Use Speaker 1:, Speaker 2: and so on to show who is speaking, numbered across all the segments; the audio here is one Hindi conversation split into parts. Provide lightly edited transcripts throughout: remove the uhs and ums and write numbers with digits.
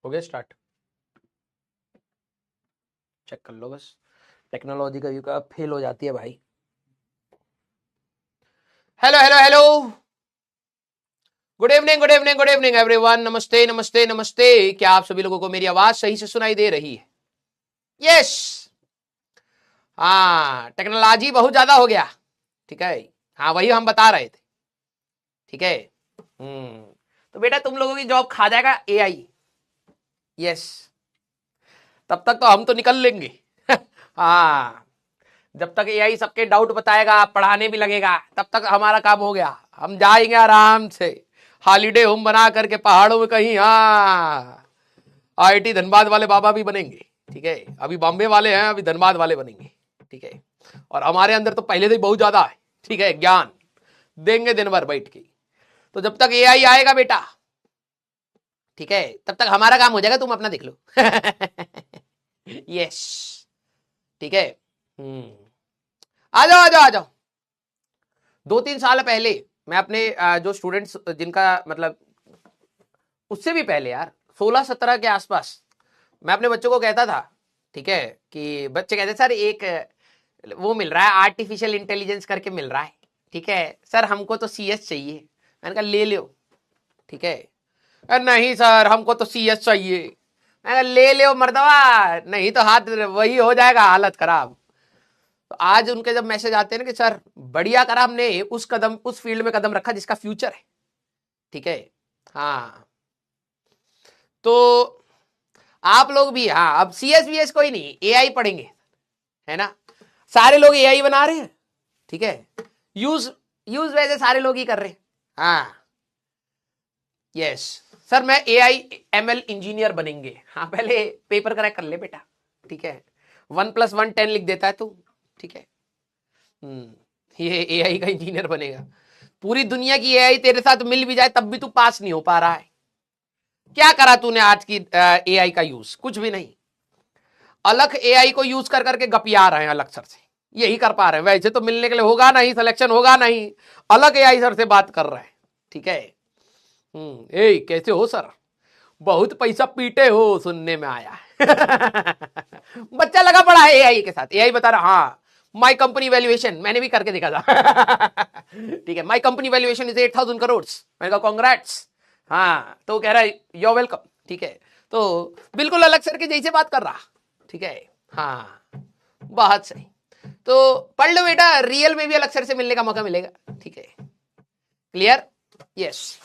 Speaker 1: हो गया स्टार्ट? चेक कर लो बस, टेक्नोलॉजी कभी का फेल हो जाती है भाई। Hello hello hello, good evening good evening good evening everyone. नमस्ते नमस्ते नमस्ते। क्या आप सभी लोगों को मेरी आवाज सही से सुनाई दे रही है? यस। हाँ, टेक्नोलॉजी बहुत ज्यादा हो गया। ठीक है, हाँ वही हम बता रहे थे। ठीक है। तो बेटा तुम लोगों की जॉब खा जाएगा एआई। यस, तब तक तो हम तो निकल लेंगे। हाँ, जब तक एआई सबके डाउट बताएगा, पढ़ाने भी लगेगा, तब तक हमारा काम हो गया। हम जाएंगे आराम से हॉलीडे होम बना करके पहाड़ों में कहीं। हाँ, आईआईटी धनबाद वाले बाबा भी बनेंगे। ठीक है, अभी बॉम्बे वाले हैं, अभी धनबाद वाले बनेंगे। ठीक है, और हमारे अंदर तो पहले से ही बहुत ज्यादा है। ठीक है, ज्ञान देंगे दिन भर बैठ के। तो जब तक एआई आएगा बेटा, ठीक है, तब तक हमारा काम हो जाएगा, तुम अपना देख लो। यस, ठीक है। आ जाओ आ जाओ आ जाओ। 2-3 साल पहले मैं अपने जो स्टूडेंट्स जिनका मतलब उससे भी पहले यार 16-17 के आसपास मैं अपने बच्चों को कहता था, ठीक है, कि बच्चे कहते सर एक वो मिल रहा है, आर्टिफिशियल इंटेलिजेंस करके मिल रहा है। ठीक है सर, हमको तो सीएस चाहिए। मैंने कहा ले लो। ठीक है, नहीं सर हमको तो सीएस चाहिए। मैंने कहा ले लो मर्दवा, नहीं तो हाथ वही हो जाएगा, हालत खराब। तो आज उनके जब मैसेज आते हैं ना कि सर बढ़िया करा हमने उस फील्ड में कदम रखा जिसका फ्यूचर है। ठीक है, हाँ, तो आप लोग भी, हाँ अब सीएस वीएस कोई नहीं, एआई पढ़ेंगे, है ना। सारे लोग एआई बना रहे हैं। ठीक है, यूज यूज वैसे सारे लोग ही कर रहे हैं। हाँ यस सर, मैं एआई एमएल इंजीनियर बनेंगे। हाँ पहले पेपर क्रैक कर ले बेटा। ठीक है, 1+1 10 लिख देता है तू। ठीक है, ये एआई का इंजीनियर बनेगा। पूरी दुनिया की एआई तेरे साथ मिल भी जाए तब भी तू पास नहीं हो पा रहा है। क्या करा तूने आज की एआई का यूज? कुछ भी नहीं। अलग एआई को यूज कर करके गपिया रहे हैं अलग सर से, यही कर पा रहे हैं। वैसे तो मिलने के लिए होगा नहीं, सिलेक्शन होगा नहीं, अलग एआई सर से बात कर रहे हैं। ठीक है, ए कैसे हो सर, बहुत पैसा पीटे हो सुनने में आया। बच्चा लगा पड़ा है एआई के साथ। एआई बता रहा, हाँ माई कंपनी वैल्यूएशन मैंने भी करके देखा था। ठीक है, my company valuation is 8,000 crore. मैंने कहा कांग्रेट्स। हाँ, तो कह रहा है योर वेलकम। ठीक है, तो बिल्कुल अलग सर के जैसे बात कर रहा। ठीक है, हाँ बहुत सही। तो पढ़ लो बेटा, रियल में भी अलग सर से मिलने का मौका मिलेगा। ठीक है, क्लियर? यस,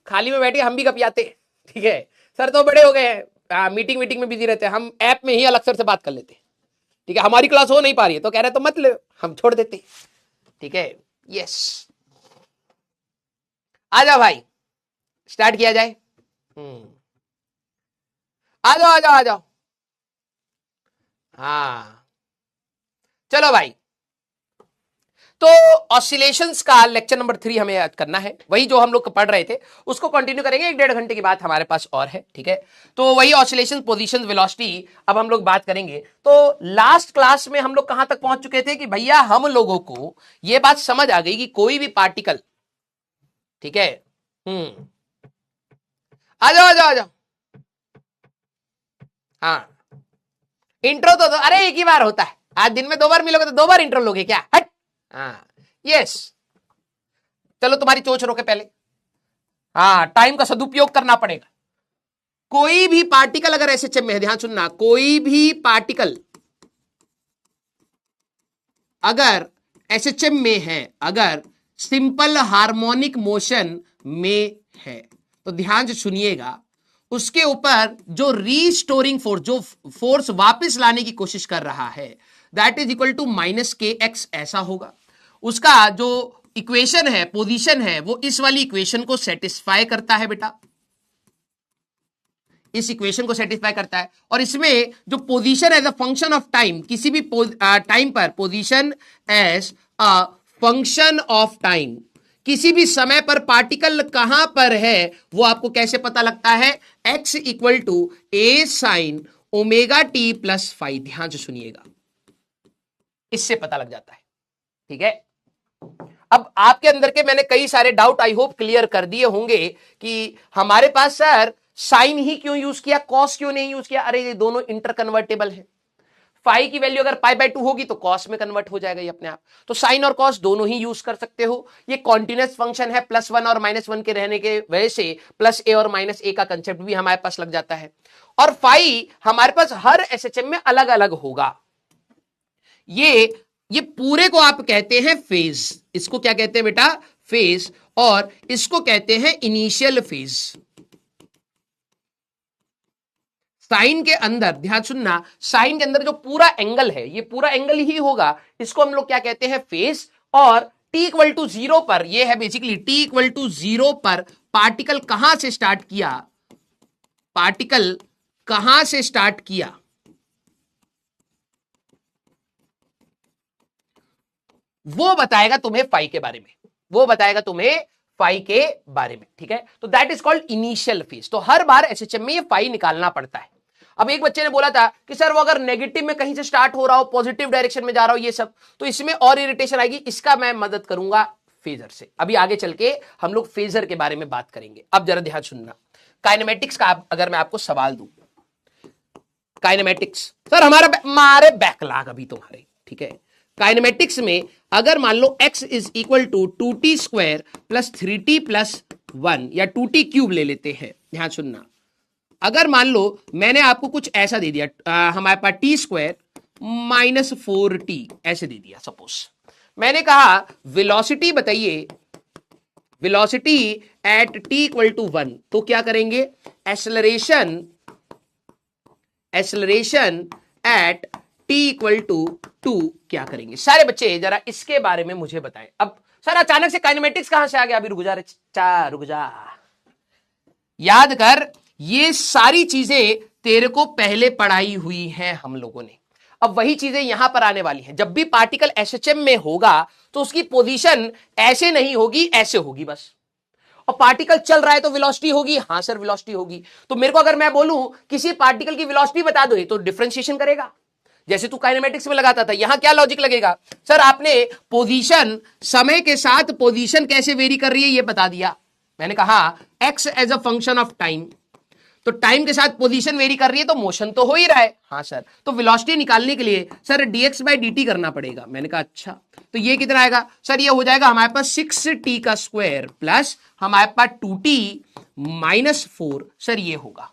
Speaker 1: खाली में बैठे हम भी कपियाते। ठीक है, सर तो बड़े हो गए हैं, मीटिंग मीटिंग में बिजी रहते हैं, हम ऐप में ही अलग सर से बात कर लेते। ठीक है, हमारी क्लास हो नहीं पा रही है तो कह रहे तो मत ले, हम छोड़ देते। ठीक है, यस, आ जाओ भाई, स्टार्ट किया जाए। आ जाओ आ जाओ आ जाओ। हाँ चलो भाई, तो ऑसिलेशंस का लेक्चर नंबर 3 हमें याद करना है। वही जो हम लोग पढ़ रहे थे उसको कंटिन्यू करेंगे, 1-1.5 घंटे की बात हमारे पास और है। ठीक है, तो वही ऑसिलेशन, पोजीशन, वेलोसिटी अब हम लोग बात करेंगे। तो लास्ट क्लास में हम लोग कहां तक पहुंच चुके थे कि भैया हम लोगों को यह बात समझ आ गई कि कोई भी पार्टिकल, ठीक है, आ जाओ आ जाओ आ जाओ। हाँ, इंट्रो तो अरे एक ही बार होता है, आज दिन में 2 बार मिलोगे तो 2 बार इंट्रो लोगे क्या? हट। हाँ यस, चलो तुम्हारी चोच रोके पहले। हाँ, टाइम का सदुपयोग करना पड़ेगा। कोई भी पार्टिकल अगर एसएचएम में है, ध्यान सुनना, कोई भी पार्टिकल अगर एसएचएम में है, अगर सिंपल हार्मोनिक मोशन में है, तो ध्यान से सुनिएगा, उसके ऊपर जो रीस्टोरिंग फोर्स, जो फोर्स वापस लाने की कोशिश कर रहा है, that is equal to -kx, ऐसा होगा। उसका जो इक्वेशन है, पोजीशन है, वो इस वाली इक्वेशन को सेटिस्फाई करता है बेटा, इस इक्वेशन को सेटिस्फाई करता है। और इसमें जो position as a function of time, किसी भी टाइम पर position as a function of time, किसी भी समय पर पार्टिकल कहां पर है वो आपको कैसे पता लगता है? x equal to a sine omega t plus five. ध्यान से सुनिएगा, इससे पता लग जाता है। ठीक है, अब आपके अंदर के मैंने कई सारे डाउट आई होप क्लियर कर दिए होंगे कि हमारे पास सर साइन ही क्यों यूज किया, कॉस क्यों नहीं यूज किया? अरे ये दोनों इंटर कन्वर्टेबल है। फाई की वैल्यू अगर पाई बाय 2 होगी तो कॉस में कन्वर्ट हो जाएगा ये अपने आप। तो साइन और कॉस दोनों ही यूज कर सकते हो। ये कॉन्टिन्यूअस फंक्शन है, +1 और -1 के रहने के वजह से प्लस ए और माइनस ए का कंसेप्ट भी हमारे पास लग जाता है। और फाई हमारे पास हर एसएचएम में अलग अलग होगा। ये पूरे को आप कहते हैं फेज। इसको क्या कहते हैं बेटा? फेज। और इसको कहते हैं इनिशियल फेज। साइन के अंदर ध्यान सुनना, साइन के अंदर जो पूरा एंगल है ये पूरा एंगल ही होगा, इसको हम लोग क्या कहते हैं? फेज। और t=0 पर, ये है बेसिकली t=0 पर पार्टिकल कहां से स्टार्ट किया, पार्टिकल कहां से स्टार्ट किया, वो बताएगा तुम्हें फाई के बारे में, वो बताएगा तुम्हें फाई के बारे में। ठीक है, तो that is called initial phase. तो हर बार एसएचएम में ये फाई निकालना पड़ता है। अब एक बच्चे ने बोला था कि सर वो अगर नेगेटिव में कहीं से स्टार्ट हो रहा हो, पॉजिटिव डायरेक्शन में जा रहा हो, ये सब, तो इसमें और इरिटेशन आएगी। इसका मैं मदद करूंगा फेजर से। अभी आगे चल के हम लोग फेजर के बारे में बात करेंगे। अब जरा ध्यान सुनना, काइनेमेटिक्स का अगर मैं आपको सवाल दूं, काइनेमेटिक्स सर हमारा मारे बैकलॉग अभी तुम्हारे, ठीक है। काइनेमेटिक्स में अगर मान लो x is equal to 2t² plus 3t plus 1 या 2t क्यूब ले लेते हैं। ध्यान सुनना, अगर मान लो मैंने आपको कुछ ऐसा दे दिया, हमारे पास t² माइनस 4t ऐसे दे दिया सपोज। मैंने कहा वेलोसिटी बताइए, velocity at t equal to 1, तो क्या करेंगे? Acceleration at t equal to 2 क्या करेंगे? सारे बच्चे जरा इसके बारे में मुझे बताएं। अब सर अचानक से काइनेमेटिक्स कहां से आ गया? अभी रुक जा, याद कर, ये सारी चीजें तेरे को पहले पढ़ाई हुई हैं हम लोगों ने। अब वही चीजें यहां पर आने वाली हैं। जब भी पार्टिकल एसएचएम में होगा तो उसकी पोजीशन ऐसे नहीं होगी, ऐसे होगी बस। और पार्टिकल चल रहा है तो वेलोसिटी होगी। हाँ सर वेलोसिटी होगी। तो मेरे को अगर मैं बोलूं किसी पार्टिकल की वेलोसिटी बता दो, तो डिफरेंशिएशन करेगा, जैसे तू काइनेमेटिक्स में लगाता था। यहां क्या लॉजिक लगेगा? सर आपने पोजीशन, समय के साथ पोजीशन कैसे वेरी कर रही है ये बता दिया। मैंने कहा x as a function of time, तो टाइम के साथ पोजीशन वेरी कर रही है तो मोशन तो हो ही रहा है। हाँ सर, तो वेलोसिटी निकालने के लिए सर dx/dt करना पड़ेगा। मैंने कहा अच्छा, तो ये कितना आएगा? सर ये हो जाएगा हमारे पास 6t का स्क्वायर प्लस हमारे पास 2t माइनस 4, सर ये होगा।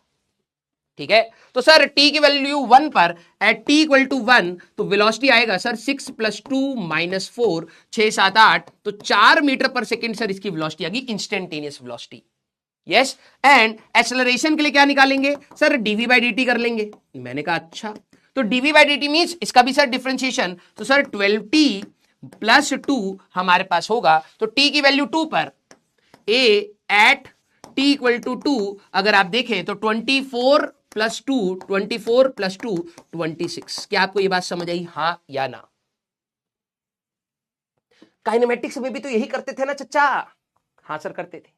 Speaker 1: ठीक है, तो सर t की वैल्यू 1 पर एट t इक्वल टू 1, तो वेलोसिटी आएगा सर 6 + 2 - 4, 6 7 8, तो 4 मीटर पर सेकेंड सर इसकी वेलोसिटी आ गई, instantaneous velocity. Yes, and acceleration के लिए क्या निकालेंगे? सर dv/dt कर लेंगे। मैंने कहा अच्छा, तो dv/dt मींस इसका भी सर डिफरेंशिएशन, तो सर 12t प्लस 2 हमारे पास होगा। तो t की वैल्यू 2 पर a at t equal to 2 अगर आप देखें तो 24 + 2, 24 + 2 26। क्या आपको ये बात समझ आई, हाँ या ना? काइनेमेटिक्स में भी तो यही करते थे ना चच्चा? हाँ सर करते थे।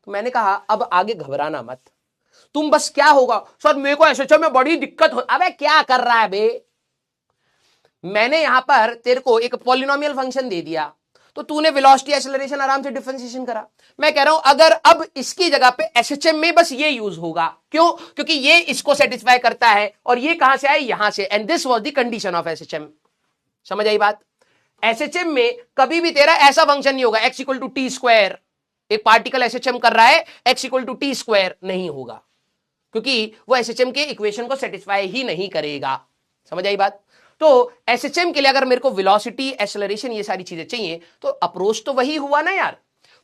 Speaker 1: तो मैंने कहा अब आगे घबराना मत, तुम बस क्या होगा सर मेरे को एसएचएम में बड़ी दिक्कत हो। अबे क्या कर रहा है बे? मैंने यहां पर तेरे को एक पॉलिनोमियल फंक्शन दे दिया, तो तूने वेलोसिटी एक्सेलरेशन आराम से डिफरेंशिएशन करा। मैं कह रहा हूं अगर अब इसकी जगह पे एसएचएम में बस ये यूज होगा, क्यों? क्योंकि ये इसको सेटिस्फाई करता है और ये कहां से आए? यहां से, and this was the condition of SHM. समझ आई बात? एसएचएम में कभी भी तेरा ऐसा फंक्शन नहीं होगा x = t²। एक पार्टिकल एसएचएम कर रहा है x = t² नहीं होगा, क्योंकि वो एसएचएम के इक्वेशन को सेटिस्फाई ही नहीं करेगा। समझ आई बात? तो एसएचएम के लिए अगर मेरे को वेलोसिटी, एक्सेलरेशन, ये सारी चीजें चाहिए, तो अप्रोच तो वही हुआ ना यार।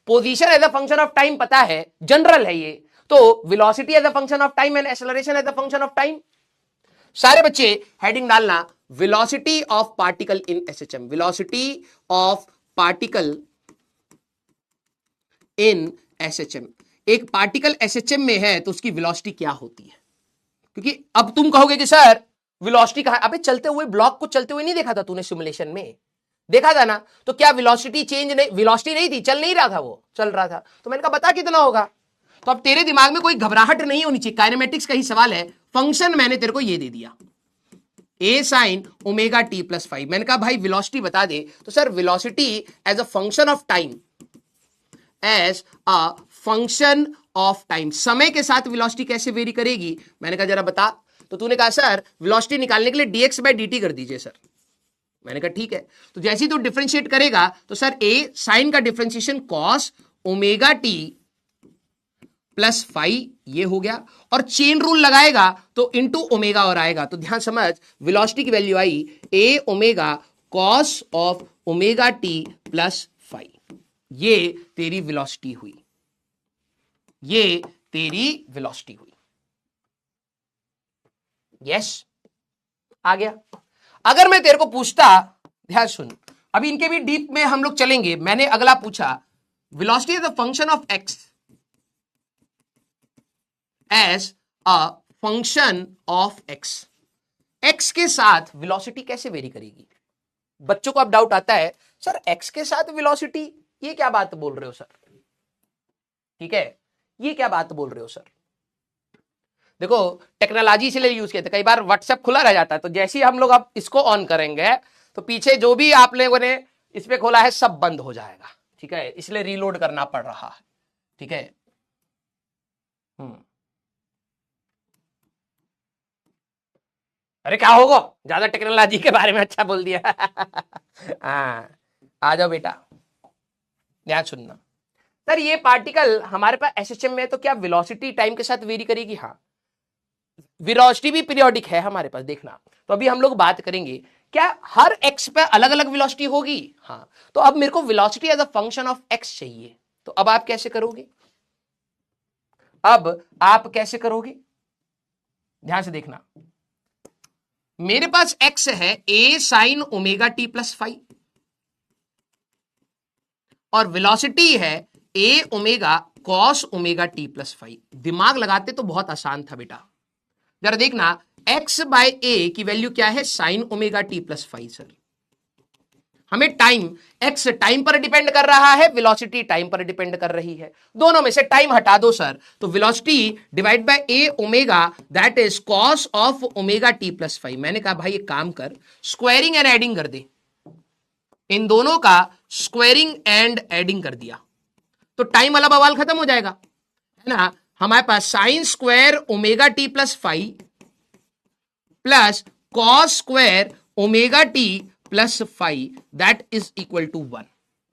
Speaker 1: Position as a function of time पता है, जनरल है ये, तो velocity as a function of time and acceleration as a function of time. सारे बच्चे हेडिंग डालना, velocity of particle in SHM, velocity of particle in SHM. एक पार्टिकल एसएचएम में है तो उसकी वेलोसिटी क्या होती है? क्योंकि अब तुम कहोगे कि सर वेलोसिटी कहां? अबे चलते हुए ब्लॉक को चलते हुए नहीं देखा था तूने? सिमुलेशन में देखा था ना? तो क्या वेलोसिटी चेंज नहीं, वेलोसिटी नहीं थी, चल नहीं रहा था, वो चल रहा था। तो मैंने कहा बता कितना होगा। तो अब तेरे दिमाग में कोई घबराहट नहीं होनी चाहिए, काइनेमेटिक्स का ही सवाल है। फंक्शन मैंने तेरे को ये दे दिया, a sin ω/t + 5। मैंने कहा भाई वेलोसिटी बता दे, तो sir velocity as a function of time, as a function of time, समय के साथ वेलोसिटी कैसे वेरी करेगी। मैंने कहा जरा बता, तो तूने कहा सर वेलोसिटी निकालने के लिए dx बाय dt कर दीजिए सर। मैंने कहा ठीक है, तो जैसे ही तू डिफरेंशिएट करेगा तो सर ए साइन का differentiation cos omega t plus phi ये हो गया, और चेन रूल लगाएगा तो इनटू ओमेगा और आएगा। तो ध्यान समझ, वेलोसिटी की वैल्यू आई A omega cos of omega t plus phi, ये तेरी वेलोसिटी हुई, ये तेरी वेलोसिटी हुई। यस, आ गया। अगर मैं तेरे को पूछता, ध्यान सुन, अभी इनके भी डीप में हम लोग चलेंगे। मैंने अगला पूछा, velocity is the function of x as a function of x, x के साथ वेलोसिटी कैसे वेरी करेगी। बच्चों को अब डाउट आता है, सर एक्स के साथ वेलोसिटी, ये क्या बात बोल रहे हो सर, ठीक है, ये क्या बात बोल रहे हो सर। देखो टेक्नोलॉजी इसलिए यूज किया था, कई बार व्हाट्सएप खुला रह जाता है, तो जैसे ही हम लोग अब इसको ऑन करेंगे तो पीछे जो भी आप लोगों ने इस पे खोला है सब बंद हो जाएगा, ठीक है, इसलिए रीलोड करना पड़ रहा है, ठीक है। अरे क्या होगा, ज्यादा टेक्नोलॉजी के बारे में अच्छा बोल दिया। हाँ, आ जाओ बेटा, ध्यान सुनना। सर ये पार्टिकल हमारे पास एसएचएम में है, तो क्या वेलोसिटी टाइम के साथ वेरी करेगी। हाँ, वेलोसिटी भी पीरियोडिक है हमारे पास, देखना। तो अभी हम लोग बात करेंगे क्या हर एक्स पे अलग अलग वेलोसिटी होगी। हाँ, तो अब मेरे को velocity as a function of x चाहिए, तो अब आप कैसे करोगे, अब आप कैसे करोगे, ध्यान से देखना। मेरे पास एक्स है ए sine omega t plus five, और वेलोसिटी है ए omega cos omega t plus five. दिमाग लगाते तो बहुत आसान था बेटा, जरा देखना, x बाय ए की वैल्यू क्या है, sign omega t plus five. Sir हमें टाइम, x टाइम पर डिपेंड कर रहा है, वेलोसिटी टाइम पर डिपेंड कर रही है, दोनों में से टाइम हटा दो सर, तो velocity divide by A omega that is cos of omega t plus five. मैंने कहा भाई एक काम कर, स्क्वायरिंग एंड एडिंग कर दे, इन दोनों का स्क्वायरिंग एंड एडिंग कर दिया तो टाइम वाला बवाल खत्म हो जाएगा, है ना। हमारे पास sine square omega t plus five plus cos square omega t plus five that is equal to 1,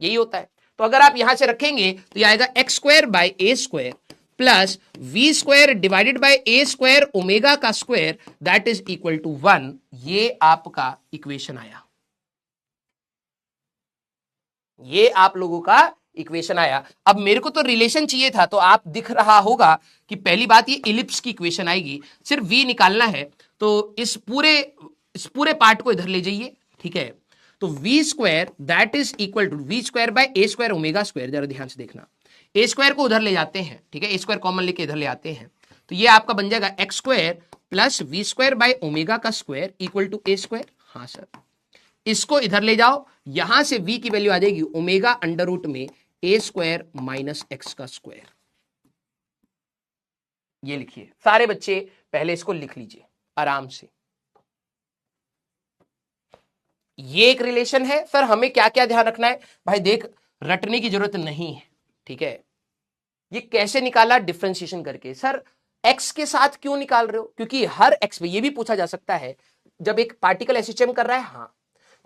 Speaker 1: यही होता है। तो अगर आप यहां से रखेंगे तो यह आएगा x square by A square plus v square divided by A square omega का square that is equal to 1, ये आपका इक्वेशन आया, ये आप लोगों का इक्वेशन आया। अब मेरे को तो रिलेशन चाहिए था, तो आप दिख रहा होगा कि पहली बात ये इलिप्स की इक्वेशन आएगी, सिर्फ v निकालना है, तो इस पूरे पार्ट को इधर ले जाइए, ठीक है। तो v square that is equal to v square by A square omega square, जरा ध्यान से देखना, ए स्क्वायर को उधर ले जाते हैं, ठीक है, ए स्क्वायर कॉमन लेके इधर ले आते हैं, तो ये आपका बन जाएगा x square plus v square by omega का square equal to A square. हाँ सर, इसको इधर ले जाओ, यहां से v की वैल्यू आ जाएगी ओमेगा अंडर रूट में ए स्क्वायर माइनस एक्स का स्क्वायर। ये लिखिए सारे बच्चे, पहले इसको लिख लीजिए आराम से। ये एक रिलेशन है। सर हमें क्या क्या ध्यान रखना है, भाई देख रटने की जरूरत नहीं है, ठीक है। ये कैसे निकाला, डिफरेंशिएशन करके। सर x के साथ क्यों निकाल रहे हो, क्योंकि हर x पे ये भी पूछा जा सकता है, जब एक पार्टिकल एसएचएम कर रहा है, हाँ,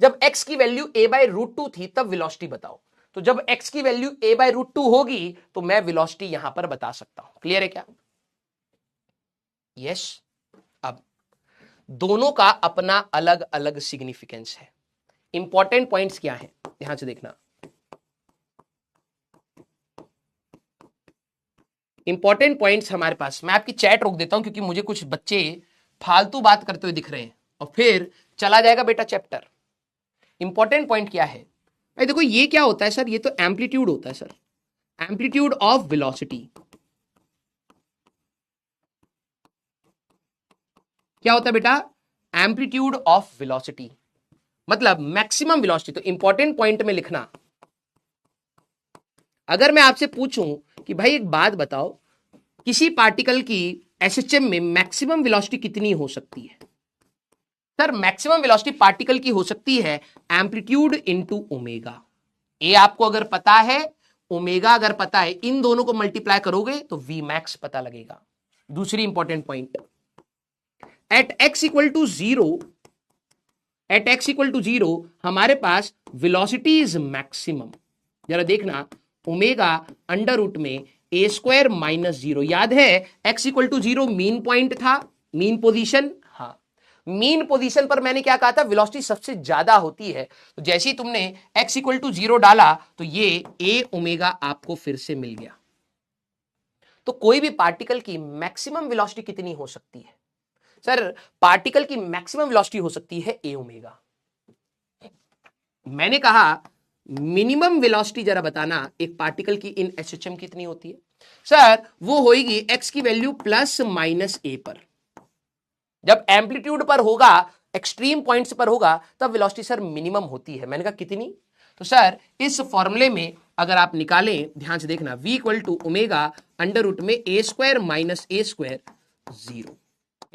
Speaker 1: जब x की वैल्यू a बाय रूट 2 थी तब वेलोसिटी बताओ, तो जब x की वैल्यू a बाय रूट 2 होगी तो मैं वेलोसिटी यहां पर बता सकता हूं। क्लियर है क्या? यस। अब दोनों का अपना अलग अलग सिग्निफिकेंस है। इंपॉर्टेंट पॉइंट्स क्या है, ध्यान से देखना। इंपॉर्टेंट पॉइंट्स हमारे पास, मैं आपकी चैट रोक देता हूं क्योंकि मुझे कुछ बच्चे फालतू बात करते हुए दिख रहे हैं और फिर चला जाएगा बेटा चैप्टर। इंपॉर्टेंट पॉइंट क्या है भाई, देखो ये क्या होता है सर, ये तो एम्पलीट्यूड होता है सर, एम्पलीट्यूड ऑफ वेलोसिटी। क्या होता है बेटा, एम्पलीट्यूड ऑफ वेलोसिटी, मतलब मैक्सिमम वेलोसिटी। तो इंपॉर्टेंट पॉइंट में लिखना, अगर मैं आपसे पूछूं कि भाई एक बात बताओ, किसी पार्टिकल की एसएचएम में मैक्सिमम वेलोसिटी कितनी हो सकती है? सर मैक्सिमम वेलोसिटी पार्टिकल की हो सकती है एम्पलीट्यूड इनटू ओमेगा। ए आपको अगर पता है, ओमेगा अगर पता है, इन दोनों को मल्टीप्लाई करोगे तो वी मैक्स पता लगेगा। दूसरी important point, at x equal to zero हमारे पास वेलोसिटी इज मैक्सिमम। जरा देखना, ओमेगा अंडर रूट में ए स्क्वायर माइनस जीरो, याद है x equal to zero mean point था, मीन पोजीशन। हाँ, मीन पोजीशन पर मैंने क्या कहा था, वेलोसिटी सबसे ज्यादा होती है। तो जैसे ही तुमने एक्स इक्वल टू जीरो डाला तो ये ए ओमेगा आपको फिर से मिल गया। तो कोई भी पार्टिकल की मैक्सिमम वेलोसिटी कितनी हो सकती है? सर पार्टिकल की मैक्सिमम वेलोसिटी हो सकती है ए ओमेगा। मैंने कहा मिनिमम वेलोसिटी जरा बताना एक पार्टिकल की इन एसएचएम कितनी होती है? सर वो होगी एक्स की वैल्यू प्लस माइनस ए पर। जब एम्पलीट्यूड पर होगा, एक्सट्रीम पॉइंट्स पर होगा, तब वेलोसिटी सर मिनिमम होती है। मैंने कहा कितनी? तो सर इस फॉर्मूले में अगर आप निकालें, ध्यान से देखना, v equal to omega under root में ए square minus A square zero.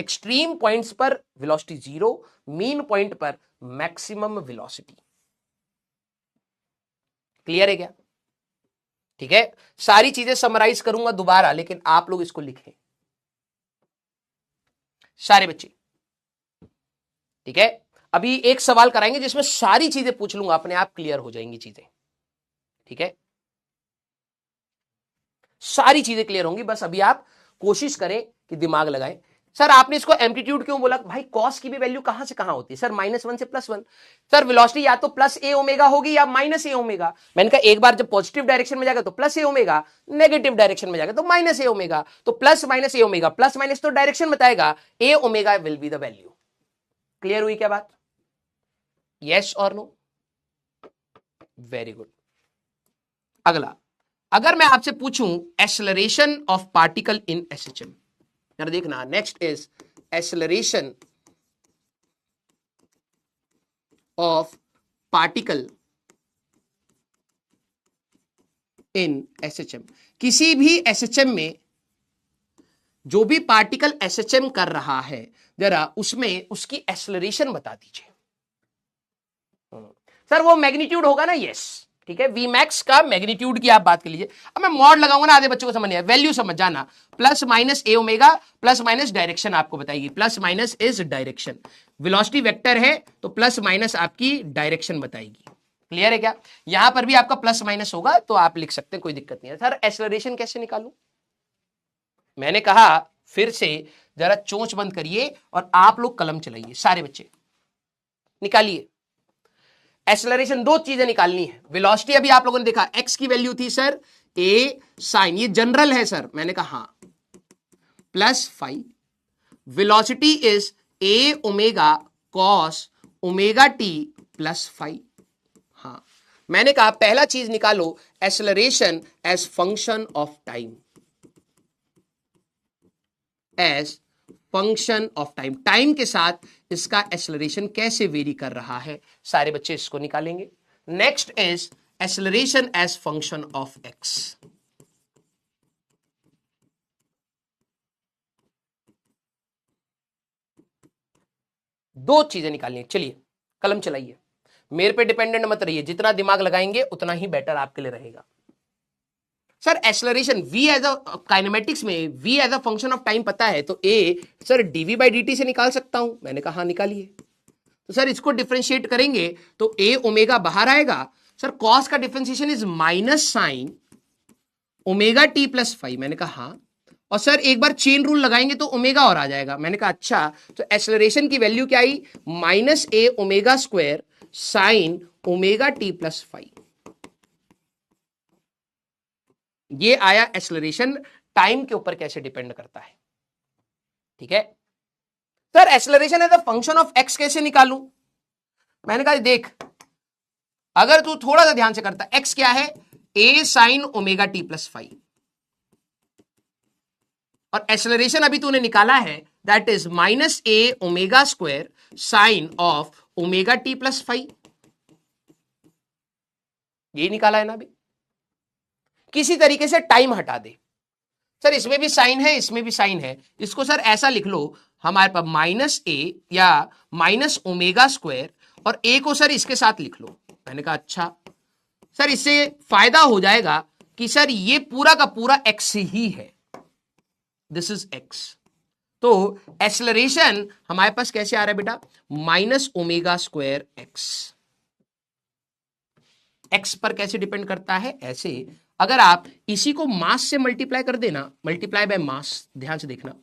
Speaker 1: Extreme points पर वेलोसिटी जीरो, मीन पॉइंट पर मैक्सिमम वेलोसिटी। क्लियर है क्या? ठीक है, सारी चीजें समराइज करूंगा दोबारा, लेकिन आप लोग इसको लिखें सारे बच्चे। ठीक है, अभी एक सवाल कराएंगे जिसमें सारी चीजें पूछ लूंगा, अपने आप क्लियर हो जाएंगी चीजें। ठीक है, सारी चीजें क्लियर होंगी, बस अभी आप कोशिश करें कि दिमाग लगाएं। सर आपने इसको एम्पलीट्यूड क्यों बोला? भाई कॉस की भी वैल्यू कहां से कहां होती है? सर -1 से +1। सर वेलोसिटी या तो प्लस ए ओमेगा होगी या माइनस ए ओमेगा। मैंने कहा एक बार जब पॉजिटिव डायरेक्शन में जाएगा तो plus a omega, negative direction में जाएगा तो माइनस ए ओमेगा। तो plus minus a omega, plus minus तो डायरेक्शन बताएगा, a omega will be the value. Clear हुई क्या बात? यस और नो? Very good. अगला, अगर मैं आपसे पूछूं acceleration of particle in SHM, जरा देखना, next is acceleration of particle in SHM. किसी भी एसएचएम में जो भी पार्टिकल एसएचएम कर रहा है, जरा उसमें उसकी एक्सेलरेशन बता दीजिए। सर वो मैग्नीट्यूड होगा ना? यस, ठीक है, वी मैक्स का मैग्नीट्यूड की आप बात कर लीजिए। अब मैं मॉड लगाऊंगा ना, आधे बच्चों को समझ नहीं आया, वैल्यू समझ जाना, plus minus a omega, plus minus direction आपको बताएगी, plus minus is direction. Velocity vector है तो प्लस माइनस आपकी डायरेक्शन बताएगी। क्लियर है क्या? यहां पर भी आपका प्लस माइनस होगा तो आप लिख सकते हैं, कोई दिक्कत नहीं है। सर एक्सेलरेशन कैसे निकालूं? मैंने कहा फिर से जरा चोंच बंद करिए और आप लोग कलम चलाइए, सारे बच्चे निकालिए। एक्सेलरेशन दो चीजें निकालनी है। वेलोसिटी अभी आप लोगों ने देखा, एक्स की वैल्यू थी सर ए साइन, ये जनरल है सर, मैंने कहा हाँ, plus five. Velocity is A omega cos omega t plus five. हाँ, मैंने कहा पहला चीज निकालो, acceleration as function of time, as function of time, time के साथ इसका एक्सेलरेशन कैसे वेरी कर रहा है, सारे बच्चे इसको निकालेंगे। Next is acceleration as function of x. दो चीजें निकालनी है। चलिए कलम चलाइए, मेरे पे डिपेंडेंट मत रहिए, जितना दिमाग लगाएंगे उतना ही बेटर आपके लिए रहेगा। Sir acceleration v as a kinematics में v as a function of time पता है तो a sir dv by dt से निकाल सकता हूं। मैंने कहा हाँ निकालिए। तो सर इसको डिफरेंशिएट करेंगे तो a ओमेगा बाहर आएगा। सर कॉस का differentiation is minus sign omega t plus five. मैंने कहा हाँ, और सर एक बार चेन रूल लगाएंगे तो ओमेगा और आ जाएगा। मैंने कहा अच्छा, तो एक्सेलरेशन की वैल्यू क्या आई? Minus a omega square sine omega t plus five. ये आया एक्सेलरेशन टाइम के ऊपर कैसे डिपेंड करता है। ठीक है sir, acceleration as a function of x कैसे निकालूं? मैंने कहा देख, अगर तू थोड़ा सा ध्यान से करता, एक्स क्या है? ए sine omega t plus five, और एक्सेलरेशन अभी तूने निकाला है that is minus a omega square sine of omega t plus five. ये निकाला है ना अभी। किसी तरीके से टाइम हटा दे। सर इसमें भी साइन है, इसमें भी साइन है, इसको सर ऐसा लिख लो, हमारे पास माइनस ए या माइनस ओमेगा स्क्वायर, और ए को सर इसके साथ लिख लो। मैंने कहा अच्छा, सर इससे फायदा हो जाएगा कि सर ये पूरा का पूरा x ही है, दिस इज x। तो एक्सेलरेशन हमारे पास कैसे आ रहा है बेटा, माइनस ओमेगा स्क्वायर एक्स पर कैसे डिपेंड करता है, ऐसे अगर आप इसी को मास से मल्टीप्लाई कर देना, मल्टीप्लाई बाय मास, ध्यान से देखना,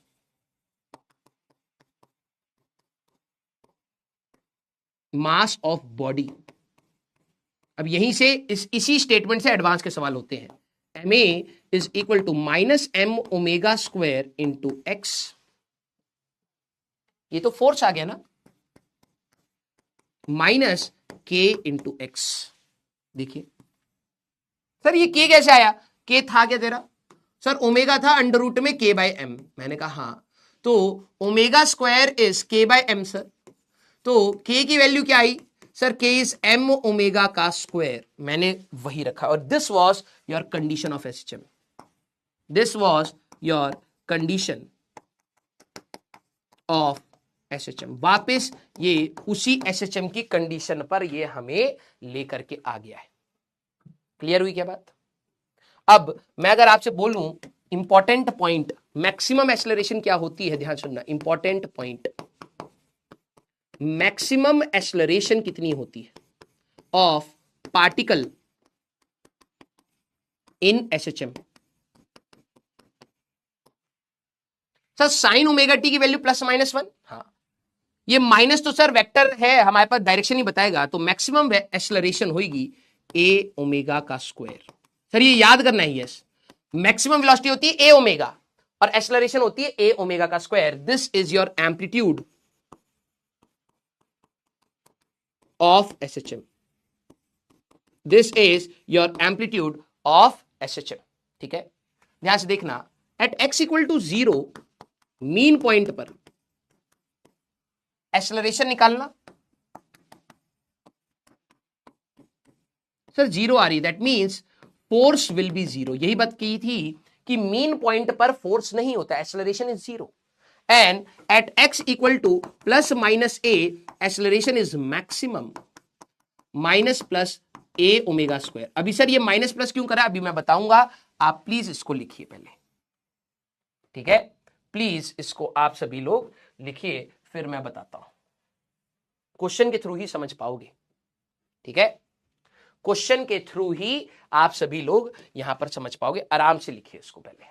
Speaker 1: मास ऑफ बॉडी। अब यहीं से इसी स्टेटमेंट से एडवांस के सवाल होते हैं। M a is equal to minus m omega square into x, ये तो फोर्स आ गया ना, माइनस के इंटू एक्स। देखिए सर ये के कैसे आया, के था क्या तेरा, सर ओमेगा था अंडर रूट में के बाय एम, मैंने कहा हाँ, तो ओमेगा स्क्वायर इज के बाय एम सर, तो के की वैल्यू क्या आई सर, के इज एम ओमेगा का स्क्वायर, मैंने वही रखा, और this was your condition of SHM, this was your condition of SHM. वापस ये उसी एसएचएम की कंडीशन पर ये हमें लेकर के आ गया है। क्लियर हुई क्या बात। अब मैं अगर आपसे बोलूं इंपॉर्टेंट पॉइंट, मैक्सिमम एक्सेलरेशन क्या होती है, ध्यान सुनना, इंपॉर्टेंट पॉइंट, मैक्सिमम एक्सेलरेशन कितनी होती है of particle in SHM. Sir sign omega T की वैल्यू प्लस माइनस वन, हाँ ये माइनस तो सर वेक्टर है हमारे पास, डायरेक्शन ही बताएगा, तो मैक्सिमम एक्सेलरेशन होगी ए ओमेगा का स्क्वायर। सर ये याद करना है, यस मैक्सिमम वेलोसिटी होती है ए ओमेगा और एक्सेलरेशन होती है ए ओमेगा का square. This is your amplitude of SHM, this is your amplitude of SHM. ठीक है, ध्यान से देखना, at x equal to 0 mean point पर एक्सेलरेशन निकालना, सर 0 आ रही, that means force will be 0। यही बात की थी कि मीन पॉइंट पर फोर्स नहीं होता, acceleration is 0, and at x equal to plus minus a acceleration is maximum minus plus a omega square. अभी सर ये माइनस प्लस क्यों करा, अभी मैं बताऊंगा, आप प्लीज इसको लिखिए पहले, ठीक है, प्लीज इसको आप सभी लोग लिखिए, फिर मैं बताता हूं, क्वेश्चन के थ्रू ही समझ पाओगे। ठीक है, क्वेश्चन के थ्रू ही आप सभी लोग यहां पर समझ पाओगे, आराम से लिखिए इसको पहले।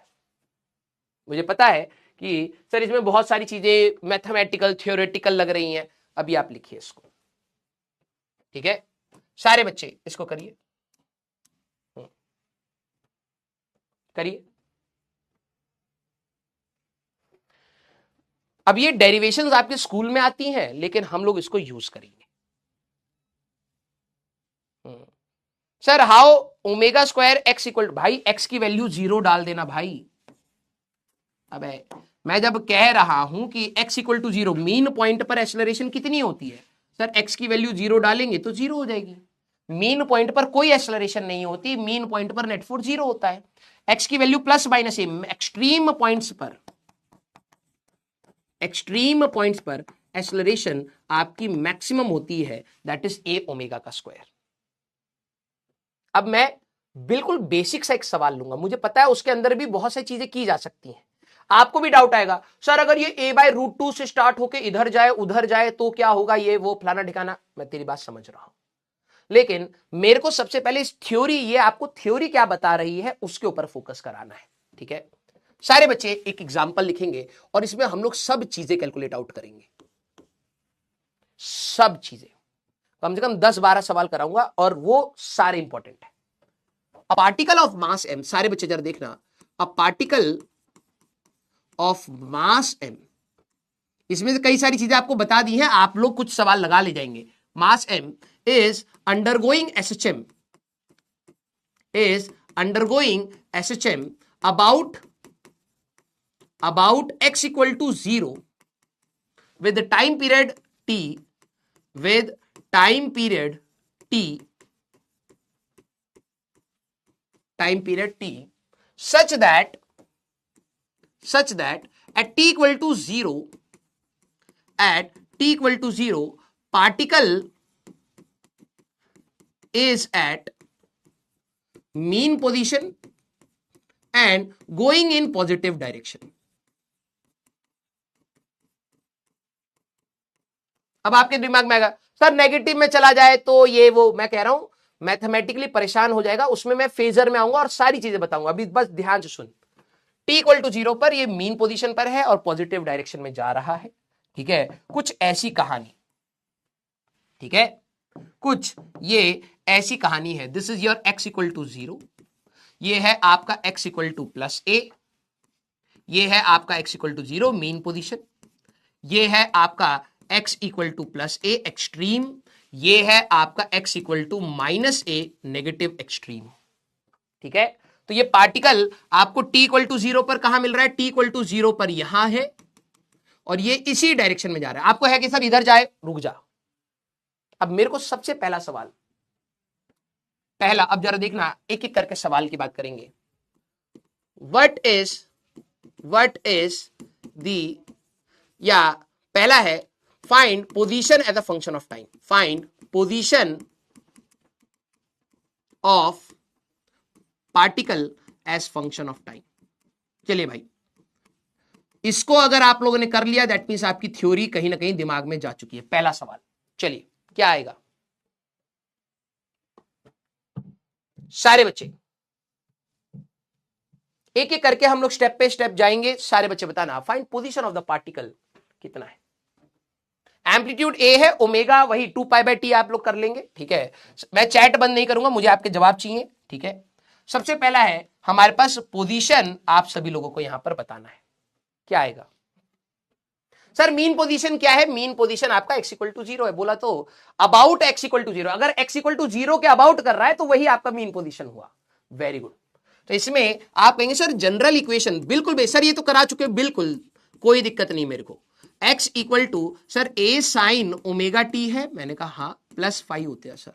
Speaker 1: मुझे पता है कि सर इसमें बहुत सारी चीजें मैथमेटिकल थ्योरेटिकल लग रही हैं, अभी आप लिखिए इसको। ठीक है, सारे बच्चे इसको करिए, करिए। अब ये डेरिवेशंस आपके स्कूल में आती हैं, लेकिन हम लोग इसको यूज करेंगे। Sir how omega square x equal, भाई एक्स की वैल्यू 0 डाल देना भाई। अबे मैं जब कह रहा हूं कि x equal to 0 mean point पर एक्सेलरेशन कितनी होती है, सर x की वैल्यू 0 डालेंगे तो 0 हो जाएगी। मीन पॉइंट पर कोई एक्सेलरेशन नहीं होती, मीन पॉइंट पर नेट फोर्स 0 होता है। x की वैल्यू प्लस माइनस ए, एक्सट्रीम पॉइंट्स पर, एक्सट्रीम पॉइंट्स पर एक्सेलरेशन आपकी मैक्सिमम होती है, दैट इज ए ओमेगा का स्क्वायर। अब मैं बिल्कुल बेसिक सा एक सवाल लूंगा, मुझे पता है उसके अंदर भी बहुत सारी चीजें की जा सकती हैं, आपको भी डाउट आएगा सर अगर ये a बाय रूट 2 से स्टार्ट होके इधर जाए उधर जाए तो क्या होगा, ये वो फलाना ठिकाना। मैं तेरी बात समझ रहा हूं, लेकिन मेरे को सबसे पहले इस थ्योरी, ये आपको थ्योरी क्या बता रही है उसके ऊपर फोकस कराना है। ठीक है, सारे बच्चे एक एग्जाम्पल लिखेंगे और इसमें हम लोग सब चीजें कैलकुलेट आउट करेंगे, सब चीजें, कम से कम 10-12 सवाल कराऊंगा और वो सारे इंपॉर्टेंट है। A particle of mass m, सारे बच्चे जरा देखना, a particle of mass m, इसमें से कई सारी चीजें आपको बता दी हैं, आप लोग कुछ सवाल लगा ले जाएंगे। मास m is undergoing SHM, is undergoing SHM about x equal to 0 with the time period t, with time period t, time period t, such that at t equal to 0, at t equal to 0, particle is at mean position and going in positive direction. अब आपके दिमाग में आएगा सर नेगेटिव में चला जाए तो ये वो, मैं कह रहा हूं मैथमेटिकली परेशान हो जाएगा, उसमें मैं फेजर में आऊंगा और सारी चीजें बताऊंगा। अभी बस ध्यान से सुन। t इक्वल टू 0 पर ये मीन पोजीशन पर है और पॉजिटिव डायरेक्शन में जा रहा है, ठीक है। कुछ ऐसी कहानी, ठीक है, कुछ ये ऐसी कहानी है। This is your x equal to 0, ये है आपका x equal to plus a, ये है आपका x equal to 0 mean position, ये है आपका x equal to plus a extreme, ये है आपका x equal to minus a negative extreme, ठीक है। तो ये पार्टिकल आपको t इक्वल टू 0 पर कहां मिल रहा है? t इक्वल टू 0 पर यहां है और ये इसी डायरेक्शन में जा रहा है। आपको है कि सर इधर जाए, रुक जा। अब मेरे को सबसे पहला सवाल, अब जरा देखना, एक एक करके सवाल की बात करेंगे। व्हाट इज दी, या पहला है find position as a function of time, find position of particle as function of time. चलिए भाई, इसको अगर आप लोगों ने कर लिया दैट मीन्स आपकी थ्योरी कहीं ना कहीं दिमाग में जा चुकी है। पहला सवाल, चलिए क्या आएगा सारे बच्चे? एक एक करके हम लोग स्टेप पे स्टेप जाएंगे, सारे बच्चे बताना। Find position of the particle कितना है? एम्पलीट्यूड ए है, ओमेगा वही 2 पाई बाय टी आप लोग कर लेंगे, ठीक है। मैं चैट बंद नहीं करूंगा, मुझे आपके जवाब चाहिए, ठीक है। सबसे पहला है हमारे पास पोजीशन, आप सभी लोगों को यहां पर बताना है क्या आएगा। सर मीन पोजीशन क्या है? मीन पोजीशन आपका x इक्वल टू 0 है, बोला तो अबाउट x इक्वल टू 0। अगर x इक्वल टू 0 के अबाउट कर रहा है तो वही आपका मीन पोजीशन हुआ। Very good. तो इसमें आप कहेंगे सर जनरल इक्वेशन, बिल्कुल सर ये तो करा चुके, बिल्कुल कोई दिक्कत नहीं मेरे को। x equal to sir a sine omega t है, मैंने कहा हाँ, प्लस 5 होते हैं सर।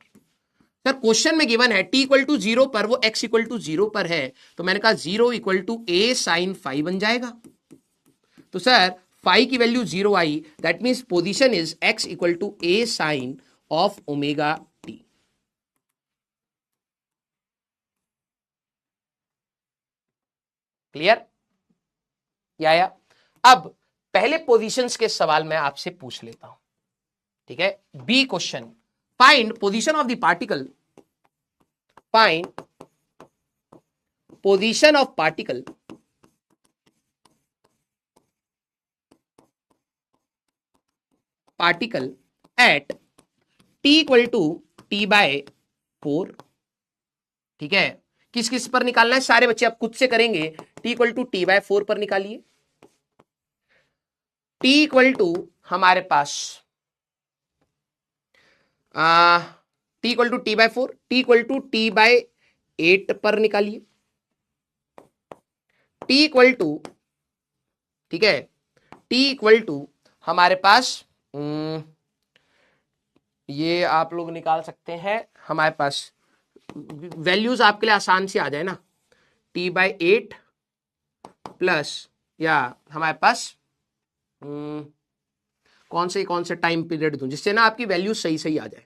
Speaker 1: सर क्वेश्चन में गिवन है t इक्वल टू 0 पर वो x इक्वल टू 0 पर है, तो मैंने कहा 0 इक्वल टू a साइन 5 बन जाएगा। तो सर 5 की वैल्यू 0 आई, that means position is x equal to a sine of omega t. Clear? या अब पहले पोजीशंस के सवाल मैं आपसे पूछ लेता हूं, ठीक है। B question, find position of the particle, find position of particle at t equal to t by 4, ठीक है। किस किस पर निकालना है? सारे बच्चे आप खुद से करेंगे। t equal to t by 4 पर निकालिए। t इक्वल टू हमारे पास t equal to t by 4, t equal to t by 8 पर निकालिए। t इक्वल टू, ठीक है, t इक्वल टू हमारे पास ये आप लोग निकाल सकते हैं, हमारे पास वैल्यूज आपके लिए आसान से आ जाए ना, t बाय 8 प्लस, या हमारे पास कौन से टाइम पीरियड दूं जिससे ना आपकी वैल्यू सही सही आ जाए।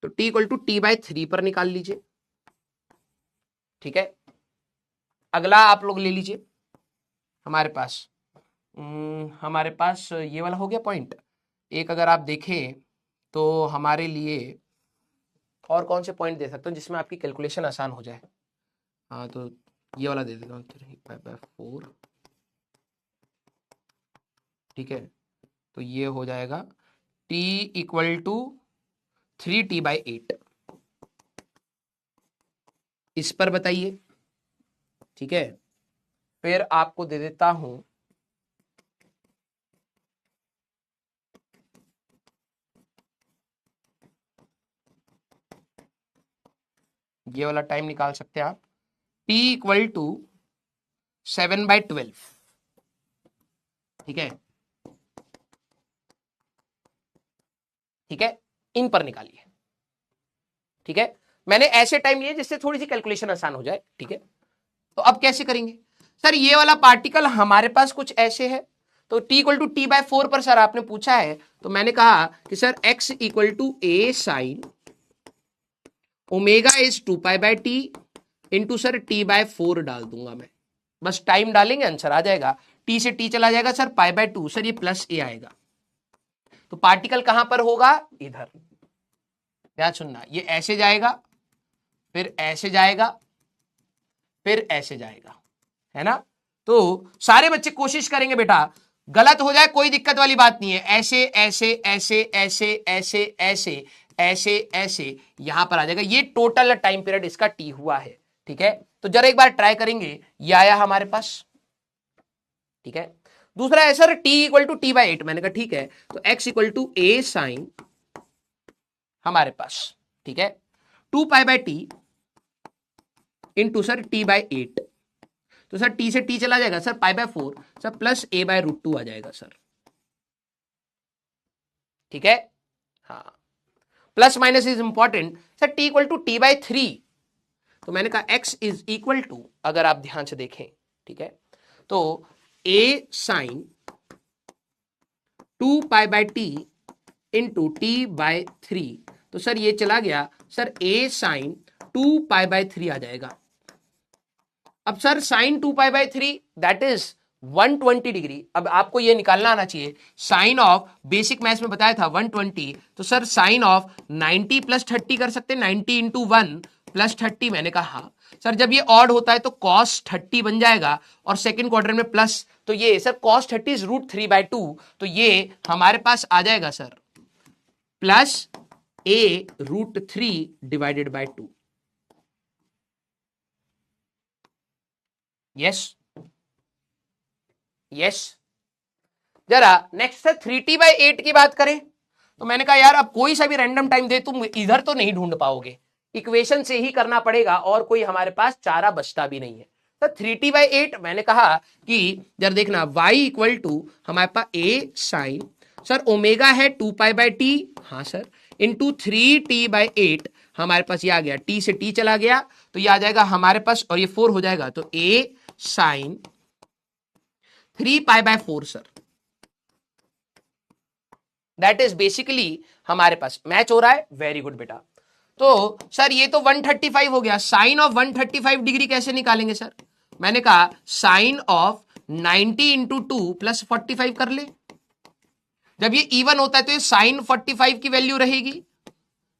Speaker 1: तो t equal to t by 3 पर निकाल लीजिए, ठीक है। अगला आप लोग ले लीजिए, हमारे पास ये वाला हो गया पॉइंट। एक अगर आप देखें तो हमारे लिए और कौन से पॉइंट दे सकते हो जिसमें आपकी कैलकुलेशन आसान हो जाए। हाँ तो ये वाला दे देता हूँ, 3/4, ठीक है। तो ये हो जाएगा t इक्वल टू 3t/8, इस पर बताइए, ठीक है। फिर आपको दे देता हूं ये वाला टाइम निकाल सकते हैं आप, t इक्वल टू 7/12, ठीक है, ठीक है। इन पर निकालिए, ठीक है। मैंने ऐसे टाइम लिए जिससे थोड़ी सी कैलकुलेशन आसान हो जाए, ठीक है। तो अब कैसे करेंगे? सर ये वाला पार्टिकल हमारे पास कुछ ऐसे है, तो t equal to t by 4 पर सर आपने पूछा है, तो मैंने कहा कि sir x equal to a sine omega is 2 pi by t into sir t by 4 डाल दूंगा मैं, बस टाइम डालेंगे आंसर आ जाएगा। t से t चला जाएगा सर पाई बाय 2, सर ये प्लस a आएगा, तो पार्टिकल कहां पर होगा, इधर। ध्यान सुनना, ये ऐसे जाएगा, फिर ऐसे जाएगा, फिर ऐसे जाएगा, है ना। तो सारे बच्चे कोशिश करेंगे बेटा, गलत हो जाए कोई दिक्कत वाली बात नहीं है, ऐसे ऐसे ऐसे ऐसे ऐसे ऐसे ऐसे ऐसे यहां पर आ जाएगा। ये टोटल टाइम पीरियड इसका टी हुआ है, ठीक है। तो जरा एक बार ट्राई करेंगे, ये आया हमारे पास, ठीक है। दूसरा है sir t equal to t by 8, मैंने कहा ठीक है, तो x equal to a sine हमारे पास, ठीक है, 2 pi by t into sir t by 8, तो सर टी से टी चला जाएगा sir pi by 4, sir plus a by root 2 आ जाएगा सर, ठीक है। हाँ, plus minus is important. Sir t equal to t by 3, तो मैंने कहा एक्स इज इक्वल टू, अगर आप ध्यान से देखें, ठीक है, तो a sine 2 pi by t into t by 3, तो सर ये चला गया sir A sine 2 pi by 3 आ जाएगा। अब sir sine 2 pi by 3 that is 120 degree. अब आपको ये निकालना आना चाहिए, साइन ऑफ, बेसिक मैथ्स में बताया था 120, तो सर साइन ऑफ 90 प्लस 30 कर सकते हैं, 90 इंटू 1 प्लस 30, मैंने कहा हाँ। सर जब ये ऑड होता है तो कॉस 30 बन जाएगा, और सेकंड क्वाड्रेंट में प्लस, तो ये sir cos 30 is root 3 by 2, तो ये हमारे पास आ जाएगा sir plus a root 3 divided by 2। Yes yes. जरा नेक्स्ट है 3t बाई 8 की बात करें, तो मैंने कहा यार अब कोई सा भी रैंडम टाइम दे तुम इधर तो नहीं ढूंढ पाओगे, इक्वेशन से ही करना पड़ेगा, और कोई हमारे पास चारा बचता भी नहीं है। तो 3t बाई 8 मैंने कहा कि जरा देखना y इक्वल टू हमारे पास a साइन, सर ओमेगा है 2 पाई बाई टी, हाँ सर, इंटू 3t बाई 8, हमारे पास ये आ गया, t से t चला गया, तो ये आ जाएगा हमारे पास, और ये 4 हो जाएगा, तो a sine 3 pi by 4 sir, that is basically हमारे पास मैच हो रहा है। वेरी गुड बेटा। तो सर ये तो 135 हो गया, साइन ऑफ 135 डिग्री कैसे निकालेंगे सर, मैंने कहा साइन ऑफ 90 इंटू 2 प्लस 45 कर ले, जब ये इवन होता है तो ये साइन 45 की वैल्यू रहेगी,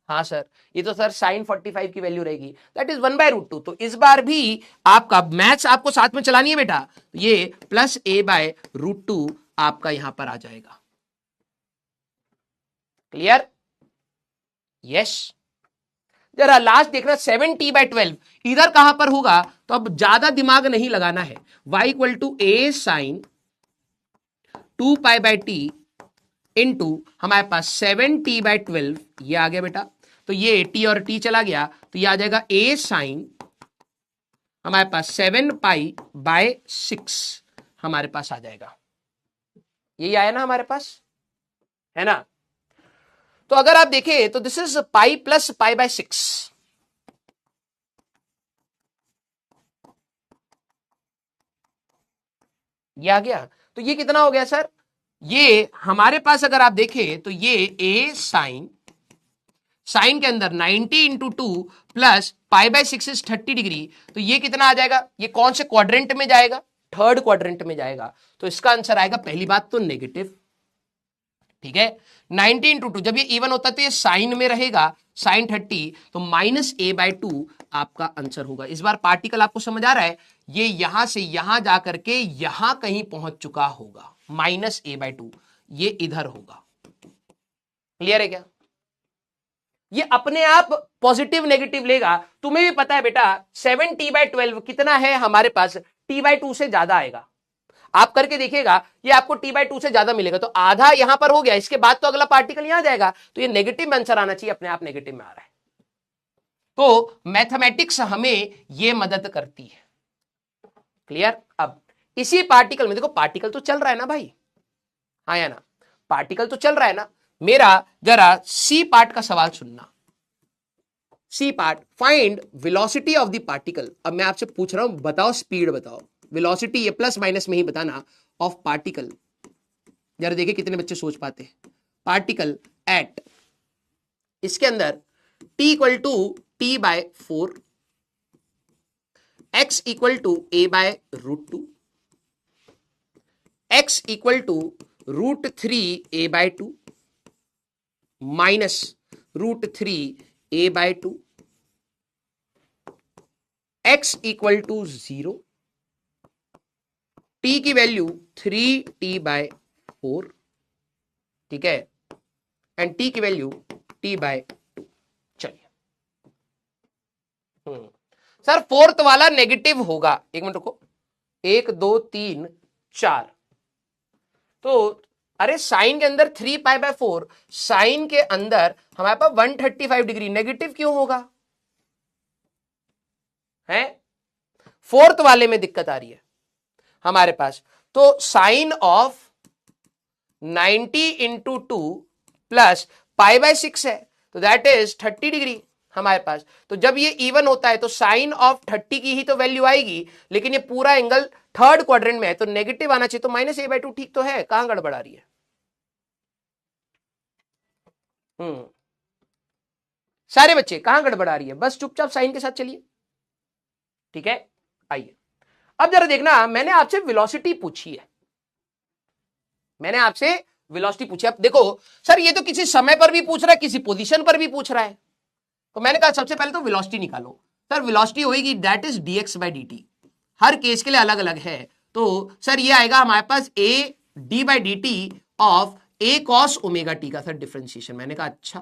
Speaker 1: हाँ सर, ये तो सर साइन 45 की वैल्यू रहेगी, दैट इज 1 बाय रूट 2। तो इस बार भी आपका मैथ्स आपको साथ में चलानी है बेटा, ये प्लस ए बाय रूट 2 आपका यहां पर आ जाएगा। क्लियर? यस। जरा लास्ट देखना 7t बाय 12 इधर कहां पर होगा, तो अब ज्यादा दिमाग नहीं लगाना है, y equal to a sine 2 pi by t into हमारे पास 7t बाय 12, ये आ गया बेटा, तो ये t और t चला गया, तो ये आ जाएगा a साइन हमारे पास 7 पाई बाय 6 हमारे पास आ जाएगा, यही आया ना हमारे पास, है ना। तो अगर आप देखें तो this is pi plus pi by 6, ये आ गया, तो ये कितना हो गया सर, ये हमारे पास अगर आप देखें तो ये a साइन, साइन के अंदर 90 into 2 plus pi by 6 is 30 degree, तो ये कितना आ जाएगा, ये कौन से क्वाड्रेंट में जाएगा, थर्ड क्वाड्रेंट में जाएगा, तो इसका आंसर आएगा पहली बात तो नेगेटिव, ठीक है। 90 इंटू 2, जब ये इवन होता है तो ये साइन में रहेगा, साइन 30, तो माइनस ए बाय 2 आपका आंसर होगा। इस बार पार्टिकल आपको समझ आ रहा है, ये यहां से यहां जाकर के यहां कहीं पहुंच चुका होगा, माइनस ए बाय 2 ये इधर होगा। क्लियर है क्या? ये अपने आप पॉजिटिव नेगेटिव लेगा, तुम्हें भी पता है बेटा 7t बाय 12 कितना है हमारे पास, t बाय 2 से ज्यादा आएगा, आप करके देखिएगा, ये आपको t बाय 2 से ज्यादा मिलेगा, तो आधा यहां पर हो गया, इसके बाद तो अगला पार्टिकल यहां जाएगा, तो ये नेगेटिव में आंसर आना चाहिए, अपने आप नेगेटिव में आ रहा है। तो मैथमेटिक्स हमें ये मदद करती है। क्लियर? अब इसी पार्टिकल में देखो, पार्टिकल तो चल रहा है ना भाई, हाँ या ना, पार्टिकल तो चल रहा है ना। मेरा जरा सी पार्ट का सवाल सुनना, C part, find velocity of the particle. अब मैं आपसे पूछ रहा हूं, बताओ स्पीड, बताओ वेलोसिटी, ये प्लस माइनस में ही बताना, ऑफ पार्टिकल जरा देखिए कितने बच्चे सोच पाते हैं। पार्टिकल एट, इसके अंदर t equal to t by 4, x equal to a by √2, x equal to √3 a by 2 minus √3 a by 2, x equal to 0, t की वैल्यू 3t बाय 4, ठीक है, एंड t की वैल्यू t बाय 2। चलिए सर फोर्थ वाला नेगेटिव होगा, एक मिनट रुको, 1 2 3 4, तो अरे साइन के अंदर 3 पाई बाय 4, साइन के अंदर हमारे पास 135 डिग्री, नेगेटिव क्यों होगा है? फोर्थ वाले में दिक्कत आ रही है हमारे पास। तो sine of 90 into 2 plus pi by 6 है, तो दैट इज 30 डिग्री हमारे पास। तो जब ये इवन होता है तो साइन ऑफ 30 की ही तो वैल्यू आएगी, लेकिन ये पूरा एंगल थर्ड क्वाड्रेंट में है तो नेगेटिव आना चाहिए, तो -a/2 ठीक तो है, कहां गड़बड़ आ रही है? सारे बच्चे कहां गड़बड़ आ रही है? बस चुपचाप साइन के साथ चलिए, ठीक है। आइए अब जरा देखना, मैंने आपसे वेलोसिटी पूछी है, मैंने आपसे वेलोसिटी पूछी। अब देखो सर ये तो किसी समय पर भी पूछ रहा है, किसी पोजीशन पर भी पूछ रहा है, तो मैंने कहा सबसे पहले तो वेलोसिटी निकालो। सर वेलोसिटी होगी that is dx/dt, her case के लिए अलग अलग है। तो सर ये आएगा हमारे पास a d/dt of a cos omega t का सर डिफरेंशिएशन। मैंने कहा अच्छा,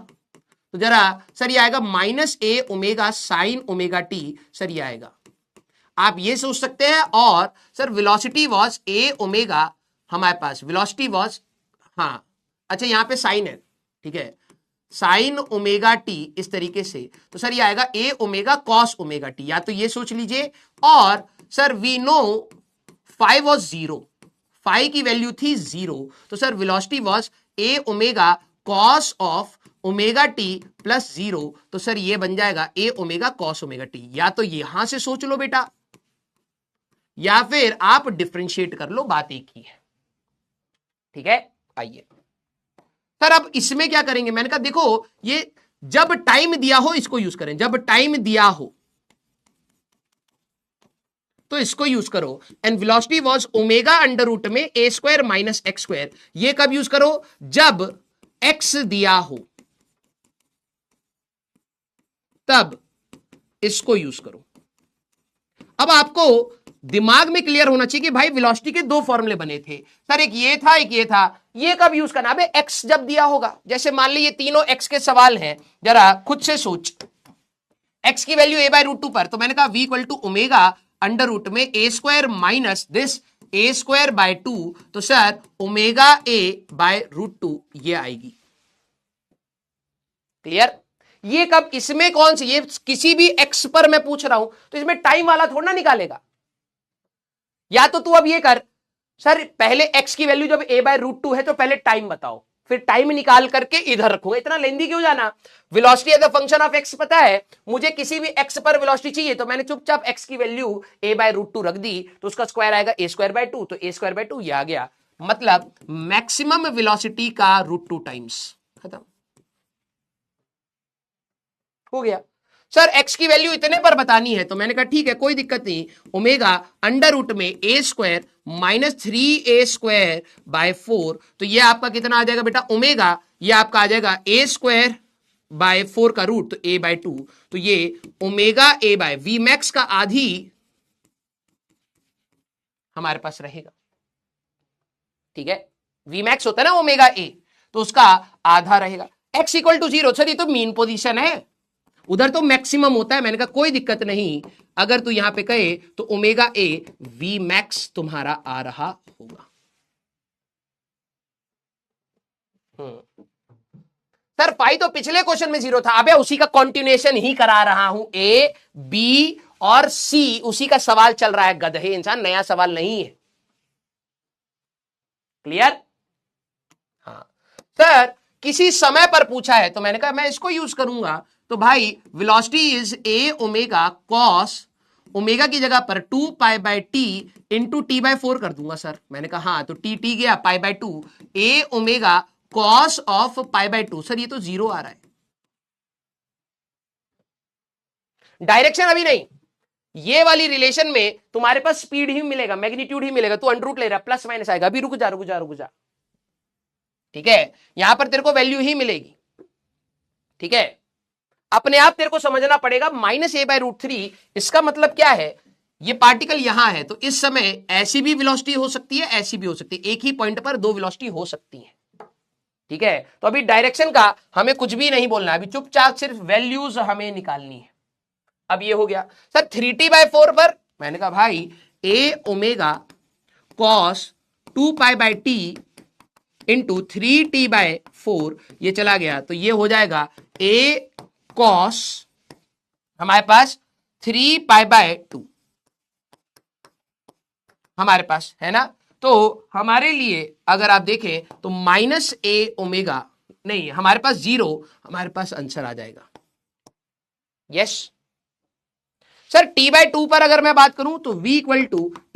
Speaker 1: तो जरा सर ये आएगा -a omega sine omega t, sir ये आएगा, आप ये सोच सकते हैं। और sir velocity was a omega, हमारे पास वेलोसिटी वाज, हाँ अच्छा यहां पे साइन है, ठीक है, साइन ओमेगा टी इस तरीके से, तो सर ये आएगा a omega cos omega t, या तो ये सोच लीजिए। और sir we know phi was 0, phi की वैल्यू थी 0, तो sir velocity was a omega cos of omega t plus 0, तो सर ये बन जाएगा a omega cos omega t. या तो यहां से सोच लो बेटा, या फिर आप डिफरेंशिएट कर लो, बात एक ही है, ठीक है। आइए सर अब इसमें क्या करेंगे, मैंने कहा देखो ये जब टाइम दिया हो इसको यूज करें, जब टाइम दिया हो तो इसको यूज करो। And velocity was omega under root में a² माइनस x², ये कब यूज करो? जब x दिया हो तब इसको यूज करो। अब आपको दिमाग में क्लियर होना चाहिए कि भाई वेलोसिटी के दो फॉर्मूले बने थे सर, एक ये था एक ये था, ये कब यूज करना? अबे x जब दिया होगा, जैसे मान ली ये तीनों x के सवाल हैं, जरा खुद से सोच, x की वैल्यू a/√2 पर, तो मैंने कहा v equal to omega under root में a² माइनस दिस a²/2, तो सर ओमेगा a/√2 ये आएगी। क्लियर? ये कब, इसमें कौन सी, ये किसी भी x पर मैं पूछ रहा हूं तो इसमें टाइम वाला थोड़ा ना निकालेगा। या तो तू अब ये कर, सर पहले x की वैल्यू जब a/√2 है तो पहले टाइम बताओ, फिर टाइम निकाल करके इधर रखूंगा, इतना लेंदी क्यों जाना? Velocity as a function of x पता है मुझे, किसी भी x पर वेलोसिटी चाहिए तो मैंने चुपचाप x की वैल्यू a/√2 रख दी, तो उसका स्क्वायर आएगा a²/2, तो a²/2 ये आ गया, मतलब मैक्सिमम वेलोसिटी का √2 टाइम्स, खत्म हो गया। सर x की वैल्यू इतने पर बतानी है, तो मैंने कहा ठीक है कोई दिक्कत नहीं, ओमेगा अंडर रूट में a² माइनस 3a²/4, तो ये आपका कितना आ जाएगा बेटा ओमेगा, ये आपका आ जाएगा a²/4 का रूट, तो a/2, तो ये ओमेगा a/v मैक्स का आधी हमारे पास रहेगा, ठीक है। v मैक्स होता है ना ओमेगा a, तो उसका आधा रहेगा। x इक्वल टू 0, सर ये तो मीन पोजीशन है, उधर तो मैक्सिमम होता है। मैंने कहा कोई दिक्कत नहीं, अगर तू यहां पे कहे तो ओमेगा a v मैक्स तुम्हारा आ रहा होगा। सर फाई तो पिछले क्वेश्चन में 0 था, अबे उसी का कंटिन्यूएशन ही करा रहा हूं, a b और c उसी का सवाल चल रहा है, गधे इंसान, नया सवाल नहीं है। क्लियर? हाँ सर किसी समय पर पूछा है तो मैंने कहा मैं इसको यूज करूंगा, तो भाई velocity is a omega cos omega की जगह पर 2π/t इंटू t/4 कर दूंगा सर। मैंने कहा हाँ, तो t गया π/2 a omega cos of π/2। Sir ये तो 0 आ रहा है, डायरेक्शन अभी नहीं। ये वाली रिलेशन में तुम्हारे पास स्पीड ही मिलेगा, मैग्नीट्यूड ही मिलेगा। तू अंडर रूट ले रहा, प्लस माइनस आएगा। अभी रुक जा, ठीक है। यहां पर तेरे को वैल्यू ही मिलेगी, ठीक है। अपने आप तेरे को समझना पड़ेगा -a/√3। इसका मतलब क्या है, ये पार्टिकल यहां है तो इस समय ऐसी भी वेलोसिटी हो सकती है, ऐसी भी हो सकती है। एक ही पॉइंट पर दो वेलोसिटी हो सकती है, ठीक है। तो अभी डायरेक्शन का हमें कुछ भी नहीं बोलना है, अभी चुपचाप सिर्फ वैल्यूज हमें निकालनी है। अब ये हो गया सर 3t/4 पर। मैंने कहा भाई a omega cos 2π/t into 3t/4 ये चला गया तो ये हो जाएगा a कॉस हमारे पास 3π/2 हमारे पास है ना। तो हमारे लिए अगर आप देखें तो -a ओमेगा नहीं, हमारे पास 0, हमारे पास आंसर आ जाएगा यस। सर t/2 पर अगर मैं बात करूं तो v =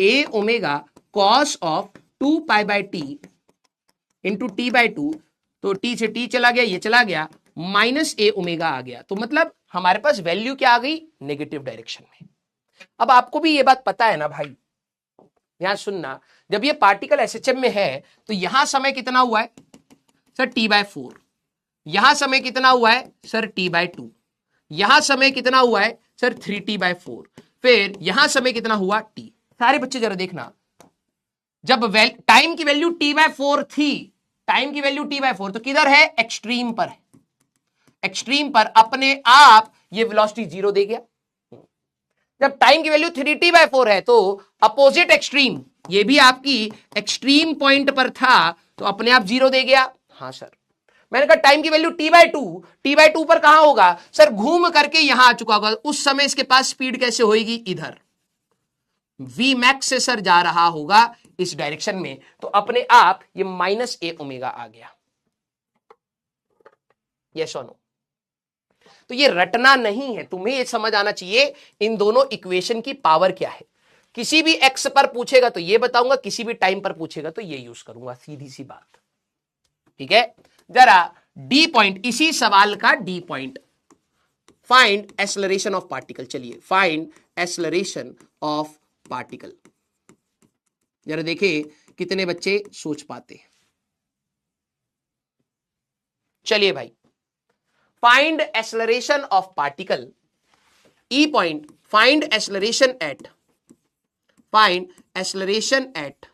Speaker 1: a omega cos of 2π/t into t/2। तो t से t चला गया, ये चला गया, -a ओमेगा आ गया। तो मतलब हमारे पास वैल्यू क्या आ गई, नेगेटिव डायरेक्शन में। अब आपको भी ये बात पता है ना भाई, यहां सुनना, जब ये पार्टिकल एसएचएम में है तो यहां समय कितना हुआ है सर t/4, यहां समय कितना हुआ है सर t/2, यहां समय कितना हुआ है सर 3t/4, फिर यहां समय कितना हुआ t। सारे बच्चे जरा देखना, जब टाइम की वैल्यू t/4 थी, टाइम की वैल्यू t/4 तो किधर है, एक्सट्रीम पर है। एक्सट्रीम पर अपने आप ये वेलोसिटी 0 दे गया। जब टाइम की वैल्यू 3t/4 है तो अपोजिट एक्सट्रीम, ये भी आपकी एक्सट्रीम पॉइंट पर था तो अपने आप 0 दे गया। हाँ सर, मैंने कहा टाइम की वैल्यू t/2 पर कहां होगा सर, घूम करके यहां आ चुका होगा। उस समय इसके पास स्पीड कैसे होगी, इधर v मैक्स से सर जा रहा होगा इस डायरेक्शन में, तो अपने आप ये -a ओमेगा आ गया। यस और नो। तो ये रटना नहीं है, तुम्हें ये समझ आना चाहिए इन दोनों इक्वेशन की पावर क्या है। किसी भी x पर पूछेगा तो ये बताऊंगा, किसी भी टाइम पर पूछेगा तो ये यूज करूंगा, सीधी सी बात, ठीक है। जरा डी पॉइंट, इसी सवाल का D point, find acceleration of particle. चलिए फाइंड एक्सेलरेशन ऑफ पार्टिकल, जरा देखिए कितने बच्चे सोच पाते। चलिए भाई, find acceleration of particle, E point, find acceleration at, find acceleration at,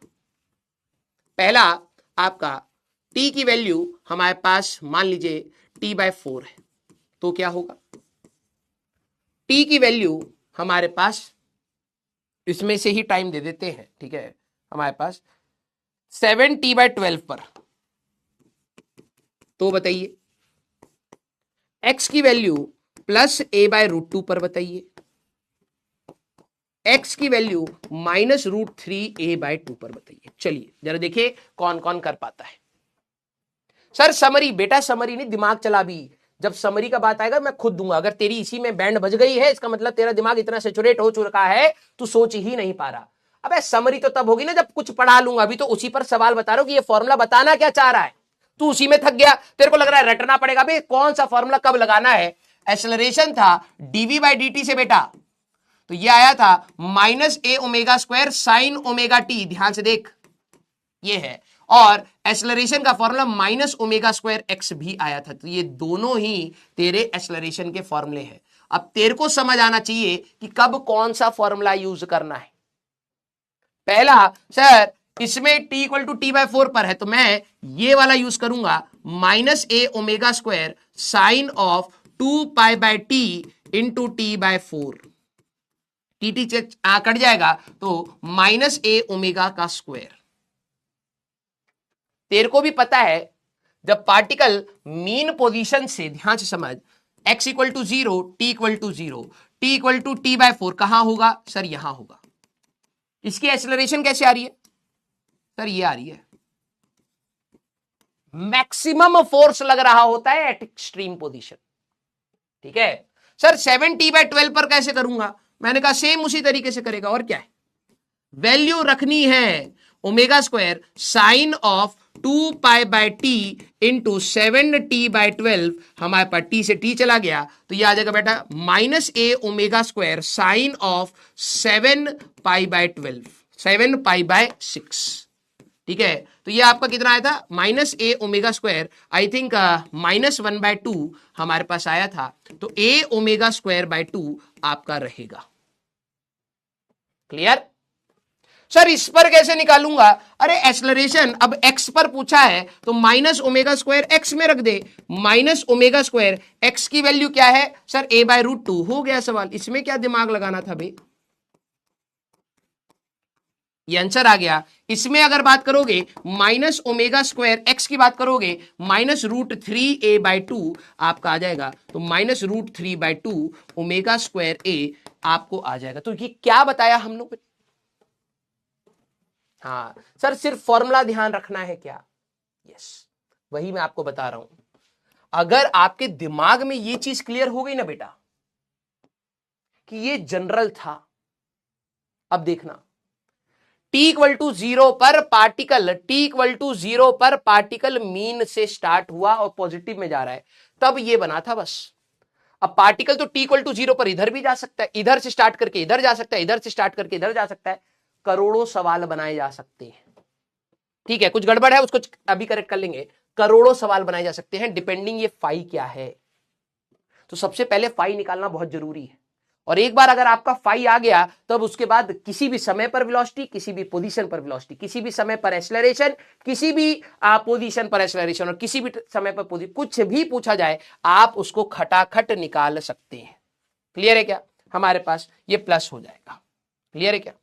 Speaker 1: पहला आपका t की वैल्यू हमारे पास मान लीजिए t/4 है, तो क्या होगा, t की वैल्यू हमारे पास इसमें से ही टाइम दे देते हैं, ठीक है। हमारे पास 7t/12 पर, तो बताइए x की वैल्यू +a/√2 पर बताइए, x की वैल्यू -√3a/2 पर बताइए। चलिए जरा देखिए कौन कौन कर पाता है। सर समरी, बेटा समरी नहीं, दिमाग चला भी। जब समरी का बात आएगा मैं खुद दूंगा। अगर तेरी इसी में बैंड बज गई है इसका मतलब तेरा दिमाग इतना सेचुरेट हो चुका है तू सोच ही नहीं पा रहा। अबे समरी तो तब होगी ना जब कुछ पढ़ा लूंगा, अभी तो उसी पर सवाल बता रहा हूं कि ये फॉर्मूला बताना क्या चाह रहा है। तू उसी में थक गया, तेरे को लग रहा है रटना पड़ेगा। भाई कौन सा फॉर्मूला कब लगाना है, एक्सेलरेशन था dv/dt से बेटा, तो ये आया था -a ओमेगा² sin ω_t, ध्यान से देख ये है, और एक्सेलरेशन का फॉर्मूला -ω²x भी आया था। तो ये दोनों ही तेरे एक्सेलरेशन के फॉर्मूले हैं। अब तेरे को समझ आना चाहिए कि कब कौन सा फॉर्मूला यूज करना है। पहला सर इसमें t = t/4 पर है तो मैं ये वाला यूज करूंगा, -a ओमेगा² sin of 2π/t into t/4, T cut जाएगा तो -a ओमेगा का स्क्वायर। तेरे को भी पता है जब पार्टिकल मीन पोजीशन से, ध्यान से समझ, x = 0, t = 0, t = t/4 कहां होगा सर, यहां होगा। इसकी एक्सेलरेशन कैसे आ रही है सर, ये आ रही है, मैक्सिमम फोर्स लग रहा होता है एट एक्सट्रीम पोजीशन, ठीक है। सर 7t/12 पर कैसे करूंगा, मैंने कहा सेम उसी तरीके से करेगा, और क्या है, वैल्यू रखनी है omega square sine of 2π/t into 7t/12, हमारे पास t से t चला गया तो ये आ जाएगा बेटा -a omega square sine of 7π/12, 7π/6। ठीक है, तो ये आपका कितना आया था, -a omega square, I think -1/2 हमारे पास आया था, तो a ओमेगा स्क्वायर बाय 2 आपका रहेगा। क्लियर सर, इस पर कैसे निकालूंगा, अरे एक्सलरेशन अब x पर पूछा है तो माइनस ओमेगा स्क्वायर x में रख दे, माइनस ओमेगा स्क्वायर x की वैल्यू क्या है सर, a/√2, हो गया सवाल, इसमें क्या दिमाग लगाना था भाई, ये आंसर आ गया। इसमें अगर बात करोगे माइनस ओमेगा स्क्वायर एक्स की बात करोगे -√3a/2 आपका आ जाएगा, तो -√3/2 ओमेगा स्क्वायर a आपको आ जाएगा। तो ये क्या बताया हम लोग, हाँ सर सिर्फ फॉर्मूला ध्यान रखना है क्या, यस वही मैं आपको बता रहा हूं। अगर आपके दिमाग में ये चीज क्लियर हो गई ना बेटा कि ये जनरल था, अब देखना t=0 पर पार्टिकल मीन से स्टार्ट हुआ और पॉजिटिव में जा रहा है, तब ये बना था बस। अब पार्टिकल तो t=0 पर इधर भी जा सकता है, इधर से स्टार्ट करके इधर जा सकता है, इधर से स्टार्ट करके इधर जा सकता है, करोड़ों सवाल बनाए जा सकते हैं। ठीक है, कुछ गड़बड़ है उसको अभी करेक्ट कर लेंगे, करोड़ों सवाल बनाए जा सकते हैं डिपेंडिंग ये फाई क्या है। तो सबसे पहले फाई निकालना बहुत जरूरी है, और एक बार अगर आपका फाई आ गया तब उसके बाद किसी भी समय पर वेलोसिटी, किसी भी पोजीशन पर वेलोसिटी, किसी भी समय पर एक्सेलरेशन, किसी भी पोजीशन पर एक्सेलरेशन और किसी भी समय पर पोजीशन, कुछ भी पूछा जाए आप उसको खटाखट निकाल सकते हैं। क्लियर है क्या, हमारे पास ये प्लस हो जाएगा। क्लियर है क्या,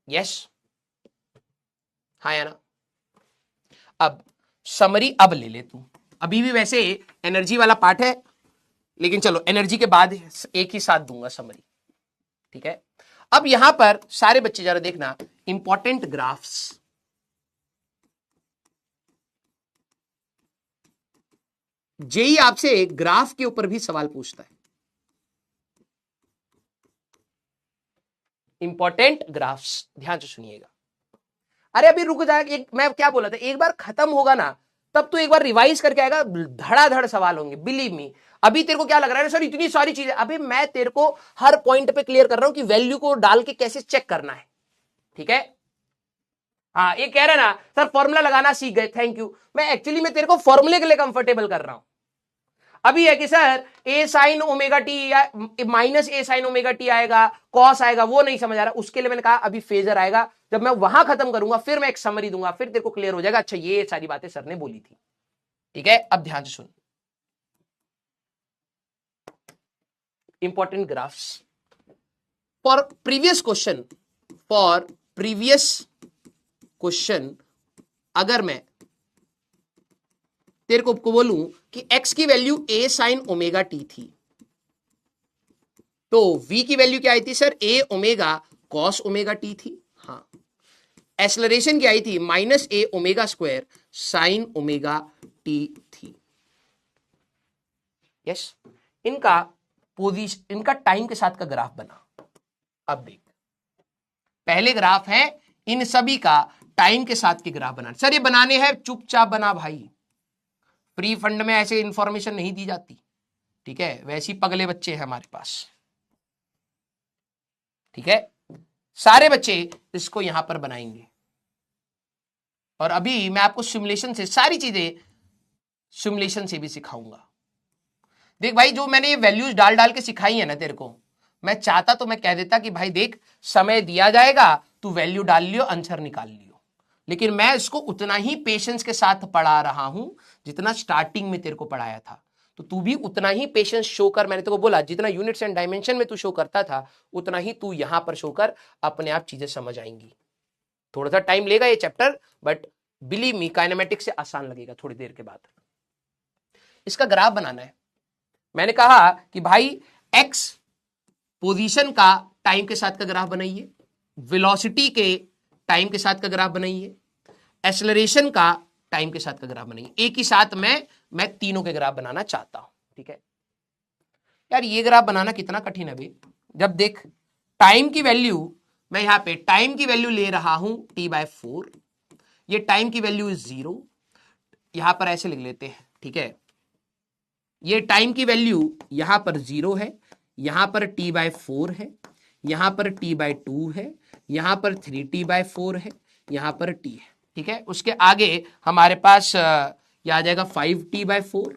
Speaker 1: यस हाँ या ना। अब समरी अब ले ले तू, अभी भी वैसे एनर्जी वाला पार्ट है लेकिन चलो एनर्जी के बाद एक ही साथ दूंगा समरी। ठीक है, अब यहां पर सारे बच्चे जरा देखना इंपॉर्टेंट ग्राफ्स, जेई आपसे ग्राफ के ऊपर भी सवाल पूछता है, इंपॉर्टेंट ग्राफ्स ध्यान से सुनिएगा। अरे अभी रुक जाएगा, एक मैं क्या बोला था, एक बार खत्म होगा ना तब तो एक बार रिवाइज करके आएगा, धड़ाधड़ सवाल होंगे, बिलीव मी। अभी तेरे को क्या लग रहा है सर इतनी सारी चीजें, अभी मैं तेरे को हर पॉइंट पे क्लियर कर रहा हूं कि वैल्यू को डाल के कैसे चेक करना है। ठीक है, हाँ ये कह रहे ना सर फॉर्मूला लगाना सीख गए, थैंक यू, मैं एक्चुअली में तेरे को फॉर्मूले के लिए कंफर्टेबल कर रहा हूं। अभी है कि sir a sin omega t या -a sin ओमेगा टी आएगा, कॉस आएगा, वो नहीं समझ आ रहा, उसके लिए मैंने कहा अभी फेजर आएगा, जब मैं वहां खत्म करूंगा फिर मैं एक समरी दूंगा, फिर तेरे को क्लियर हो जाएगा, अच्छा ये सारी बातें सर ने बोली थी। ठीक है, अब ध्यान से सुन, important graphs for previous question, अगर मैं तेरे को बोलूं कि x की value a sin omega t थी, तो v की वैल्यू क्या आई थी sir, a omega cos omega t थी। हाँ, एक्सेलरेशन क्या आई थी, -a omega square sin omega t थी। यस, इनका पोजीशन, इनका टाइम के साथ का ग्राफ बना। अब देख, पहले ग्राफ है इन सभी का टाइम के साथ के ग्राफ बनाना। सर ये बनाने हैं, चुपचाप बना भाई, प्री फंड में ऐसे इंफॉर्मेशन नहीं दी जाती। ठीक है, वैसी पगले बच्चे हैं हमारे पास। ठीक है, सारे बच्चे इसको यहां पर बनाएंगे, और अभी मैं आपको सिमुलेशन से सारी चीजें सिमुलेशन से भी सिखाऊंगा। देख भाई, जो मैंने ये वैल्यूज डाल डाल के सिखाई है ना तेरे को, मैं चाहता तो मैं कह देता कि भाई देख समय दिया जाएगा, तू वैल्यू डाल लियो, आंसर निकाल लियो, लेकिन मैं इसको उतना ही पेशेंस के साथ पढ़ा रहा हूं जितना स्टार्टिंग में तेरे को पढ़ाया था। तो तू भी उतना ही पेशेंस शो कर, मैंने तेरे को बोला जितना यूनिट्स एंड डायमेंशन में तू शो करता था उतना ही तू यहां पर शो कर, अपने आप चीजें समझ आएंगी। थोड़ा सा टाइम लेगा ये chapter, but believe me kinematics से आसान लगेगा थोड़ी देर के बाद। इसका ग्राफ बनाना है, मैंने कहा कि भाई एक्स पोजीशन का टाइम के साथ का ग्राफ बनाइए, वेलोसिटी के टाइम के साथ का ग्राफ बनाइए, एक्सेलरेशन का टाइम के साथ का ग्राफ बनाइए। एक ही साथ मैं तीनों के ग्राफ बनाना चाहता हूं। ठीक है यार, ये ग्राफ बनाना कितना कठिन है भाई, जब देख टाइम की वैल्यू, मैं यहां पे टाइम की वैल्यू ले रहा हूं t/4, ये टाइम की वैल्यू इज 0, यहां पर ऐसे लिख लेते हैं, ठीक है। ये टाइम की वैल्यू यहां पर 0 है, यहां पर t/4 है, यहां पर t/2 है, यहां पर 3t/4 है, यहां पर t है, ठीक है। उसके आगे हमारे पास ये आ जाएगा 5t/4,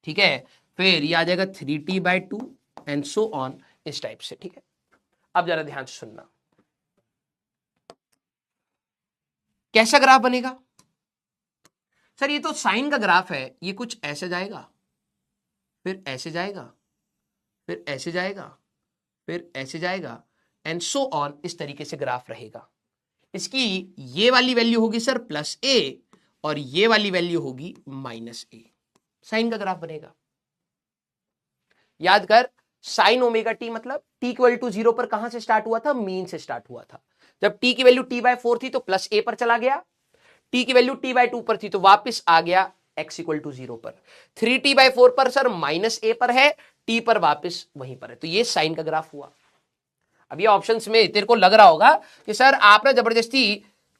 Speaker 1: ठीक है, फिर ये आ जाएगा 3t/2 एंड सो ऑन, इस टाइप से, ठीक है। अब जरा ध्यान से सुनना, कैसा ग्राफ बनेगा सर? ये तो साइन का ग्राफ है, ये कुछ ऐसे जाएगा, फिर ऐसे जाएगा, फिर ऐसे जाएगा, फिर ऐसे जाएगा एंड सो ऑन, इस तरीके से ग्राफ रहेगा। इसकी ये वाली वैल्यू होगी सर +a और ये वाली वैल्यू होगी -a, साइन का ग्राफ बनेगा। याद कर, साइन ओमेगा टी मतलब t = 0 पर कहां से स्टार्ट हुआ था? मीन से स्टार्ट हुआ था। जब t की वैल्यू t/4 थी तो +a पर चला गया, t की वैल्यू t/2 पर थी तो वापस आ गया x = 0 पर, 3t/4 पर सर -a पर है, t पर वापस वहीं पर है, तो ये साइन का ग्राफ हुआ। अब ये ऑप्शंस में तेरे को लग रहा होगा कि सर आप ना जबरदस्ती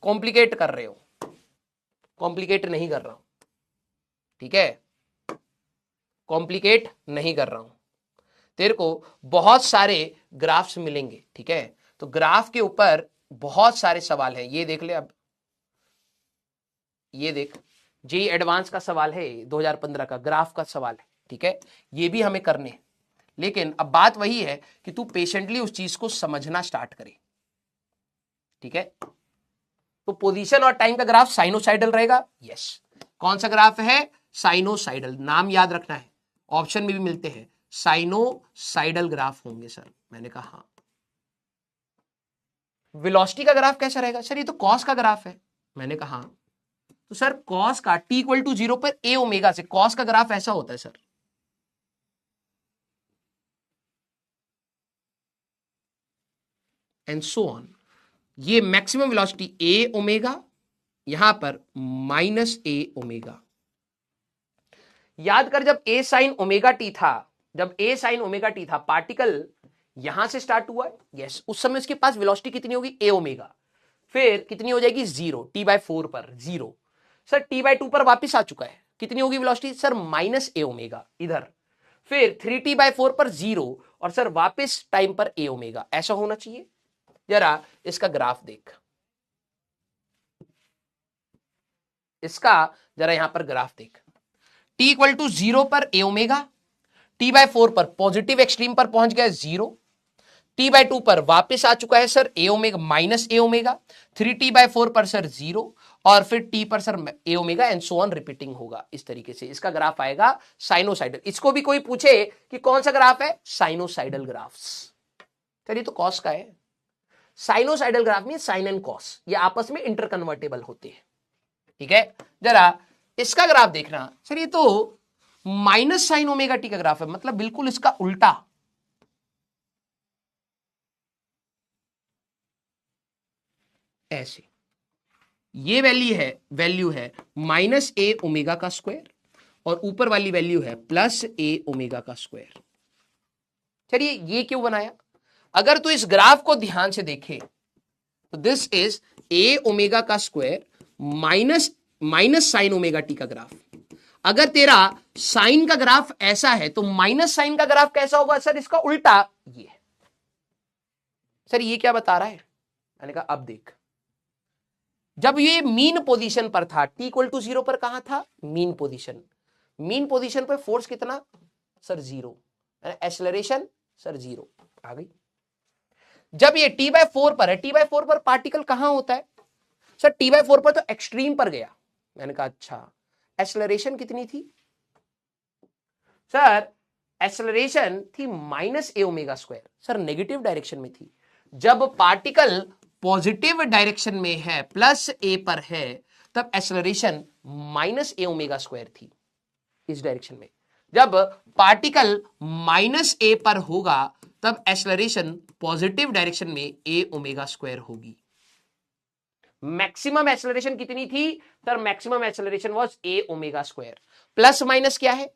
Speaker 1: कॉम्प्लिकेट कर रहे हो, कॉम्प्लिकेट नहीं कर रहा हूं, ठीक है, कॉम्प्लिकेट नहीं कर रहा हूं। तेरे को बहुत सारे ग्राफ्स मिलेंगे, ठीक है, तो ग्राफ के ऊपर बहुत सारे सवाल हैं, ये देख ले। अब ये देख, जेईई एडवांस का सवाल है, 2015 का ग्राफ का सवाल है, ठीक है, ये भी हमें करने हैं। लेकिन अब बात वही है कि तू पेशेंटली उस चीज को समझना स्टार्ट करे, ठीक है। तो पोजीशन और टाइम का ग्राफ साइनोसाइडल रहेगा, यस। कौन सा ग्राफ है? साइनोसाइडल, नाम याद रखना है, ऑप्शन में भी मिलते हैं, साइनोसाइडल ग्राफ होंगे सर। मैंने कहा हाँ। वेलोसिटी का ग्राफ कैसा रहेगा? सर ये तो कॉस का ग्राफ है। मैंने कहा हाँ। तो सर कॉस का t = 0 पर a ओमेगा से कॉस का ग्राफ ऐसा होता है सर, एंड सो ऑन। ये मैक्सिमम वेलोसिटी a ओमेगा, यहां पर -a ओमेगा। याद कर, जब a sin ओमेगा t था, जब a sin ओमेगा t था, पार्टिकल यहां से स्टार्ट हुआ है, यस, उस समय उसके पास वेलोसिटी कितनी होगी? a ओमेगा, फिर कितनी हो जाएगी? 0, t/4 पर 0, सर t/2 पर वापस आ चुका है, कितनी होगी वेलोसिटी? सर -a ओमेगा इधर, फिर 3t/4 पर 0 और सर वापस टाइम पर a ओमेगा, ऐसा होना चाहिए। जरा इसका ग्राफ देख, इसका जरा यहां पर ग्राफ देख, t = 0 पर a ओमेगा, t/4 पर पॉजिटिव एक्सट्रीम पर पहुंच गया 0, t/2 पर वापस आ चुका है sir a omega -a omega, 3t/4 पर सर 0 और फिर t पर sir a omega and so on, repeating होगा इस तरीके से। इसका ग्राफ आएगा साइनोसाइडल। इसको भी कोई पूछे कि कौन सा ग्राफ है? Sinusoidal graphs. चलिए तो कॉस का है, साइनोसाइडल ग्राफ में साइन एंड कॉस ये आपस में इंटरकन्वर्टेबल होते हैं, ठीक है। जरा इसका ग्राफ देखना, सर ये तो -sin ओमेगा टी का ग्राफ है, मतलब बिल्कुल इसका उल्टा। ऐसे ये वैल्यू है -a ओमेगा का स्क्वायर और ऊपर वाली वैल्यू है +a ओमेगा का स्क्वायर। चलिए ये क्यों बनाया? अगर तू इस ग्राफ को ध्यान से देखे तो दिस इज a ओमेगा का square minus sign omega t का ग्राफ। अगर तेरा साइन का ग्राफ ऐसा है तो माइनस साइन का ग्राफ कैसा होगा? सर इसका उल्टा ये। सर ये क्या बता रहा है? मैंने कहा अब देख, जब ये मीन पोजीशन पर था, t = 0 पर कहां था? मीन पोजीशन पर फोर्स कितना? सर 0, एक्सेलरेशन सर 0 आ गई। जब ये t/4 पर है, t/4 पर पार्टिकल कहां होता है? सर t/4 पर तो एक्सट्रीम पर गया। मैंने कहा अच्छा, एक्सेलरेशन कितनी थी? सर एक्सेलरेशन थी -a omega square, sir negative direction में थी। जब पार्टिकल पॉजिटिव डायरेक्शन में है, +a पर है, तब एक्सेलरेशन -a ओमेगा स्क्वायर थी इस डायरेक्शन में। जब पार्टिकल -a पर होगा तब एक्सेलरेशन पॉजिटिव डायरेक्शन में a ओमेगा स्क्वायर होगी। मैक्सिमम एक्सेलरेशन कितनी थी? Sir maximum acceleration was a omega square. Plus minus क्या है?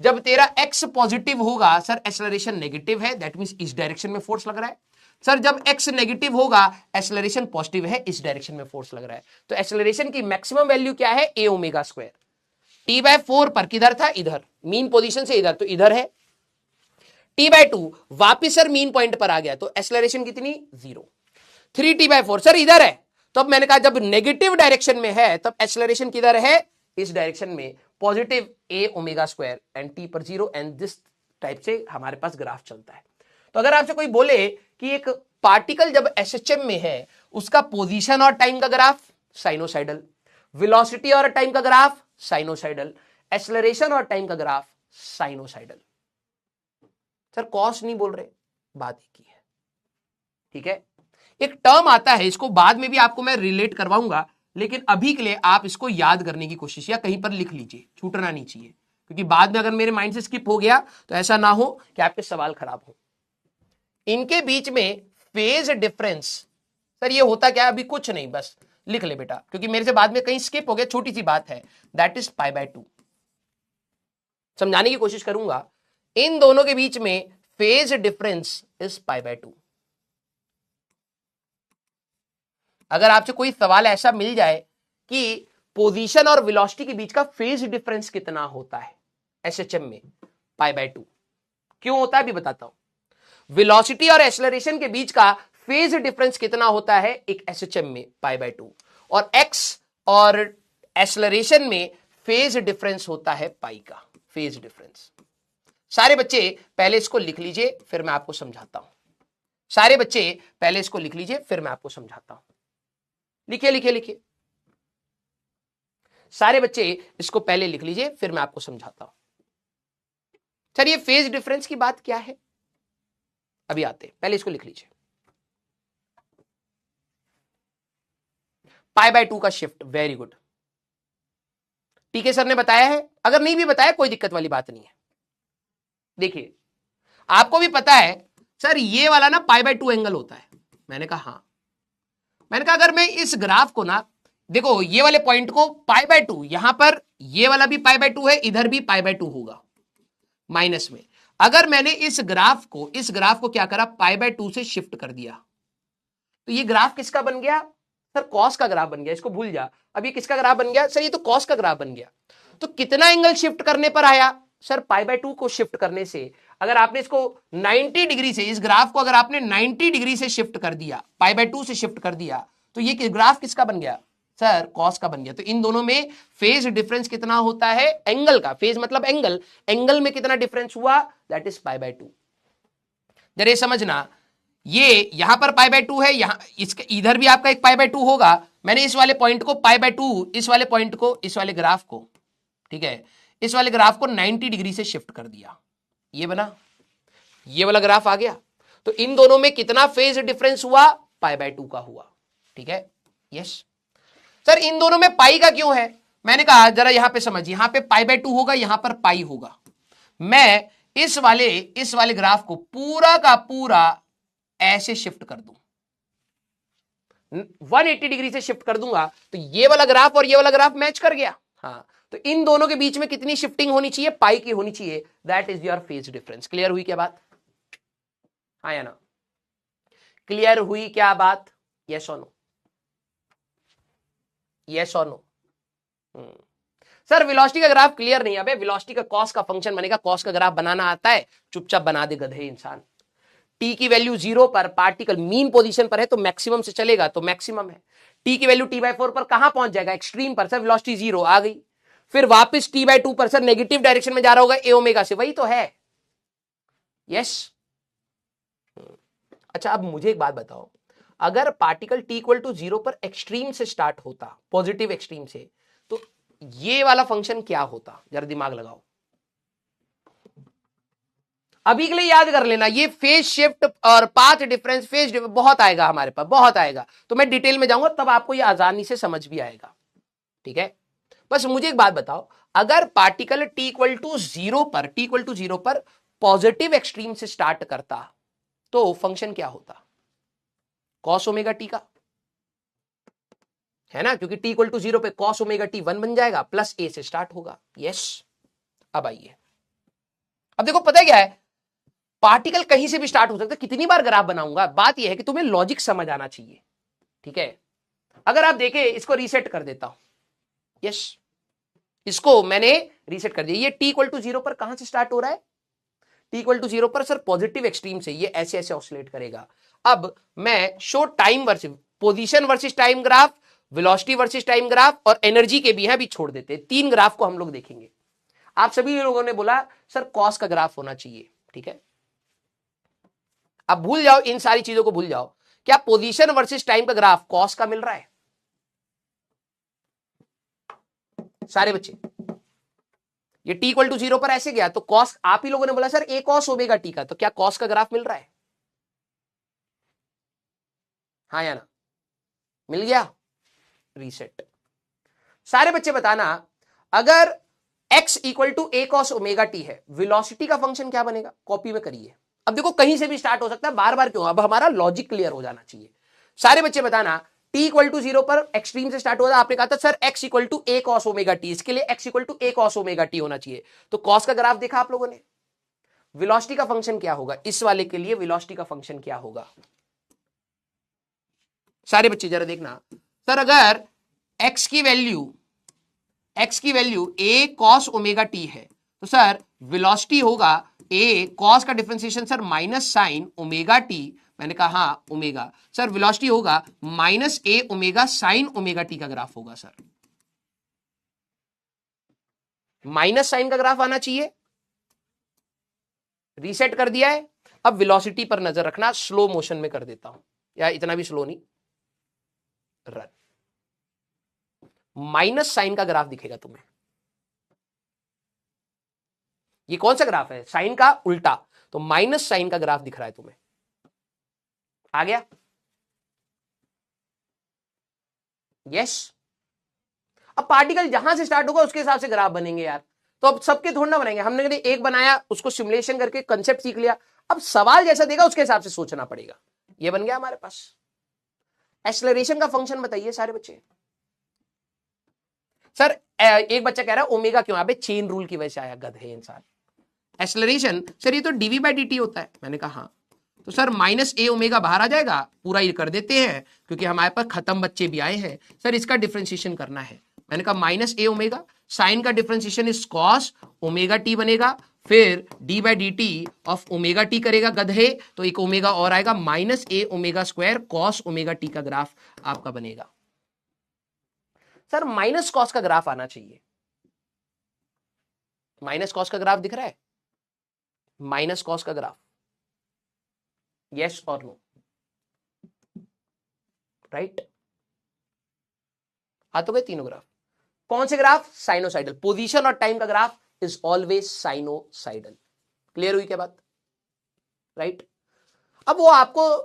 Speaker 1: जब तेरा एक्स पॉजिटिव होगा सर एक्सेलरेशन नेगेटिव है, दैट मींस इस डायरेक्शन में फोर्स लग रहा है। सर जब एक्स नेगेटिव होगा एक्सेलरेशन पॉजिटिव है, इस डायरेक्शन में फोर्स लग रहा है। तो एक्सेलरेशन की मैक्सिमम वैल्यू क्या है, ए ओमेगा स्क्वायर। T/4 पर किधर था, इधर, मीन पोजीशन से इधर, तो इधर है। T/2 वापिस सर मीन पॉइंट पर आ गया, तो एक्सेलरेशन कितनी, 0। 3T/4 सर इधर है, तो अब मैंने कहा जब नेगेटिव डायरेक्शन में है तब एक्सेलरेशन किधर है, इस डायरेक्शन में, positive A omega square and T पर 0 एंड दिस टाइप से हमारे पास ग्राफ चलता है। तो अगर आपसे कोई बोले कि एक पार्टिकल जब एसएचएम में है उसका पोजीशन और टाइम का ग्राफ साइनोसाइडल, वेलोसिटी और टाइम का ग्राफ साइनोसाइडल, एक्सेलरेशन और टाइम का ग्राफ साइनोसाइडल। सर कॉस नहीं बोल रहे, बात एक ही है, ठीक है। एक टर्म आता है, इसको बाद में भी आपको मैं रिलेट करवाऊंगा, लेकिन अभी के लिए आप इसको याद करने की कोशिश या कहीं पर लिख लीजिए, छूटना नहीं चाहिए, क्योंकि बाद में अगर मेरे माइंड से स्किप हो गया तो ऐसा ना हो कि आपके सवाल खराब हो। इनके बीच में फेज डिफरेंस, सर ये होता क्या, अभी कुछ नहीं, बस लिख ले बेटा, क्योंकि मेरे से बाद में कहीं स्किप हो गया, छोटी सी बात है, दैट इज π/2। समझाने की कोशिश करूंगा, इन दोनों के बीच में फेज डिफरेंस इज π/2। अगर आपसे कोई सवाल ऐसा मिल जाए कि पोजीशन और वेलोसिटी के बीच का फेज डिफरेंस कितना होता है एसएचएम में, π/2। क्यों होता है भी बताता हूं। वेलोसिटी और एक्सेलरेशन के बीच का फेज डिफरेंस कितना होता है एक एसएचएम में, π/2, और एक्स और एक्सेलरेशन में फेज डिफरेंस होता है पाई का फेज डिफरेंस। सारे बच्चे पहले इसको लिख लीजिए, फिर मैं आपको समझाता हूं। सारे बच्चे पहले इसको लिख लीजिए, फिर मैं आपको समझाता हूं। लिखिए लिखिए लिखिए, सारे बच्चे इसको पहले लिख लीजिए, फिर मैं आपको समझाता हूं। सर ये फेज डिफरेंस की बात क्या है, अभी आते, पहले इसको लिख लीजिए। π/2 का शिफ्ट, वेरी गुड, टीके सर ने बताया है, अगर नहीं भी बताया कोई दिक्कत वाली बात नहीं है। देखिए आपको भी पता है सर ये वाला ना π/2 एंगल होता है, मैंने कहा हाँ। मैंने कहा अगर मैं इस ग्राफ को ना, देखो ये वाले पॉइंट को π/2, यहां पर ये वाला भी π/2 है, इधर भी π/2 होगा माइनस में। अगर मैंने इस ग्राफ को क्या करा, π/2 से शिफ्ट कर दिया, तो ये ग्राफ किसका बन गया सर, कॉस का ग्राफ बन गया। इसको भूल जा, अब ये किसका ग्राफ बन गया सर, ये तो कॉस का ग्राफ बन गया। तो कितना एंगल शिफ्ट करने पर आया सर, π/2 को शिफ्ट करने से, अगर आपने इसको 90 डिग्री से, इस ग्राफ को अगर आपने 90 डिग्री से शिफ्ट कर दिया, π/2 से शिफ्ट कर दिया, तो ये ग्राफ किसका बन गया सर, कॉस का बन गया। तो इन दोनों में फेज डिफरेंस कितना होता है, एंगल का, फेज मतलब एंगल, एंगल में कितना डिफरेंस हुआ, दैट इज π/2। जरा समझना, ये यहां पर π/2 है, यहां इसके इधर भी आपका एक π/2 होगा। मैंने इस वाले पॉइंट को π/2, इस वाले पॉइंट को, इस वाले ग्राफ को, ठीक है, इस वाले ग्राफ को 90 डिग्री से शिफ्ट कर दिया, ये बना, ये वाला ग्राफ आ गया। तो इन दोनों में कितना फेज डिफरेंस हुआ, π/2 का हुआ, ठीक है। यस सर इन दोनों में पाई का क्यों है, मैंने कहा जरा यहां पे समझ, यहां पे π/2 होगा, यहां पर पाई होगा। मैं इस वाले ग्राफ को पूरा का पूरा ऐसे शिफ्ट कर दूं, 180 डिग्री से शिफ्ट कर दूंगा, तो ये वाला ग्राफ और ये वाला ग्राफ मैच कर गया। हाँ, तो इन दोनों के बीच में कितनी शिफ्टिंग होनी चाहिए, पाई की होनी चाहिए, that is your phase difference. Clear हुई क्या बात, हाँ या ना, क्लियर हुई क्या बात, यस और नो, यस और नो। सर वेलोसिटी का ग्राफ क्लियर नहीं, अबे वेलोसिटी का कॉस का फंक्शन बनेगा, कॉस का ग्राफ बनाना आता है, चुपचाप बना दे गधे इंसान। टी की वैल्यू 0 पर, पार्टिकल मीन पोजीशन पर है तो मैक्सिमम से चलेगा, तो मैक्सिमम है। टी की वैल्यू T/4 पर कहां पहुंच जाएगा, एक्सट्रीम पर, सर वेलोसिटी 0 आ गई। फिर वापस T/2 पर सर नेगेटिव डायरेक्शन में जा रहा होगा ए ओमेगा से, वही तो है। यस अच्छा अब मुझे एक बात बताओ, अगर पार्टिकल T=0 पर एक्सट्रीम से स्टार्ट होता, पॉजिटिव एक्सट्रीम से, तो ये वाला फंक्शन क्या होता, जरा दिमाग लगाओ। अभी के लिए याद कर लेना, ये फेज शिफ्ट और पाथ डिफरेंस, फेज डिफरेंस बहुत आएगा हमारे पास, बहुत आएगा, तो मैं डिटेल में जाऊंगा तब आपको ये आसानी से समझ भी आएगा, ठीक है। बस मुझे एक बात बताओ, अगर पार्टिकल T=0 पर पॉजिटिव एक्सट्रीम से स्टार्ट करता तो फंक्शन क्या होता, कॉस ओमेगा टी का, है ना, क्योंकि T=0 पे कॉस ओमेगा टी 1 बन जाएगा, प्लस ए से स्टार्ट होगा। यस अब आइए, अब देखो पता है क्या है, पार्टिकल कहीं से भी स्टार्ट हो सकता है, कितनी बार ग्राफ बनाऊंगा, बात यह है कि तुम्हें लॉजिक समझ आना चाहिए, ठीक है। अगर आप देखें, इसको रीसेट कर देता हूं, यस, इसको मैंने रीसेट कर दिया। ये टी इक्वल टू 0 पर कहां से स्टार्ट हो रहा है, टी इक्वल टू 0 पर सर पॉजिटिव एक्सट्रीम से, ये ऐसे ऐसे ऑसिलेट करेगा। अब मैं show time versus position versus time graph, velocity versus time graph और एनर्जी के भी हैं, अभी छोड़ देते हैं, 3 ग्राफ को हम लोग देखेंगे। आप सभी लोगों ने बोला सर कॉस का ग्राफ होना चाहिए, ठीक है। अब भूल जाओ, इन सारी चीजों को भूल जाओ। क्या पोजीशन वर्सेस टाइम का ग्राफ कॉस का मिल रहा है सारे बच्चे? ये टी इक्वल टू 0 पर ऐसे गया तो कॉस, आप ही लोगों ने बोला सर ए कॉस ओमेगा टी का, तो क्या कॉस का ग्राफ मिल रहा है? हाँ या ना? मिल गया? रीसेट। सारे बच्चे बताना, अगर x equal to a cos omega t है, वेलोसिटी का फंक्शन क्या बनेगा? कॉपी में करिए। अब देखो कहीं से भी स्टार्ट हो सकता है, बार बार क्यों, अब हमारा लॉजिक क्लियर हो जाना चाहिए। सारे बच्चे बताना, t इक्वल टू 0 पर एक्सट्रीम से स्टार्ट हो रहा है, आपने कहा था sir x equal to a cos omega t, इसके लिए x equal to a cos omega t होना चाहिए। तो कॉस का ग्राफ देखा आप लोगों ने, वेलोसिटी का फंक्शन क्या होगा इस वाले के लिए, वेलोसिटी का फंक्शन क्या होगा? सारे बच्चे जरा देखना, सर अगर x की value a cos omega t है, तो सर वेलोसिटी होगा a cos का differentiation sir minus sign omega T, मैंने कहा हाँ ओमेगा, सर वेलोसिटी होगा minus a omega sine omega t का ग्राफ होगा सर, माइनस साइन का ग्राफ आना चाहिए। रीसेट कर दिया है। अब वेलोसिटी पर नजर रखना, स्लो मोशन में कर देता हूं, या इतना भी स्लो नहीं, रन। माइनस साइन का ग्राफ दिखेगा तुम्हें। ये कौन सा ग्राफ है? साइन का उल्टा, तो माइनस साइन का ग्राफ दिख रहा है तुम्हें। आ गया? यस। अब पार्टिकल जहां से स्टार्ट होगा उसके हिसाब से ग्राफ बनेंगे यार, तो अब सबके थोड़ा ना बनाएंगे, हमने एक बनाया, उसको सिमुलेशन करके कंसेप्ट सीख लिया, अब सवाल जैसा देगा उसके हिसाब से सोचना पड़ेगा। ये बन गया हमारे पास। एक्सेलरेशन का फंक्शन बताइए सारे बच्चे। सर एक बच्चा कह रहा है ओमेगा क्यों? अबे चेन रूल की वजह से आया, गधे इंसान। एक्सेलरेशन सर ये तो डीवी बाई डी होता है, मैंने कहा हाँ, तो सर माइनस ए ओमेगा बाहर आ जाएगा, पूरा ये कर देते हैं क्योंकि हमारे पास खत्म बच्चे भी आए हैं। सर इसका डिफरेंशिएशन करना है, मैंने कहा माइनस ए ओमेगा, साइन का differentiation is cos omega t बनेगा, फिर d by d t of omega t करेगा गधे, तो एक ओमेगा और आएगा, minus a omega square cos omega t का ग्राफ आपका बनेगा। सर माइनस कॉस का ग्राफ आना चाहिए, माइनस कॉस का ग्राफ दिख रहा है? माइनस कॉस का ग्राफ, यस और नो? राइट, आ तो गए तीनों ग्राफ। कौन से ग्राफ? साइनोसाइडल। पोजीशन और टाइम का graph is always sinusoidal. Clear हुई क्या बात? राइट। अब वो आपको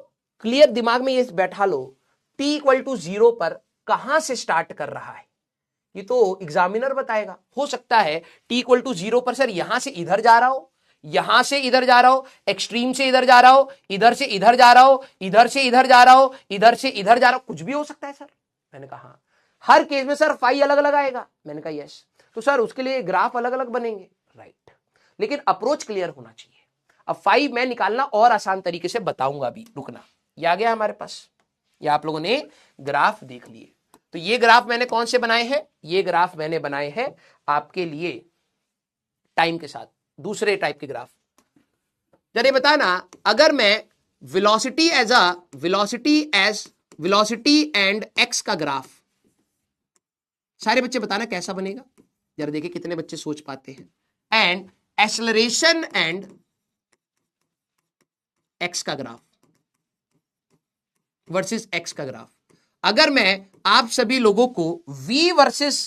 Speaker 1: क्लियर दिमाग में ये बैठा लो, t इक्वल टू 0 पर कहां से स्टार्ट कर रहा है ये तो एग्जामिनर बताएगा। हो सकता है t इक्वल टू 0 पर सर यहां से इधर जा रहा हो, यहां से इधर जा रहा हो, एक्सट्रीम से इधर जा रहा हो, इधर से इधर जा रहा हो, इधर से इधर जा रहा हो, इधर से इधर जा रहा हो, कुछ भी हो सकता है सर। मैंने कहा हर केस में सर फाई अलग अलग आएगा, मैंने कहा यस, तो सर उसके लिए ग्राफ अलग अलग बनेंगे, राइट, लेकिन अप्रोच क्लियर होना चाहिए। अब फाई मैं निकालना और आसान तरीके से बताऊंगा, अभी रुकना। ये आ गया हमारे पास, ये आप लोगों ने ग्राफ देख लिए। तो ये ग्राफ मैंने कौन से बनाए हैं? ये ग्राफ मैंने बनाए हैं आपके लिए टाइम के साथ, दूसरे टाइप के ग्राफ। जरा बताना, अगर मैं वेलोसिटी एंड एक्स का ग्राफ, सारे बच्चे बताना कैसा बनेगा, जरा देखिए कितने बच्चे सोच पाते हैं। एंड एक्सेलरेशन एंड एक्स का ग्राफ वर्सेस एक्स का ग्राफ, अगर मैं आप सभी लोगों को v वर्सेस,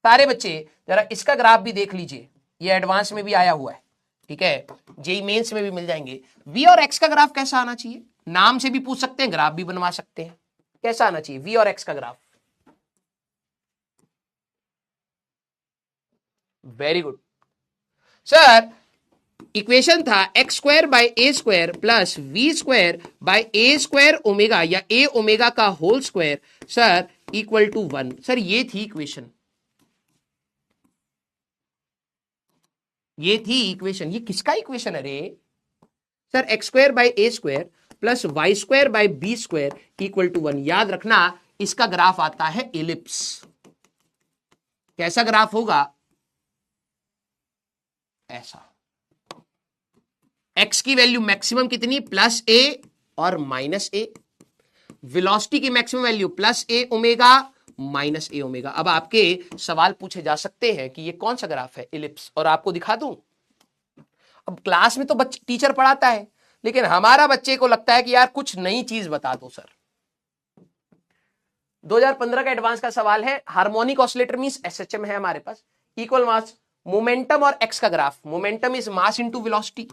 Speaker 1: सारे बच्चे जरा इसका ग्राफ भी देख लीजिए, ये एडवांस में भी आया हुआ है, ठीक है, जेई मेंस में भी मिल जाएंगे। v और x का ग्राफ कैसा आना चाहिए? नाम से भी पूछ सकते हैं, ग्राफ भी बनवा सकते हैं। कैसा आना चाहिए v और x का graph? Very good sir, equation था x square by A square plus v square by A square omega या ए ओमेगा का whole square sir equal to 1। Sir ये थी इक्वेशन, ये थी इक्वेशन। ये किसका इक्वेशन है रे sir? X square by a square plus y square by b square equal to 1। याद रखना इसका ग्राफ आता है इलिप्स। कैसा ग्राफ होगा? ऐसा। एक्स की वैल्यू मैक्सिमम कितनी? प्लस ए और माइनस ए। वेलोसिटी की maximum value plus a omega minus a omega. अब आपके सवाल पूछे जा सकते हैं कि ये कौन सा ग्राफ है? इलिप्स। और आपको दिखा दूं, अब क्लास में तो बच्चे टीचर पढ़ाता है, लेकिन हमारा बच्चे को लगता है कि यार कुछ नई चीज बता दो सर। 2015 का एडवांस का सवाल है। हार्मोनिक ऑसिलेटर मींस एसएचएम है हमारे पास। इक्वल मास, मोमेंटम और एक्स का graph. Momentum is mass into velocity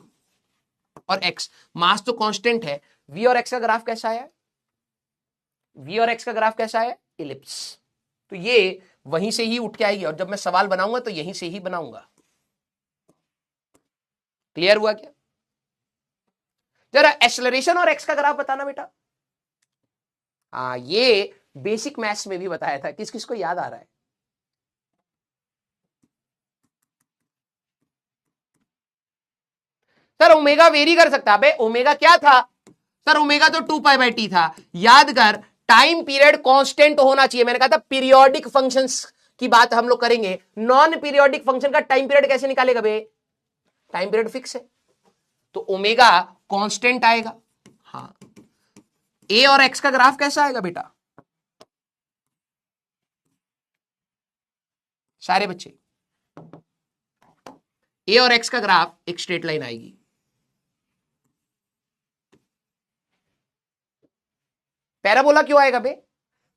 Speaker 1: और एक्स, मास तो कांस्टेंट है। वी और एक्स का ग्राफ कैसा है? वी और एक्स का ग्राफ कैसा है? इलिप्स। तो ये वहीं से ही उठ के आएगी, और जब मैं सवाल बनाऊंगा तो यहीं से ही बनाऊंगा। क्लियर हुआ क्या? जरा एक्सेलरेशन और एक्स का ग्राफ बताना बेटा। हाँ, ये बेसिक मैथ्स में भी बताया था। किस किस को याद आ रहा है? सर ओमेगा वेरी कर सकता है। ओमेगा क्या था सर? ओमेगा तो 2π/t था। याद कर, टाइम पीरियड कांस्टेंट होना चाहिए। मैंने कहा था पीरियोडिक फंक्शंस की बात हम लोग करेंगे। नॉन पीरियोडिक फंक्शन का टाइम पीरियड कैसे निकालेगा बे? टाइम पीरियड फिक्स है तो ओमेगा कांस्टेंट आएगा। हाँ, ए और एक्स का ग्राफ कैसा आएगा बेटा सारे बच्चे? ए और एक्स का ग्राफ एक स्ट्रेट लाइन आएगी। पैराबोला क्यों आएगा बे?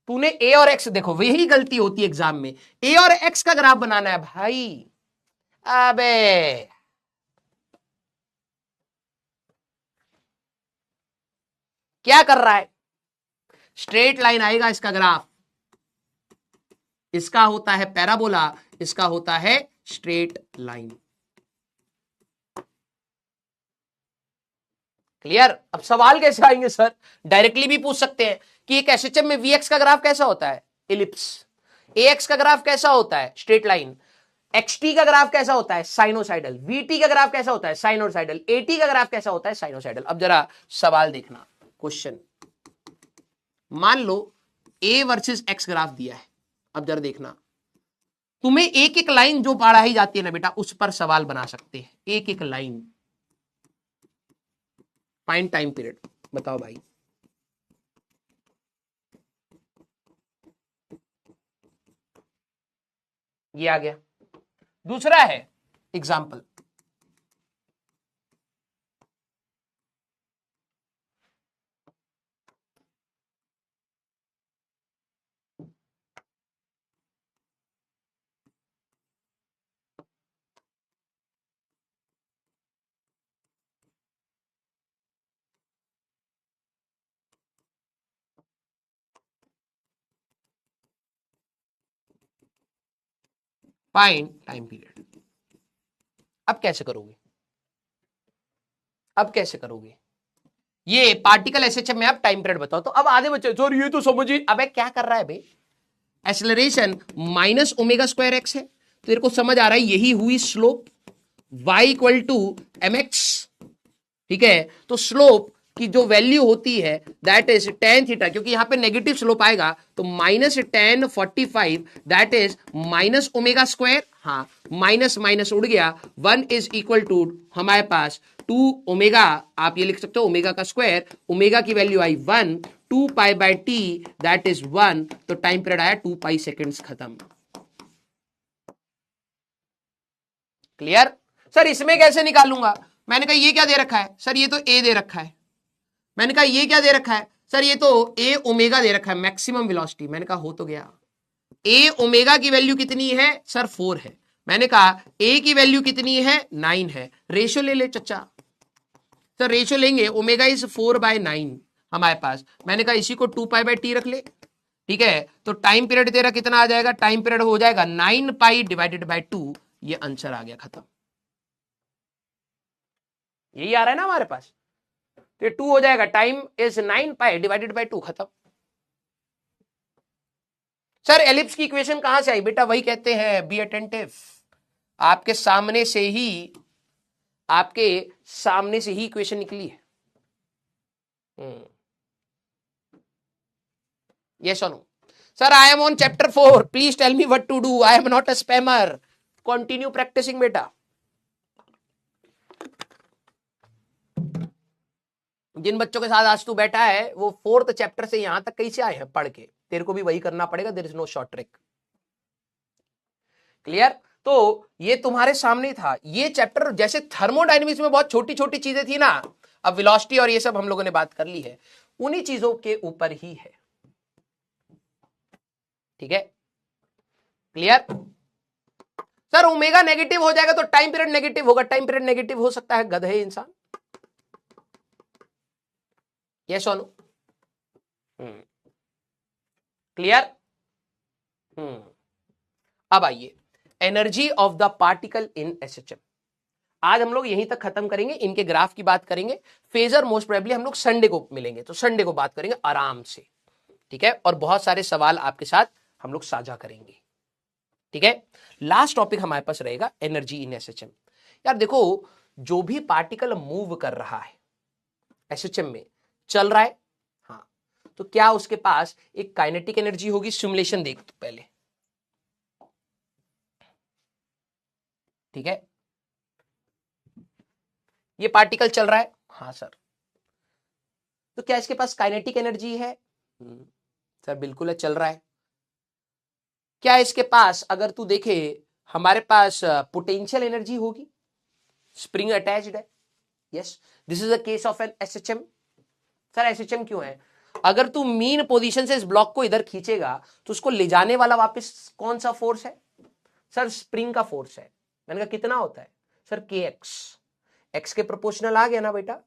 Speaker 1: तूने ए और एक्स, देखो वही गलती होती है एग्जाम में, ए और एक्स का ग्राफ बनाना है भाई। अबे क्या कर रहा है? स्ट्रेट लाइन आएगा इसका ग्राफ। इसका होता है पैराबोला, इसका होता है स्ट्रेट लाइन। क्लियर? अब सवाल कैसे आएंगे सर? डायरेक्टली भी पूछ सकते हैं कि एक एसएचएम में वीएक्स का ग्राफ कैसा होता है? इलिप्स। एएक्स का ग्राफ कैसा होता है? Straight line. एक्सटी का ग्राफ कैसा होता है? साइनोसाइडल। वीटी का ग्राफ कैसा होता है? साइनोसाइडल। एटी का ग्राफ कैसा होता है? साइनोसाइडल। अब जरा सवाल देखना, क्वेश्चन। मान लो ए वर्सेस एक्स ग्राफ दिया है। अब जरा देखना, तुम्हें एक एक लाइन जो पढ़ाई जाती है ना बेटा, उस पर सवाल बना सकते हैं। एक एक लाइन। फाइंड टाइम पीरियड, बताओ भाई। ये आ गया। दूसरा है एग्जाम्पल। Find time period. अब कैसे करोगे? अब कैसे करोगे? ये पार्टिकल एसएचएम में आप टाइम पीरियड बताओ। तो अब आधे बच्चे सर ये तो समझिए, अबे क्या कर रहा है बे? Acceleration minus omega square x है, तो तेरे को समझ आ रहा है यही हुई slope. y equal to m x, ठीक है? तो स्लोप की जो वैल्यू होती है दैट इज टेन थीटा, क्योंकि यहां पे नेगेटिव स्लोप आएगा तो -1045 that is minus omega square. हाँ, माइनस माइनस उड़ गया। 1 इज इक्वल टू हमारे पास 2 ओमेगा। आप ये लिख सकते हो ओमेगा का स्क्वायर। ओमेगा की value I 1, 2π/t that is 1, तो टाइम पीरियड आया 2π सेकेंड्स। खत्म। क्लियर? सर इसमें कैसे निकालूंगा? मैंने कहा ये क्या दे रखा है? सर ये तो ए दे रखा है। मैंने कहा ये क्या दे रखा है? सर ये तो ए ओमेगा दे रखा है, मैक्सिमम वेलोसिटी। मैंने कहा हो तो गया। ए ओमेगा की वैल्यू कितनी है? सर 4 है। मैंने कहा ए की वैल्यू कितनी है? 9 है। रेशियो ले ले चचा। सर रेशियो लेंगे, ओमेगा इज 4/9 हमारे पास। मैंने कहा इसी को 2π/t रख ले, ठीक है? तो टाइम पीरियड तेरा कितना आ जाएगा? टाइम पीरियड हो जाएगा 9π डिवाइडेड बाई 2। ये आंसर आ गया, खत्म। यही आ रहा है ना हमारे पास, तो ये 2 हो जाएगा। टाइम इज 9π डिवाइडेड बाई 2, खत्म। सर एलिप्स की इक्वेशन कहां से आई? बेटा वही कहते हैं, बी अटेंटिव। आपके सामने से ही इक्वेशन निकली है। यस और no? Sir I am on chapter 4, please tell me what to do, I am not a spammer, continue practising बेटा। जिन बच्चों के साथ आज तू बैठा है वो 4th चैप्टर से यहां तक कैसे आए हैं पढ़ के, तेरे को भी वही करना पड़ेगा, there is no short trick. Clear? तो ये तुम्हारे सामने था ये चैप्टर। जैसे थर्मोडायनेमिक्स में बहुत छोटी छोटी चीजें थी ना, अब वेलोसिटी और ये सब हम लोगों ने बात कर ली है, उन्हीं चीजों के ऊपर ही है। ठीक है? क्लियर? सर ओमेगा नेगेटिव हो जाएगा तो टाइम पीरियड नेगेटिव होगा। टाइम पीरियड नेगेटिव हो सकता है गधे इंसान। यस और नो? क्लियर? अब आइए energy of the particle in SHM. आज हम लोग यहीं तक खत्म करेंगे, इनके ग्राफ की बात करेंगे। फेजर मोस्ट प्रोबेबली हम लोग संडे को मिलेंगे, तो संडे को बात करेंगे आराम से। ठीक है? और बहुत सारे सवाल आपके साथ हम लोग साझा करेंगे। ठीक है? लास्ट टॉपिक हमारे पास रहेगा एनर्जी इन एसएचएम। यार देखो, जो भी पार्टिकल मूव कर रहा है एसएचएम में, चल रहा है, हाँ, तो क्या उसके पास एक काइनेटिक एनर्जी होगी? सिमुलेशन देख तो पहले। ठीक है? ये पार्टिकल चल रहा है, हाँ सर, तो क्या इसके पास काइनेटिक एनर्जी है? सर बिल्कुल है, चल रहा है। क्या इसके पास, अगर तू देखे, हमारे पास पोटेंशियल एनर्जी होगी? स्प्रिंग अटैच्ड है। Yes, this is a case of an SHM. Sir SHM क्यों है? अगर तू मीन पोजीशन से इस ब्लॉक को इधर खींचेगा तो उसको ले जाने वाला वापस कौन सा फोर्स है? सर स्प्रिंग का फोर्स है। मैंने कहा कितना होता है? सर के एक्स के प्रोपोर्शनल आ गया ना बेटा?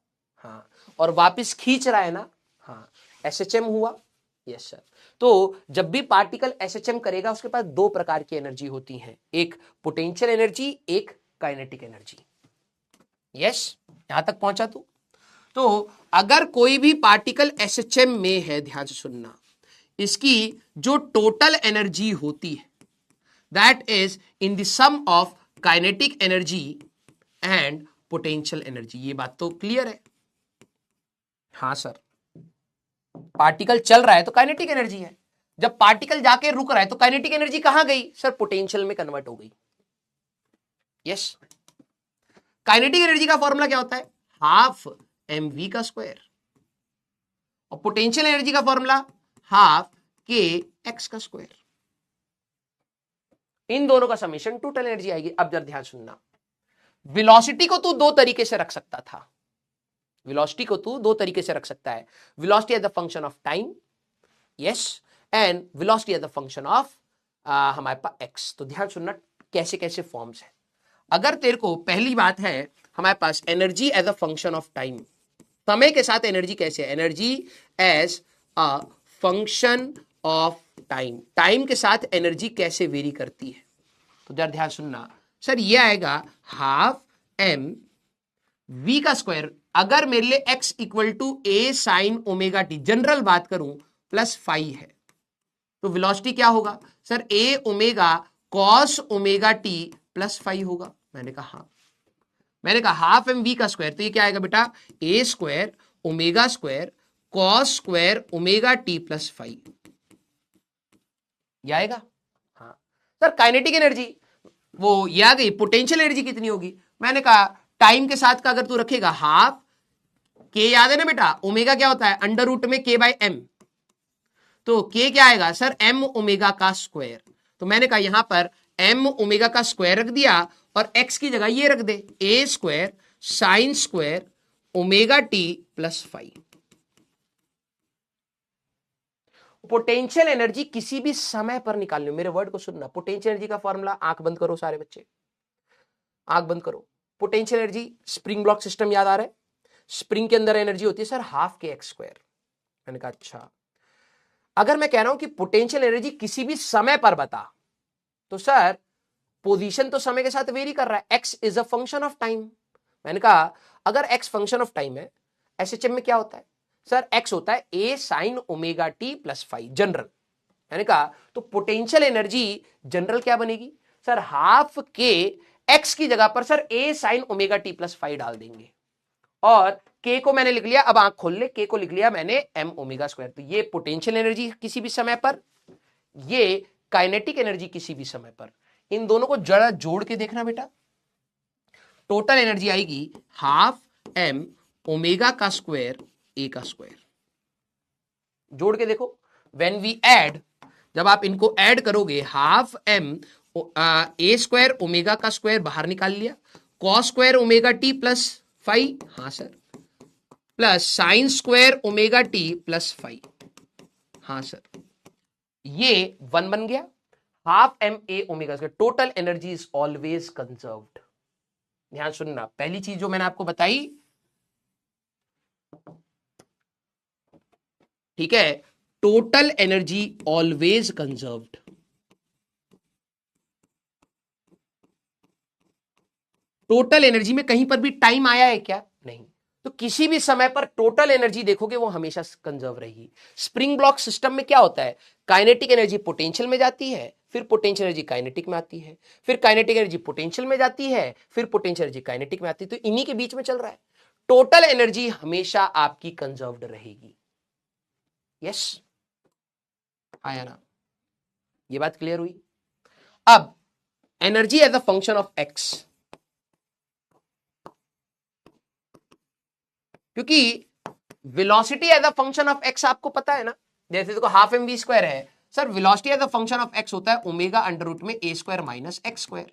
Speaker 1: हाँ, और वापस खींच रहा है ना? हाँ, एसएचएम हुआ। Yes sir. तो जब भी पार्टिकल एसएचएम करेगा उसके पास दो प्रकार की एनर्जी होती है, एक पोटेंशियल एनर्जी, एक काइनेटिक एनर्जी। यस, यहां तक पहुंचा तू? तो अगर कोई भी पार्टिकल एसएचएम में है, ध्यान से सुनना, इसकी जो टोटल एनर्जी होती है that is in the sum of kinetic energy and potential energy. ये बात तो क्लियर है? हाँ सर, पार्टिकल चल रहा है तो काइनेटिक एनर्जी है, जब पार्टिकल जाके रुक रहा है तो काइनेटिक एनर्जी कहां गई? सर पोटेंशियल में कन्वर्ट हो गई। यस, काइनेटिक एनर्जी का फॉर्मूला क्या होता है? हाफ mv का स्क्वायर, और पोटेंशियल एनर्जी का फॉर्मूला हाफ के एक्स का स्क्वायर। इन दोनों का समेशन टोटल एनर्जी आएगी। अब जरा ध्यान सुनना, वेलोसिटी को तू दो तरीके से रख सकता था। वेलोसिटी को तू दो तरीके से रख सकता है, velocity as the function of time, yes, and velocity as the function of हमारे पास एक्स। तो ध्यान सुनना कैसे कैसे फॉर्म्स है। अगर तेरे को पहली बात है हमारे पास energy as a function of time, समय के साथ एनर्जी कैसे है? Energy as a function of time, time के साथ एनर्जी कैसे वेरी करती है? तो जरा ध्यान सुनना सर, ये आएगा हाफ एम वी का स्क्वायर। अगर मेरे लिए x equal to a sine omega t, general बात करूं, प्लस फाइव है, तो वेलोसिटी क्या होगा? Sir a omega cos omega t plus five होगा। मैंने कहा हाफ एम वी का स्क्वायर, तो ये क्या आएगा बेटा? A square omega square cos square omega t plus five, ये आएगा। हाँ सर, काइनेटिक एनर्जी वो ये आ गई। पोटेंशियल एनर्जी कितनी होगी? मैंने कहा टाइम के साथ का अगर तू रखेगा हाफ के, याद है ना बेटा, ओमेगा क्या होता है? अंडर रूट में के बाय एम, तो के क्या आएगा? सर एम ओमेगा का स्क्वायर। तो मैंने कहा यहां पर एम ओमेगा का स्क्वायर रख दिया और एक्स की जगह ये रख दे, a square sine square omega t plus five. Potential energy किसी भी समय पर निकालनी हो, मेरे वर्ड को सुनना, पोटेंशियल एनर्जी का फॉर्मूला, आंख बंद करो सारे बच्चे, आंख बंद करो। Potential energy, spring block system याद आ रहा है? स्प्रिंग के अंदर एनर्जी होती है सर हाफ के एक्स स्क्वायर। मैंने कहा अच्छा, अगर मैं कह रहा हूं कि पोटेंशियल एनर्जी किसी भी समय पर बता, तो सर पोजीशन तो समय के साथ वेरी कर रहा है, x is a function of time. मैंने कहा अगर एक्स फंक्शन ऑफ टाइम है, एसएचएम में क्या होता है? सर एक्स होता है ए sine omega t plus five, general. मैंने कहा तो पोटेंशियल एनर्जी जनरल क्या बनेगी? सर हाफ के x की जगह पर sir a sin omega t plus five डाल देंगे, और k को मैंने लिख लिया, अब आंख खोल ले, k को लिख लिया मैंने m ओमेगा स्क्वायर। तो ये पोटेंशियल एनर्जी किसी भी समय पर, ये काइनेटिक एनर्जी किसी भी समय पर। इन दोनों को जरा जोड़ के देखना बेटा, टोटल एनर्जी आएगी हाफ m ओमेगा का स्क्वायर a का स्क्वायर। जोड़ के देखो, व्हेन वी ऐड, जब आप इनको ऐड करोगे, half m a square omega का स्क्वायर बाहर निकाल लिया, cos square omega t plus five, हाँ sir, plus sine square omega t plus five, हाँ सर, ये 1 बन गया। Half m a omega square, total energy is always conserved. ध्यान सुनना, पहली चीज जो मैंने आपको बताई, ठीक है, total energy always conserved. Total energy में कहीं पर भी टाइम आया है क्या? नहीं। तो किसी भी समय पर टोटल एनर्जी देखोगे वो हमेशा कंजर्व रहेगी। स्प्रिंग ब्लॉक सिस्टम में क्या होता है, काइनेटिक एनर्जी पोटेंशियल में जाती है, फिर पोटेंशियल एनर्जी काइनेटिक में आती है, फिर काइनेटिक एनर्जी पोटेंशियल में जाती है, फिर पोटेंशियल एनर्जी काइनेटिक में आती है। तो इन्हीं के बीच में चल रहा है। टोटल एनर्जी हमेशा आपकी कंजर्व्ड रहेगी। यस, आया ना? ये बात क्लियर हुई? अब energy as a function of x, क्योंकि velocity as a function of x आपको पता है ना, जैसे देखो हाफ एम वी स्क्वायर है, sir velocity as a function of x होता है ओमेगा अंडर रूट में ए स्क्वायर माइनस एक्स स्क्वायर।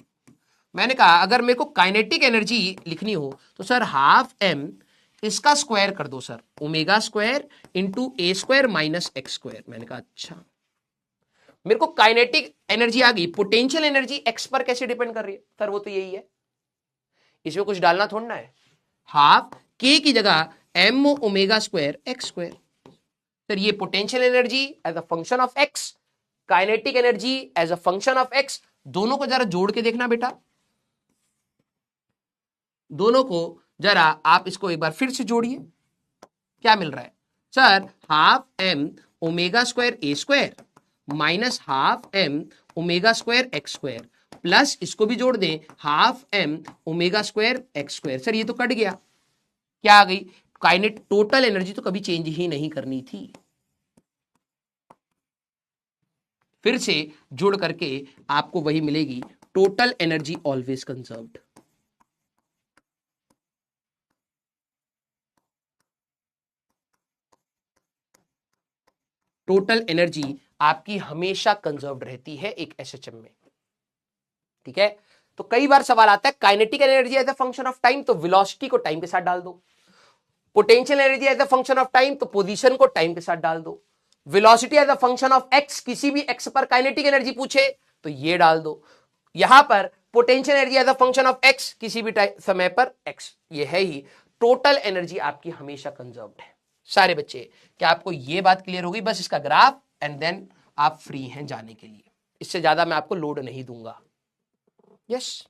Speaker 1: मैंने कहा अगर मेरे को काइनेटिक एनर्जी लिखनी हो तो सर हाफ एम इसका स्क्वायर कर दो सर, ओमेगा स्क्वायर इंटू ए स्क्वायर माइनस एक्स स्क्वायर। मैंने कहा अच्छा, मेरे को काइनेटिक एनर्जी आ गई, पोटेंशियल एनर्जी एक्स पर कैसे डिपेंड कर रही है? सर वो तो यही है, इसमें कुछ डालना थोड़ा है। हाफ के की जगह m omega square x square. Sir ये potential energy as a function of x, kinetic energy as a function of x, दोनों को जरा जोड़ के देखना बेटा, दोनों को जरा आप इसको एक बार फिर से जोड़िए, क्या मिल रहा है? Sir half m omega square a square minus half m omega square x square, plus इसको भी जोड़ दें half m omega square x square. Sir ये तो कट गया, क्या आ गई? काइनेट टोटल एनर्जी तो कभी चेंज ही नहीं करनी थी। फिर से जुड़ करके आपको वही मिलेगी, total energy always conserved. Total energy आपकी हमेशा कंजर्व्ड रहती है एक एसएचएम में, ठीक है? तो कई बार सवाल आता है kinetic energy as a function of time, तो वेलोसिटी को टाइम के साथ डाल दो। Potential energy as a function of time, तो पोजीशन को टाइम के साथ डाल दो। Velocity as a function of x, किसी भी एक्स पर काइनेटिक एनर्जी पूछे तो ये डाल दो। यहां पर potential energy as a function of x, किसी भी समय पर एक्स, ये है ही। टोटल एनर्जी आपकी हमेशा कंजर्व्ड है। सारे बच्चे, क्या आपको ये बात क्लियर होगी? बस इसका ग्राफ एंड देन आप फ्री हैं जाने के लिए, इससे ज्यादा मैं आपको लोड नहीं दूंगा। यस,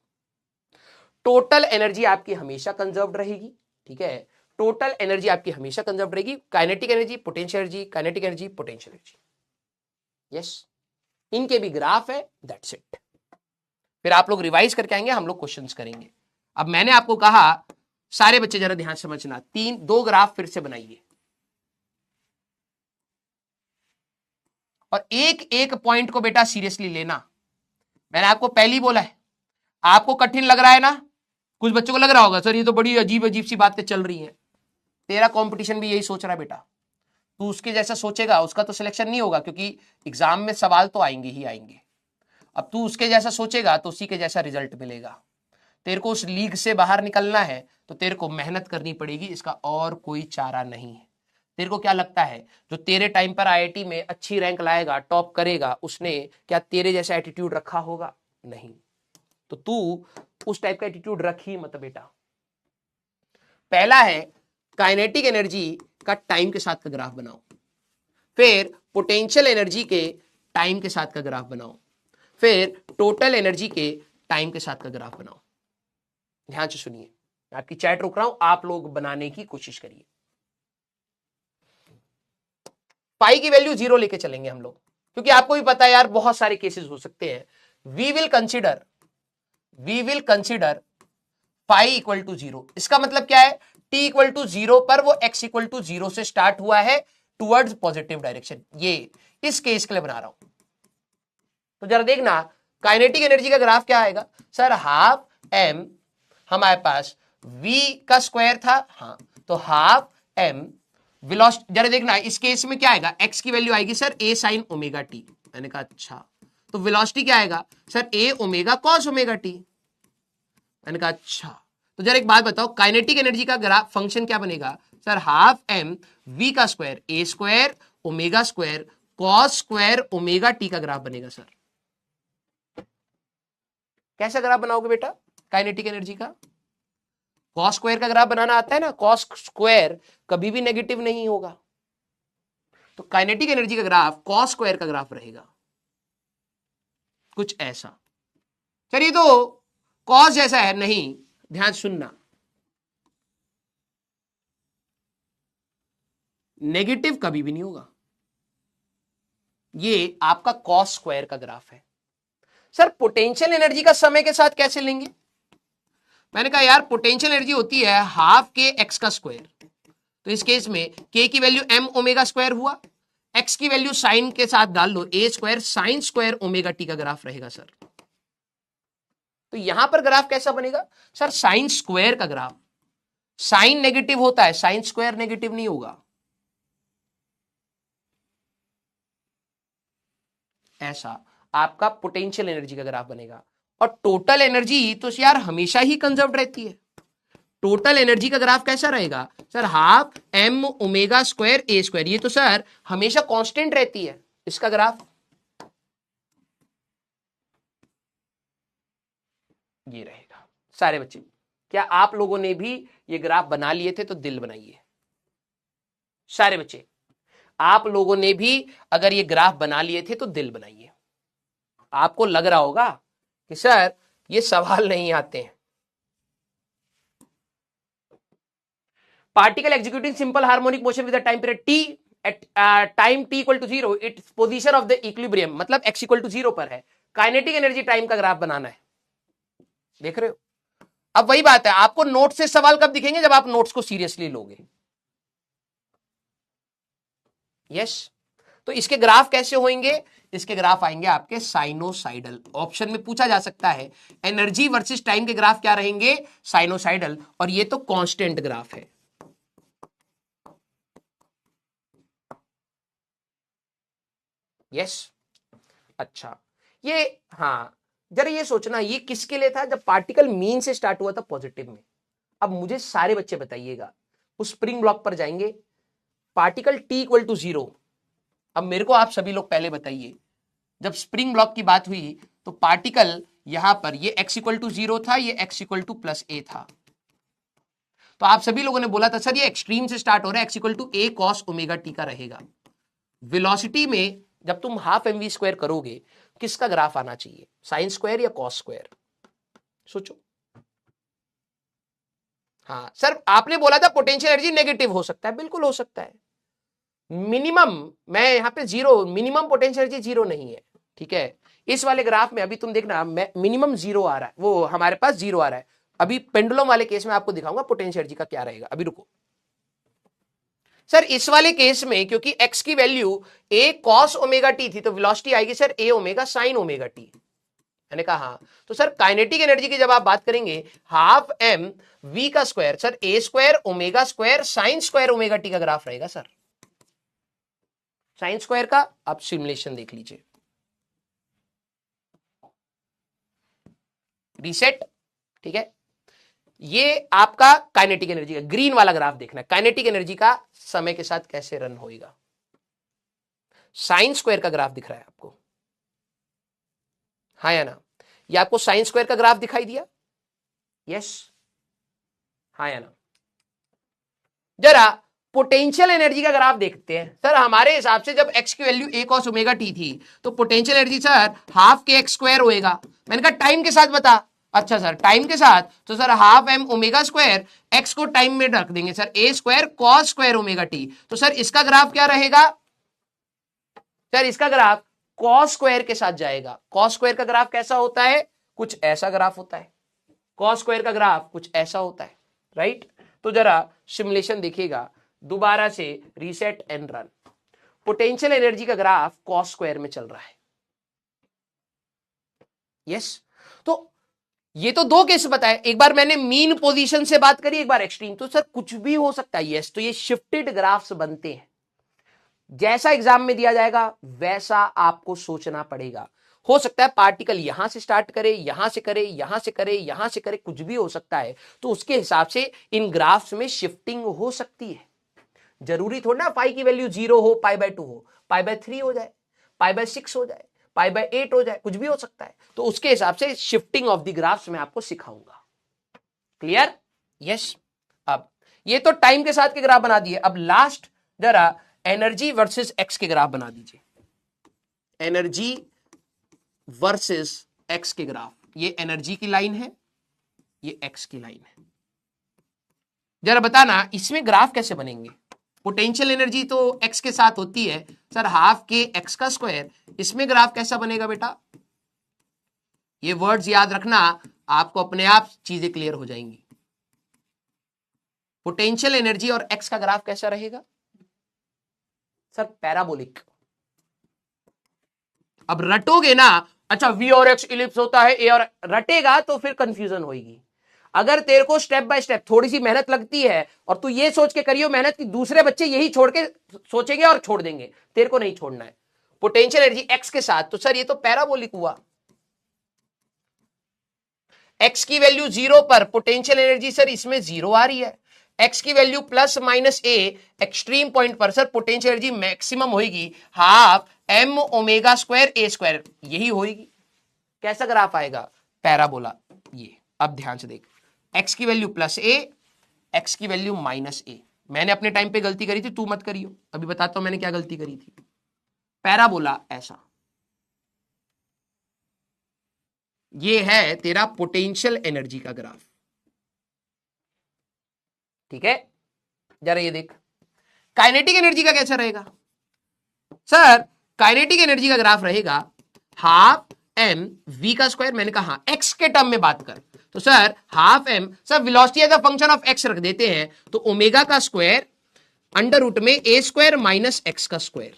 Speaker 1: टोटल एनर्जी आपकी हमेशा कंजर्व्ड रहेगी, ठीक है? टोटल एनर्जी आपकी हमेशा कंजर्व रहेगी, kinetic energy, potential energy, kinetic energy, potential energy. Yes, इनके भी ग्राफ है, दैट्स इट। फिर आप लोग रिवाइज करके आएंगे, हम लोग क्वेश्चंस करेंगे। अब मैंने आपको कहा, सारे बच्चे जरा ध्यान समझना, दो ग्राफ फिर से बनाइए और एक एक पॉइंट को बेटा सीरियसली लेना। मैंने आपको पहले ही बोला है, आपको कठिन लग रहा है ना, कुछ बच्चों को लग रहा होगा सर ये तो बड़ी अजीब अजीब सी बातें चल रही हैं। तेरा कंपटीशन भी यही सोच रहा है बेटा, तू उसके जैसा सोचेगा उसका तो सिलेक्शन नहीं होगा, क्योंकि एग्जाम में सवाल तो आएंगे ही आएंगे। अब तू उसके जैसा सोचेगा तो उसी के जैसा रिजल्ट मिलेगा। तेरे को उस लीग से बाहर निकलना है तो तेरे को मेहनत करनी पड़ेगी, इसका और कोई चारा नहीं है। तेरे को क्या लगता है जो तेरे टाइम पर आईआईटी में अच्छी रैंक लाएगा, टॉप करेगा, उसने क्या तेरे जैसा एटीट्यूड रखा होगा? नहीं। तो तू उस टाइप का एटीट्यूड रख ही मत बेटा। पहला है काइनेटिक एनर्जी का टाइम के साथ का ग्राफ बनाओ, फिर पोटेंशियल एनर्जी के टाइम के साथ का ग्राफ बनाओ, फिर टोटल एनर्जी के टाइम के साथ का ग्राफ बनाओ। ध्यान से सुनिए, मैं आपकी चैट रोक रहा हूं, आप लोग बनाने की कोशिश करिए। पाई की वैल्यू 0 लेके चलेंगे हम लोग, क्योंकि आपको भी पता है यार बहुत सारे केसेस हो सकते हैं। We will consider we will consider phi equal to 0। इसका मतलब क्या है, t इक्वल टू 0 पर वो x इक्वल टू 0 से स्टार्ट हुआ है टुवर्ड्स पॉजिटिव डायरेक्शन। ये इस केस के लिए बना रहा हूं। तो जरा देखना काइनेटिक एनर्जी का ग्राफ क्या आएगा सर, हाफ m हमारे पास v का स्क्वायर था, हाँ, तो हाफ m वेलोसिटी, जरा देखना इस केस में क्या आएगा, x की वैल्यू आएगी sir a sin omega t। मैंने कहा अच्छा, तो वेलोसिटी क्या आएगा sir, a omega cos omega t। मैंने कहा अच्छा, तो जरा एक बात बताओ, काइनेटिक एनर्जी का ग्राफ फंक्शन क्या बनेगा सर, हाफ m v का square a square omega square cos square omega t का ग्राफ बनेगा सर। कैसा ग्राफ बनाओगे बेटा काइनेटिक एनर्जी का, कॉस स्क्वायर का ग्राफ बनाना आता है ना, कॉस स्क्वायर कभी भी नेगेटिव नहीं होगा, तो काइनेटिक एनर्जी का ग्राफ कॉस स्क्वायर का ग्राफ रहेगा कुछ ऐसा। चलिए, तो कॉस जैसा है नहीं, ध्यान सुनना, नेगेटिव कभी भी नहीं होगा, ये आपका कॉस स्क्वायर का ग्राफ है। सर पोटेंशियल एनर्जी का समय के साथ कैसे लेंगे, मैंने कहा यार पोटेंशियल एनर्जी होती है हाफ के एक्स का स्क्वायर, तो इस केस में के की वैल्यू एम ओमेगा स्क्वायर हुआ, एक्स की वैल्यू साइन के साथ डाल लो, a square sine square omega t का ग्राफ रहेगा सर। तो यहां पर ग्राफ कैसा बनेगा सर, साइन स्क्वायर का ग्राफ, साइन नेगेटिव होता है, साइन स्क्वायर नेगेटिव नहीं होगा, ऐसा आपका पोटेंशियल एनर्जी का ग्राफ बनेगा। और टोटल एनर्जी तो यार हमेशा ही कंजर्व रहती है, टोटल एनर्जी का ग्राफ कैसा रहेगा sir, half m omega square a square, ये तो सर हमेशा कांस्टेंट रहती है इसका ग्राफ, ये रहेगा। सारे बच्चे क्या आप लोगों ने भी ये ग्राफ बना लिए थे, तो दिल बनाइए सारे बच्चे, आप लोगों ने भी अगर ये ग्राफ बना लिए थे तो दिल बनाइए। आपको लग रहा होगा कि सर ये सवाल नहीं आते हैं। Particle executing simple harmonic motion with time period t at time t equal to 0, its position of the equilibrium, मतलब x इक्वल टू 0 पर है। काइनेटिक एनर्जी टाइम का ग्राफ बनाना है, देख रहे हो। अब वही बात है, आपको नोट से सवाल कब दिखेंगे, जब आप नोट्स को सीरियसली लोगे। यस, तो इसके ग्राफ कैसे होंगे, इसके ग्राफ आएंगे आपके साइनोसाइडल। ऑप्शन में पूछा जा सकता है एनर्जी वर्सेस टाइम के ग्राफ क्या रहेंगे, साइनोसाइडल, और ये तो कांस्टेंट ग्राफ है। यस, अच्छा, ये हाँ, जरा ये सोचना ये किसके लिए था, जब पार्टिकल मीन से स्टार्ट हुआ था पॉजिटिव में। अब मुझे सारे बच्चे बताइएगा, उस स्प्रिंग ब्लॉक पर जाएंगे, पार्टिकल टी इक्वल टू 0। अब मेरे को आप सभी लोग पहले बताइए, जब स्प्रिंग ब्लॉक की बात हुई तो पार्टिकल यहां पर ये x इक्वल टू 0 था, ये x इक्वल टू प्लस ए था, तो आप सभी लोगों ने बोला था सर ये एक्सट्रीम से स्टार्ट हो रहा है, x equal to a cos omega t का रहेगा। वेलोसिटी में जब तुम हाफ एम वी स्क्वायर करोगे, किसका ग्राफ आना चाहिए, साइन स्क्वायर या कॉस स्क्वायर, सोचो। हाँ सर, आपने बोला था पोटेंशियल एनर्जी नेगेटिव हो सकता है, बिल्कुल हो सकता है। मिनिमम, मैं यहां पे 0, मिनिमम पोटेंशियल एनर्जी 0 नहीं है, ठीक है। इस वाले ग्राफ में अभी तुम देखना मिनिमम 0 आ रहा है, वो हमारे पास 0 आ रहा है। अभी पेंडुलम वाले केस में आपको दिखाऊंगा पोटेंशियल एनर्जी का क्या रहेगा, अभी रुको सर। इस वाले केस में क्योंकि x की value a cos omega t थी, तो वेलोसिटी आएगी sir a omega sin omega T. मैंने कहा हाँ, तो सर काइनेटिक एनर्जी की जब आप बात करेंगे, हाफ m v का square sir a square omega square sin square omega t का ग्राफ रहेगा सर। साइन स्क्वायर का आप सिमुलेशन देख लीजिए, रीसेट, ठीक है। ये आपका काइनेटिक एनर्जी का ग्रीन वाला ग्राफ देखना है, काइनेटिक एनर्जी का समय के साथ कैसे रन होएगा। साइन स्क्वायर का ग्राफ दिख रहा है आपको, हाँ या ना, ये आपको साइन स्क्वायर का ग्राफ दिखाई दिया, यस, हाँ या ना। जरा पोटेंशियल एनर्जी का ग्राफ देखते हैं सर। हमारे हिसाब से जब x की value a cos omega t थी, तो पोटेंशियल एनर्जी सर हाफ के एक्स स्क्वायर होएगा। मैंने कहा टाइम के साथ बता, अच्छा सर टाइम के साथ, तो sir half m omega square, x को टाइम में रख देंगे sir a square cos square omega T, तो सर इसका ग्राफ क्या रहेगा सर, इसका ग्राफ cos स्क्वायर के साथ जाएगा। cos स्क्वायर का ग्राफ कैसा होता है, कुछ ऐसा ग्राफ होता है, कॉस स्क्वायर का ग्राफ कुछ ऐसा होता है, राइट। तो जरा सिमुलेशन देखिएगा, दोबारा से reset and run. Potential energy का ग्राफ कॉस स्क्वायर में चल रहा है, यस। तो ये तो दो केस बताए, एक बार मैंने मीन पोजीशन से बात करी, एक बार एक्सट्रीम। तो सर कुछ भी हो सकता है, यस। तो ये शिफ्टेड ग्राफ्स बनते हैं, जैसा एग्जाम में दिया जाएगा वैसा आपको सोचना पड़ेगा। हो सकता है पार्टिकल यहां से स्टार्ट करे, यहां से करे, यहां से करे, यहां से करे, कुछ भी हो सकता है। तो उसके हिसाब से इन ग्राफ्स में शिफ्टिंग हो सकती है। जरूरी थोड़ा ना पाई की वैल्यू 0 हो, π/2 हो, π/3 हो जाए, π/6 हो जाए, π/8 हो जाए, कुछ भी हो सकता है। तो उसके हिसाब से शिफ्टिंग ऑफ द ग्राफ्स मैं आपको सिखाऊंगा। क्लियर? यस। अब ये तो टाइम के साथ के ग्राफ बना दिए। अब लास्ट जरा एनर्जी वर्सेस एक्स के ग्राफ बना दीजिए। एनर्जी वर्सेस एक्स के ग्राफ, ये एनर्जी की लाइन है, ये एक्स की लाइन है। जरा बताना इसमें ग्राफ कैसे बनेंगे। पोटेंशियल एनर्जी तो एक्स के साथ होती है सर, हाफ के एक्स का स्क्वायर। इसमें ग्राफ कैसा बनेगा बेटा? ये वर्ड्स याद रखना, आपको अपने आप चीजें क्लियर हो जाएंगी। पोटेंशियल एनर्जी और एक्स का ग्राफ कैसा रहेगा सर? पैराबोलिक। अब रटोगे ना, अच्छा वी और एक्स इलिप्स होता है, ए और रटेगा तो फिर कंफ्यूजन होगी। अगर तेरे को स्टेप बाय स्टेप थोड़ी सी मेहनत लगती है और तू ये सोच के करियो मेहनत कि दूसरे बच्चे यही छोड़ के सोचेंगे और छोड़ देंगे, तेरे को नहीं छोड़ना है। पोटेंशियल एनर्जी एक्स के साथ, तो सर ये तो पैराबोलिक हुआ। एक्स की वैल्यू 0 पर पोटेंशियल एनर्जी सर इसमें 0 आ रही है। एक्स की वैल्यू +-a एक्सट्रीम पॉइंट पर सर पोटेंशियल एनर्जी मैक्सिमम होगी half m omega square a square, यही होगी। कैसा ग्राफ आएगा? पैराबोला। ये अब ध्यान से देख, एक्स की वैल्यू +a, एक्स की वैल्यू -a। मैंने अपने टाइम पे गलती करी थी, तू मत करियो। अभी बताता हूं मैंने क्या गलती करी थी। पैराबोला ऐसा, ये है तेरा पोटेंशियल एनर्जी का ग्राफ, ठीक है। जरा ये देख काइनेटिक एनर्जी का कैसा रहेगा सर? काइनेटिक एनर्जी का ग्राफ रहेगा हाफ m v का स्क्वायर। मैंने कहा x के टर्म में बात कर, तो sir half m, sir velocity as a function of x रख देते हैं, तो ओमेगा का स्क्वायर अंडर रूट में a स्क्वायर माइनस x का स्क्वायर,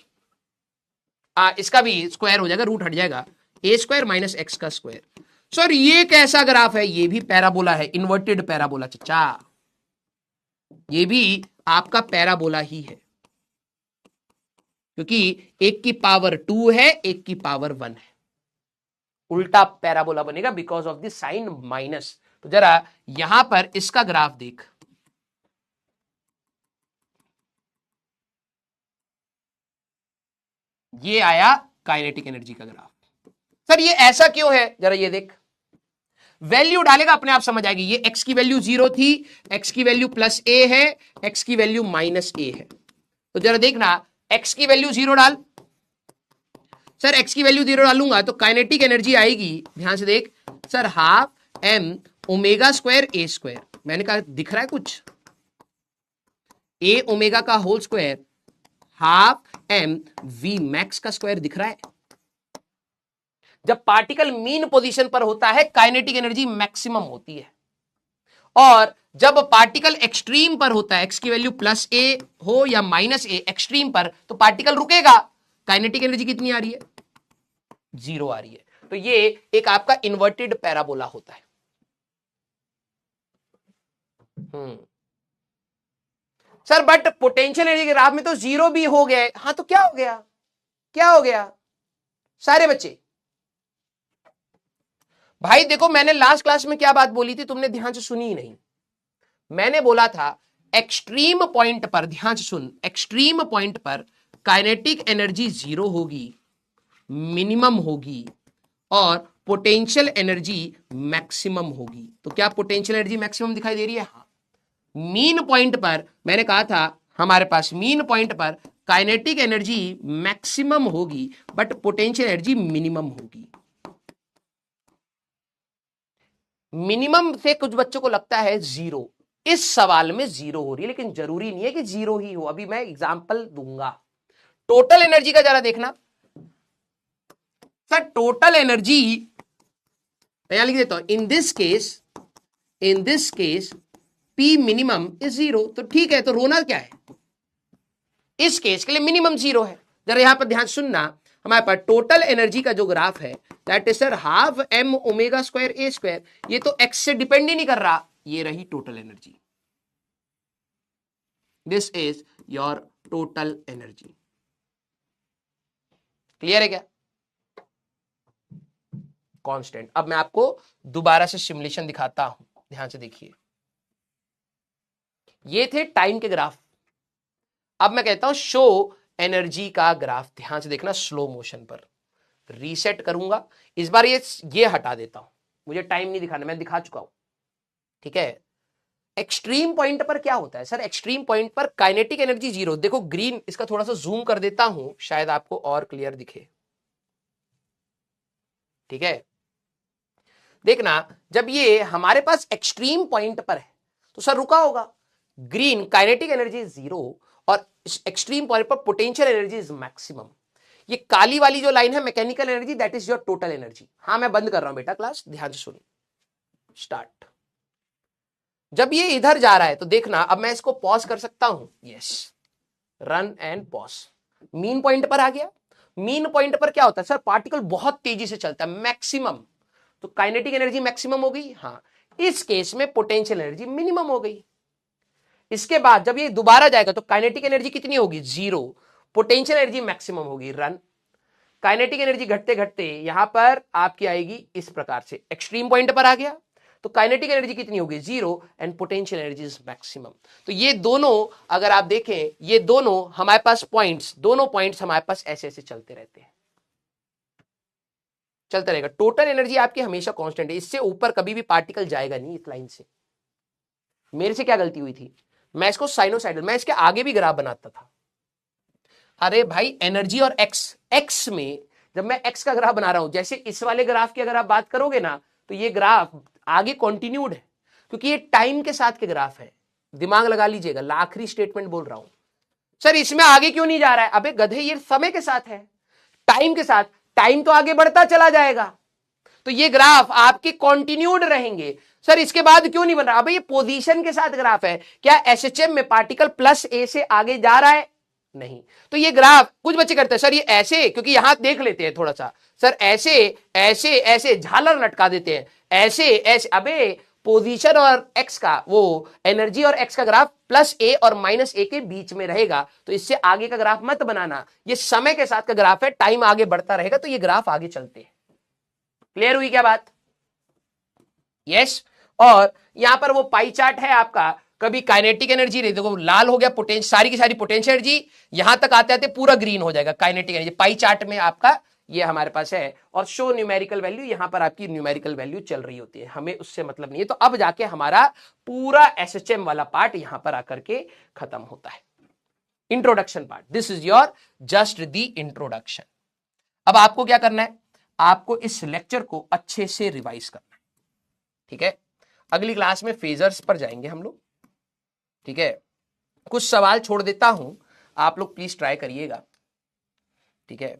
Speaker 1: इसका भी स्क्वायर हो जाएगा, रूट हट जाएगा, a स्क्वायर माइनस x का स्क्वायर। सर ये कैसा ग्राफ है? ये भी पैराबोला है, इन्वर्टेड पैराबोला चचा, ये भी आपका पैराबोला ही है, क्योंकि एक की पावर 2 है, एक की पावर 1 है, उल्टा पैराबोला बनेगा because of the sine minus. तो जरा यहां पर इसका ग्राफ देख, ये आया काइनेटिक एनर्जी का ग्राफ। सर ये ऐसा क्यों है? जरा ये देख, वैल्यू डालेगा अपने आप समझ आएगी। ये x की वैल्यू 0 थी, x की वैल्यू +a है, x की वैल्यू -a है। तो जरा देखना, x की वैल्यू 0 डाल। सर x की वैल्यू 0 डालूंगा तो काइनेटिक एनर्जी आएगी, ध्यान से देख sir, half m omega square a square. मैंने कहा दिख रहा है कुछ? a ओमेगा का whole square half m v max का स्क्वायर दिख रहा है। जब पार्टिकल मीन पोजीशन पर होता है काइनेटिक एनर्जी मैक्सिमम होती है, और जब पार्टिकल एक्सट्रीम पर होता है, x की वैल्यू +a हो या -a एक्सट्रीम पर, तो पार्टिकल रुकेगा, काइनेटिक एनर्जी कितनी आ रही है? 0 आ रही है। तो ये एक आपका इन्वर्टेड पैराबोला होता है। सर बट पोटेंशियल एनर्जी के ग्राफ में तो 0 भी हो गया है। हाँ तो क्या हो गया? क्या हो गया सारे बच्चे? भाई देखो, मैंने लास्ट क्लास में क्या बात बोली थी, तुमने ध्यान से सुनी ही नहीं। मैंने बोला था एक्सट्रीम पॉइंट पर, ध्यान से सुन, एक्सट्रीम पॉइंट पर काइनेटिक एनर्जी 0 होगी, मिनिमम होगी, और पोटेंशियल एनर्जी मैक्सिमम होगी। तो क्या पोटेंशियल एनर्जी मैक्सिमम दिखाई दे रही है? हाँ। मीन पॉइंट पर मैंने कहा था, हमारे पास मीन पॉइंट पर काइनेटिक एनर्जी मैक्सिमम होगी बट पोटेंशियल एनर्जी मिनिमम होगी। मिनिमम से कुछ बच्चों को लगता है 0, इस सवाल में 0 हो रही है, लेकिन जरूरी नहीं है कि 0 ही हो। अभी मैं एग्जांपल दूंगा। टोटल एनर्जी का जरा देखना सर, टोटल एनर्जी मैं यहां लिख देता हूं in this case P minimum is 0। तो ठीक है, तो रोना क्या है, इस केस के लिए मिनिमम 0 है। जरा यहां पर ध्यान सुनना, हमारे पास टोटल एनर्जी का जो ग्राफ है that is sir half m omega square a square, ये तो x से डिपेंड ही नहीं कर रहा, ये रही total energy. This is your total energy. Clear है क्या? कांस्टेंट। अब मैं आपको दोबारा से सिमुलेशन दिखाता हूं, ध्यान से देखिए। ये थे टाइम के ग्राफ। अब मैं कहता हूं शो एनर्जी का ग्राफ, ध्यान से देखना स्लो मोशन पर। रीसेट करूंगा इस बार, ये हटा देता हूं, मुझे टाइम नहीं दिखाना, मैं दिखा चुका हूं। ठीक है, एक्सट्रीम पॉइंट पर क्या होता है सर, एक्सट्रीम पॉइंट पर काइनेटिक एनर्जी 0। देखो ग्रीन, इसका थोड़ा सा जूम कर देता हूं, शायद आपको और क्लियर दिखे। ठीक है, देखना जब ये हमारे पास एक्सट्रीम पॉइंट पर है तो सर रुका होगा, ग्रीन काइनेटिक एनर्जी 0 और एक्सट्रीम पॉइंट पर पोटेंशियल एनर्जी इज मैक्सिमम। ये काली वाली जो लाइन है mechanical energy, that is your total energy. हाँ मैं बंद कर रहा हूं बेटा क्लास, ध्यान से सुनो। स्टार्ट। जब ये इधर जा रहा है तो देखना, अब मैं इसको पॉज कर सकता हूं, yes, run and pause. Mean point पर आ गया। मीन पॉइंट पर क्या होता है सर, पार्टिकल बहुत तेजी से चलता है, मैक्सिमम, तो काइनेटिक एनर्जी मैक्सिमम हो गई। हाँ, इस केस में पोटेंशियल एनर्जी मिनिमम हो गई। इसके बाद जब ये दोबारा जाएगा तो काइनेटिक एनर्जी कितनी होगी, 0, पोटेंशियल एनर्जी मैक्सिमम होगी, रन। काइनेटिक एनर्जी घटते घटते यहां पर आपकी आएगी इस प्रकार से, एक्सट्रीम पॉइंट पर आ गया तो काइनेटिक एनर्जी कितनी होगी, 0 and potential energy is maximum. तो ये दोनों अगर आप देखें, ये दोनों हमारे पास पॉइंट्स, दोनों पॉइंट्स हमारे पास ऐसे ऐसे चलते रहते हैं, चलता रहेगा। टोटल एनर्जी आपकी हमेशा कांस्टेंट है, इससे ऊपर कभी भी पार्टिकल जाएगा नहीं इस लाइन से। मेरे से क्या गलती हुई थी, मैं इसको साइनोसाइडल, मैं इसके आगे भी ग्राफ बनाता था। अरे भाई एनर्जी और एक्स में जब मैं एक्स का ग्राफ बना रहा हूं, जैसे इस वाले ग्राफ की अगर आप बात करोगे ना तो ये ग्राफ आगे कंटिन्यूड है, क्योंकि ये टाइम के साथ के ग्राफ है। दिमाग लगा लीजिएगा, आखिरी स्टेटमेंट बोल रहा हूं सर, इसमें आगे क्यों नहीं जा रहा है, अबे गधे ये समय के साथ है, टाइम के साथ, टाइम तो आगे बढ़ता चला जाएगा, तो ये ग्राफ आपके कंटिन्यूड रहेंगे। सर इसके बाद क्यों नहीं बन रहा, अबे ये पोजीशन के साथ ग्राफ है, क्या एसएचएम में पार्टिकल प्लस ए से आगे जा रहा है, नहीं। तो ये ग्राफ कुछ बच्चे करते हैं सर ये ऐसे, क्योंकि यहां देख लेते हैं थोड़ा सा, सर ऐसे ऐसे ऐसे झालर लटका देते हैं, ऐसे ऐसे, अबे पोजीशन और एक्स का, वो एनर्जी और एक्स का ग्राफ प्लस ए और माइनस ए के बीच में रहेगा, तो इससे आगे का ग्राफ मत बनाना, ये समय के साथ का ग्राफ है, टाइम आगे बढ़ता रहेगा तो ये ग्राफ आगे चलते हैं। क्लियर हुई क्या बात? यस। और यहां पर वो पाई चार्ट है आपका, कभी काइनेटिक एनर्जी रही, देखो लाल हो गया पोटेंशियल, सारी की सारी पोटेंशियल एनर्जी, यहां तक आते आते पूरा ग्रीन हो जाएगा काइनेटिक एनर्जी, पाई चार्ट में आपका ये हमारे पास है। और शो न्यूमेरिकल वैल्यू, यहां पर आपकी न्यूमेरिकल वैल्यू चल रही होती है, हमें उससे मतलब नहीं है। तो अब जाके हमारा पूरा एसएचएम वाला पार्ट यहां पर आकर के खत्म होता है, introduction part. This is your just the introduction. अब आपको क्या करना है, आपको इस लेक्चर को अच्छे से रिवाइज करना है, ठीक है। अगली क्लास में फेजर्स पर जाएंगे हम लोग, ठीक है। कुछ सवाल छोड़ देता हूं, आप लोग प्लीज ट्राई करिएगा, ठीक है।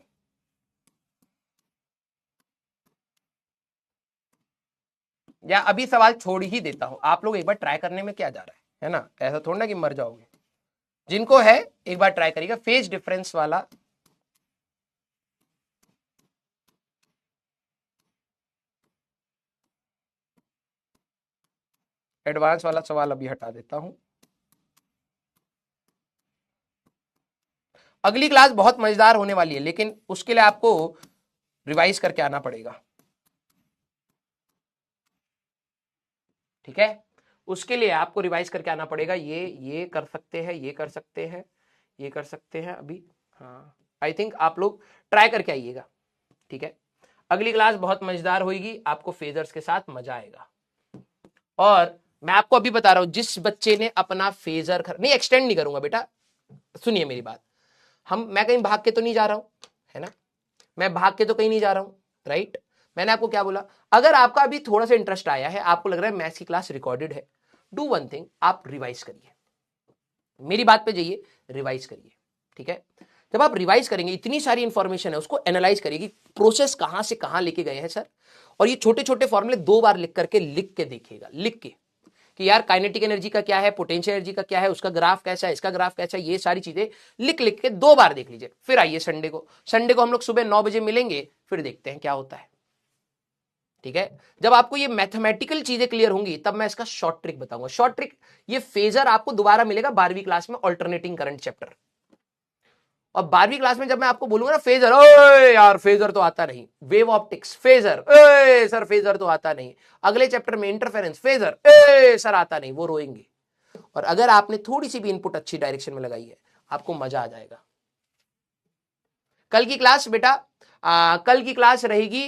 Speaker 1: या अभी सवाल छोड़ ही देता हूं, आप लोग एक बार ट्राई करने में क्या जा रहा है ना, ऐसा थोड़ा ना कि मर जाओगे। जिनको है एक बार ट्राई करिएगा, फेज डिफरेंस वाला एडवांस वाला सवाल अभी हटा देता हूं। अगली क्लास बहुत मजेदार होने वाली है, लेकिन उसके लिए आपको रिवाइज करके आना पड़ेगा, ठीक है। उसके लिए आपको रिवाइज करके आना पड़ेगा, ये कर सकते हैं, ये कर सकते हैं, ये कर सकते हैं अभी, हाँ आई थिंक आप लोग ट्राई करके आइएगा, ठीक है। अगली क्लास बहुत मजेदार होगी, आपको फेजर्स के साथ मजा आएगा। और मैं आपको अभी बता रहा हूं, जिस बच्चे ने अपना फेजर नहीं, एक्सटेंड नहीं करूंगा बेटा, सुनिए मेरी बात, मैं कहीं भाग के तो नहीं जा रहा हूं, है ना, मैं भाग के तो कहीं नहीं जा रहा हूं, राइट। मैंने आपको क्या बोला, अगर आपका अभी थोड़ा सा इंटरेस्ट आया है, आपको लग रहा है मैथ्स की क्लास रिकॉर्डेड है, डू वन थिंग, आप रिवाइज करिए, मेरी बात पे जाइए, रिवाइज करिए, ठीक है। जब आप रिवाइज करेंगे, इतनी सारी इंफॉर्मेशन है, उसको एनालाइज करिए कि प्रोसेस कहां से कहां लेके गए हैं सर, और ये छोटे छोटे फॉर्मूले 2 बार लिख करके लिख के देखिएगा, लिख के कि यार काइनेटिक एनर्जी का क्या है, पोटेंशियल एनर्जी का क्या है, उसका ग्राफ कैसा है, इसका ग्राफ कैसा है, ये सारी चीजें लिख लिख के 2 बार देख लीजिए। फिर आइए संडे को हम लोग सुबह 9 बजे मिलेंगे, फिर देखते हैं क्या होता है। ठीक है, जब आपको ये मैथमेटिकल चीजें क्लियर होंगी तब मैं इसका शॉर्ट ट्रिक बताऊंगा। शॉर्ट ट्रिक, ये फेजर आपको दोबारा मिलेगा 12वीं क्लास में, अल्टरनेटिंग करंट चैप्टर। और 12वीं क्लास में जब मैं आपको बोलूंगा ना फेजर, ओए यार फेजर तो आता नहीं, वेव ऑप्टिक्स फेजर, ए सर फेजर तो आता नहीं, अगले चैप्टर में इंटरफेरेंस फेजर, ए सर आता नहीं, वो रोएंगे। और अगर आपने थोड़ी सी भी इनपुट अच्छी डायरेक्शन में लगाई है, आपको मजा आ जाएगा। कल की क्लास बेटा, कल की क्लास रहेगी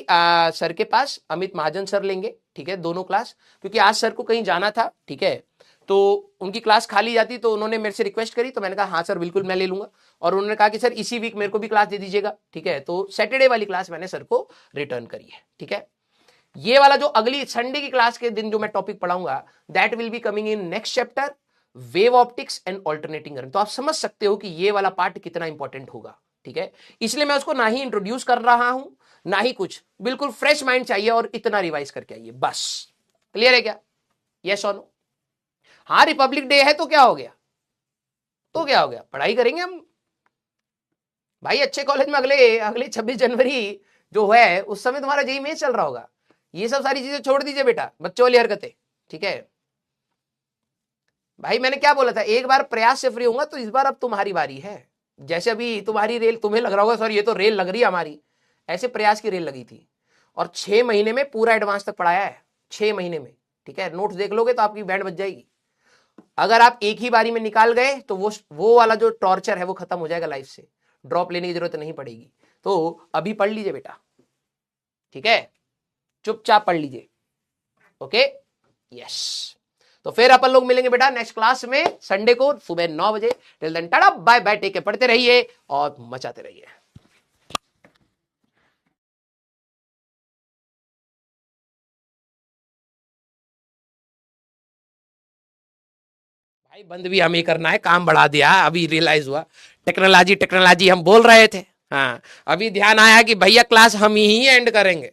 Speaker 1: सर के पास, अमित महाजन सर लेंगे, ठीक है, दोनों क्लास, क्योंकि आज सर को कहीं जाना था, ठीक है, तो उनकी क्लास खाली जाती, तो उन्होंने मेरे से रिक्वेस्ट करी, तो मैंने कहा हाँ सर बिल्कुल मैं ले लूंगा, और उन्होंने कहा कि सर इसी वीक मेरे को भी क्लास दे दीजिएगा, ठीक है, तो सैटरडे वाली क्लास मैंने सर को रिटर्न करी है। ठीक है, ये वाला जो अगली संडे की क्लास के दिन जो मैं टॉपिक पढ़ाऊंगा, that will be coming in next chapter, wave optics and alternating current. तो आप समझ सकते हो कि ये वाला पार्ट कितना इंपॉर्टेंट होगा। ठीक है, इसलिए मैं उसको ना ही इंट्रोड्यूस कर रहा हूं ना ही कुछ, बिल्कुल फ्रेश माइंड चाहिए और इतना रिवाइज करके आइए बस। क्लियर है क्या? यस और नो? हाँ, रिपब्लिक डे है तो क्या हो गया, तो क्या हो गया, पढ़ाई करेंगे हम भाई अच्छे कॉलेज में। अगले 26 जनवरी जो है उस समय तुम्हारा जेईई मेंस चल रहा होगा। ये सब सारी चीजें छोड़ दीजिए बेटा, बच्चों वाली हरकतें। ठीक है भाई, मैंने क्या बोला था, एक बार प्रयास से फ्री होऊंगा, तो इस बार अब तुम्हारी बारी है। जैसे अभी तुम्हारी रेल, तुम्हें लग रहा होगा सर ये तो रेल लग रही है हमारी, ऐसे प्रयास की रेल लगी थी, और 6 महीने में पूरा एडवांस तक पढ़ाया है, 6 महीने में। ठीक है, नोट्स देख लोगे तो आपकी बैंड बज जाएगी। अगर आप एक ही बारी में निकाल गए तो वो वाला जो टॉर्चर है वो खत्म हो जाएगा लाइफ से, ड्रॉप लेने की जरूरत नहीं पड़ेगी। तो अभी पढ़ लीजिए बेटा, ठीक है, चुपचाप पढ़ लीजिए। Okay, yes. तो फिर अपन लोग मिलेंगे बेटा नेक्स्ट क्लास में संडे को सुबह 9 बजे। Till then tata bye bye, take के पढ़ते रहिए और मचाते रहिए। भाई बंद भी हमें करना है, काम बढ़ा दिया, अभी रियलाइज हुआ, टेक्नोलॉजी टेक्नोलॉजी हम बोल रहे थे, हाँ अभी ध्यान आया कि भैया क्लास हम ही एंड करेंगे।